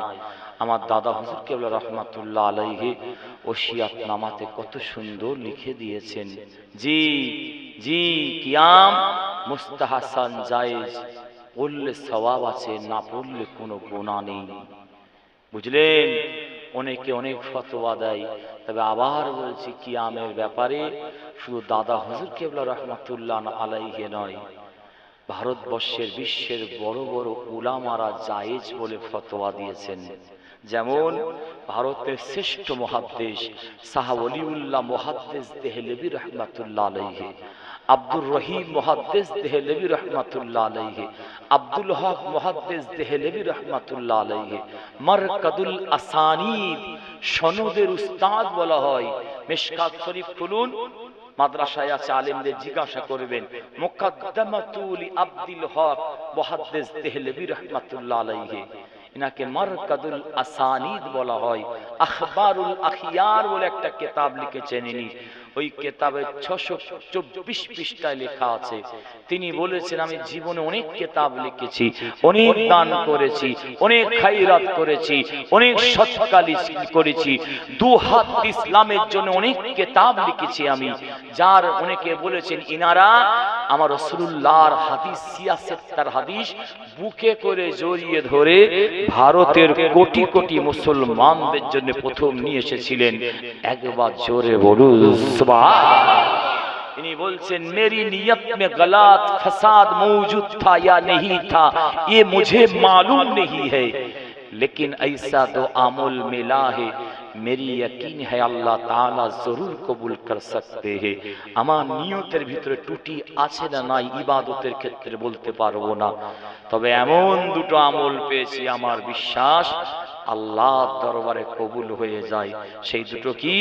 আমার দাদা হুজুর কেবলা রহমাতুল্লাহ আলাইহি ওসিয়াত নামাতে কত সুন্দর লিখে দিয়েছেন। জি জি, কিয়াম মুস্তাহাসান, জায়েজ, পড়লে সওয়াব আছে, না পড়লে কোনো গুনাহ নেই। বুঝলেন? অনেকে অনেক ফতোয়া দেয়, তবে আবার বলছি কিয়ামের ব্যাপারে শুধু দাদা হুজুর কেবলা রহমাতুল্লাহ আলাইহি নয়, ভারতবর্ষের, বিশ্বের বড় বড় উলামারা জায়েজ বলে ফতোয়া দিয়েছেন। যেমন ভারতের শ্রেষ্ঠ মুহাদ্দিস শাহ ওলিউল্লাহ মুহাদ্দিস দেহলভী রহমাতুল্লাহ আলাইহি, আব্দুর রহিম মুহাদ্দিস দেহলভী রহমাতুল্লাহ আলাইহি, আব্দুল হক মুহাদ্দিস দেহলভী রহমাতুল্লাহ আলাইহি, মারকাদুল আসানিদ, সনদের উস্তাদ বলা হয়। মিশকাত শরীফ খুলুন, মাদ্রাসায় আছে, আলেমদের জিজ্ঞাসা করবেন। মুকদ্দমাতুল আব্দুল হক মুহাদ্দিস দেহলভী রহমাতুল্লাহ আলাইহি, ইনাকে মারকাদুল আসানিদ বলা হয়। আখবারুল আখিয়ার বলে একটা কিতাব লিখেছেন ইনি। ওই কিতাবে 624 পৃষ্ঠায় লেখা আছে। তিনি বলেছেন, আমি জীবনে অনেক কিতাব লিখেছি, অনেক দান করেছি, অনেক খায়রাত করেছি, অনেক সৎকাজ করেছি, দু হাত ইসলামের জন্য অনেক কিতাব লিখেছি আমি। যার অনেকে বলেছেন ইনারা আমার রাসূলুল্লাহর হাদিস, সিয়াসতের হাদিস বুকে করে জড়িয়ে ধরে ভারতের কোটি কোটি মুসলমানদের জন্য প্রথম নিয়ে এসেছিলেন। একবার জোরে বলুন সুবহান। इन्हीं बोलते मेरी नियत में गलत फसाद मौजूद था या नहीं था ये मुझे मालूम नहीं है, लेकिन ऐसा तो अमल मिला है, मेरी यकीन है अल्लाह ताला जरूर कबूल कर सकते हैं। আমার নিয়তের ভিতরে ত্রুটি আছে না নাই ইবাদতের ক্ষেত্রে বলতে পারবো না, তবে এমন দুটো আমল পেয়েছি আমার বিশ্বাস আল্লাহর দরবারে কবুল হয়ে যায়। সেই দুটো কি?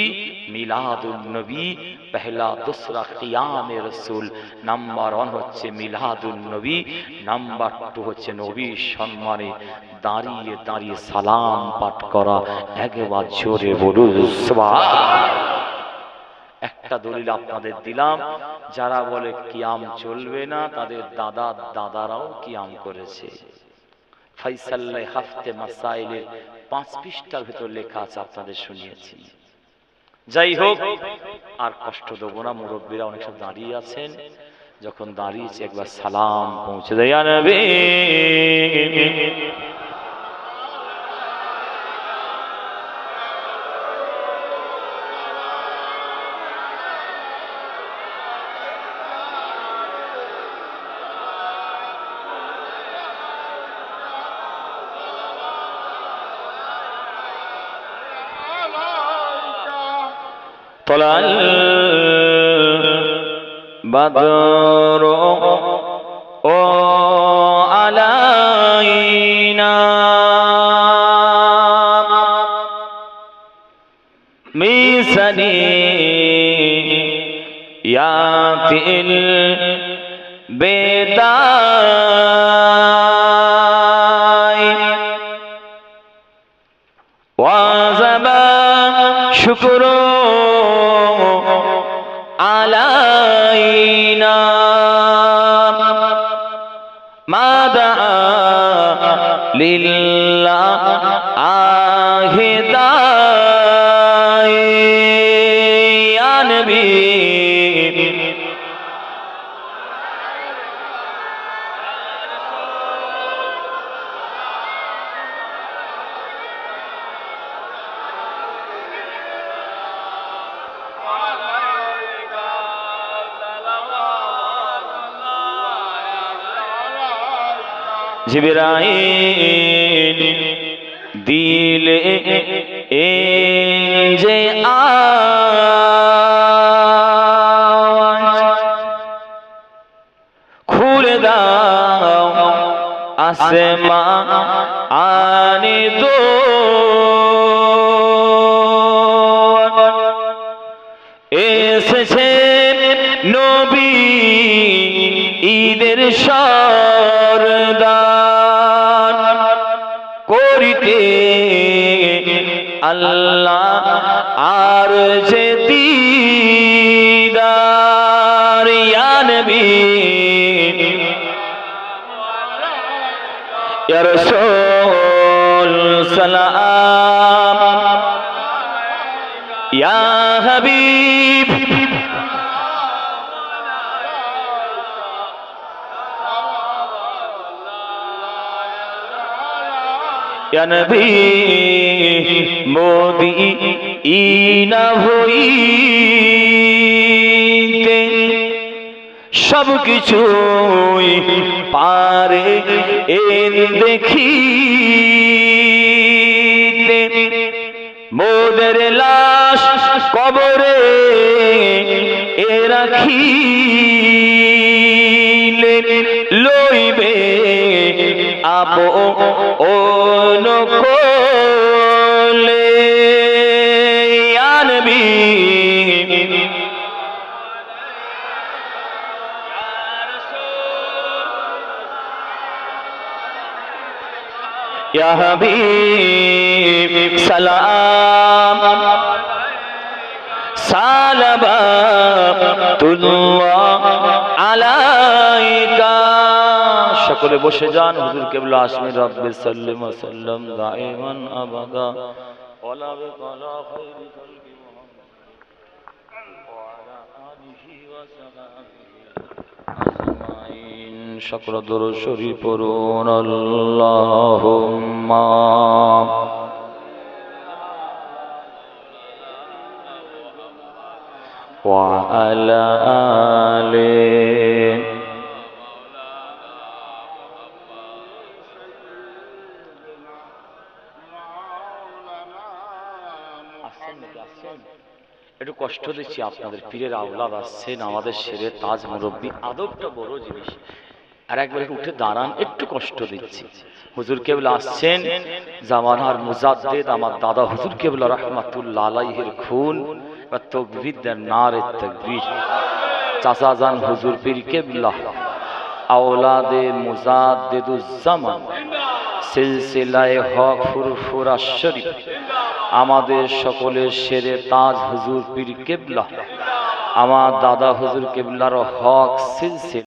মিলাদুন নবী পহলা, দুসরা কিয়ামে রাসূল। নাম্বার 1 হচ্ছে মিলাদুন নবী, নাম্বার 2 হচ্ছে নবীর সম্মানে দাঁড়িয়ে দাঁড়িয়ে সালাম পাঠ করা। একবার জোরে বলুন সুবহান। একটা দলিল আপনাদের দিলাম, যারা বলে কিয়াম চলবে না তাদের দাদারাও কিয়াম করেছে। ফয়সাল হাফতে মাসাইলে 5 পৃষ্ঠার ভিতর লেখা আছে, আপনাদের শুনিয়েছি। যাই হোক, আর কষ্ট দেব না, মুরব্বীরা অনেক সব দাঁড়িয়ে আছেন। যখন দাঁড়িয়েছে একবার সালাম পৌঁছে দেয়, ইয়া নবী طلع البدر علينا من ثنيات الوداع وجب شكر علينا ما دعا لله داعي يا نبي জিবরাইল দিলে যে আওয়াজ খুলে দাও আসমান আনে দো এসেছে নবী ঈদের সরদার করিতে আল্লাহ আর যে দিদার ইয়া নবী ইয়া রাসূল সালাম ইয়া হাবিব ইয়া নবী মদিনা হইতে সব কিছুই পারে দেখিতে মোদের লাশ কবরে রাখিলে লইবে আপন কোলে ইয়া নবী ইয়া হাবিব সালাম সালাবাতুল্লাহ আলাইকা সকলে বসে যান হুজুর কিবলা আসমি রব্বি সাল্লিম ওয়া সাল্লাম দাইমান আবাদা ওয়ালা বিকালা খাইরি খালকি মুহাম্মদ ওয়া আলা আলিহি ওয়া সাহবিহি আজমাইন সকল দরুদ শরীফ পড়ুন আল্লাহুম্মা ওয়া আলা আলিহি একটু কষ্ট দিচ্ছি আপনাদের পীরের আওলাদ আসছেন আমাদের শেরে তাজ মুরব্বী আদবটা বড় জিনিস আর একবার উঠে দাঁড়ান একটু কষ্ট দিচ্ছি হুজুর কেবলা আসছেন জামানার মুজাদ্দিদ আমার দাদা হুজুর কেবলা রাহমাতুল্লাহ আলাইহির খুন বা তাকবীর দেন নারে তাকবীর চাচা জান হুজুর পীর কেবলা আওলাদে মুজাদ্দিদুজ জামান সিলসিলায়ে হক ফুরফুরা শরীফ আমাদের সকলের শেরে তাজ হুজুর পীর কেবলা আমার দাদা হুজুর কেবলার হক সিলসিলা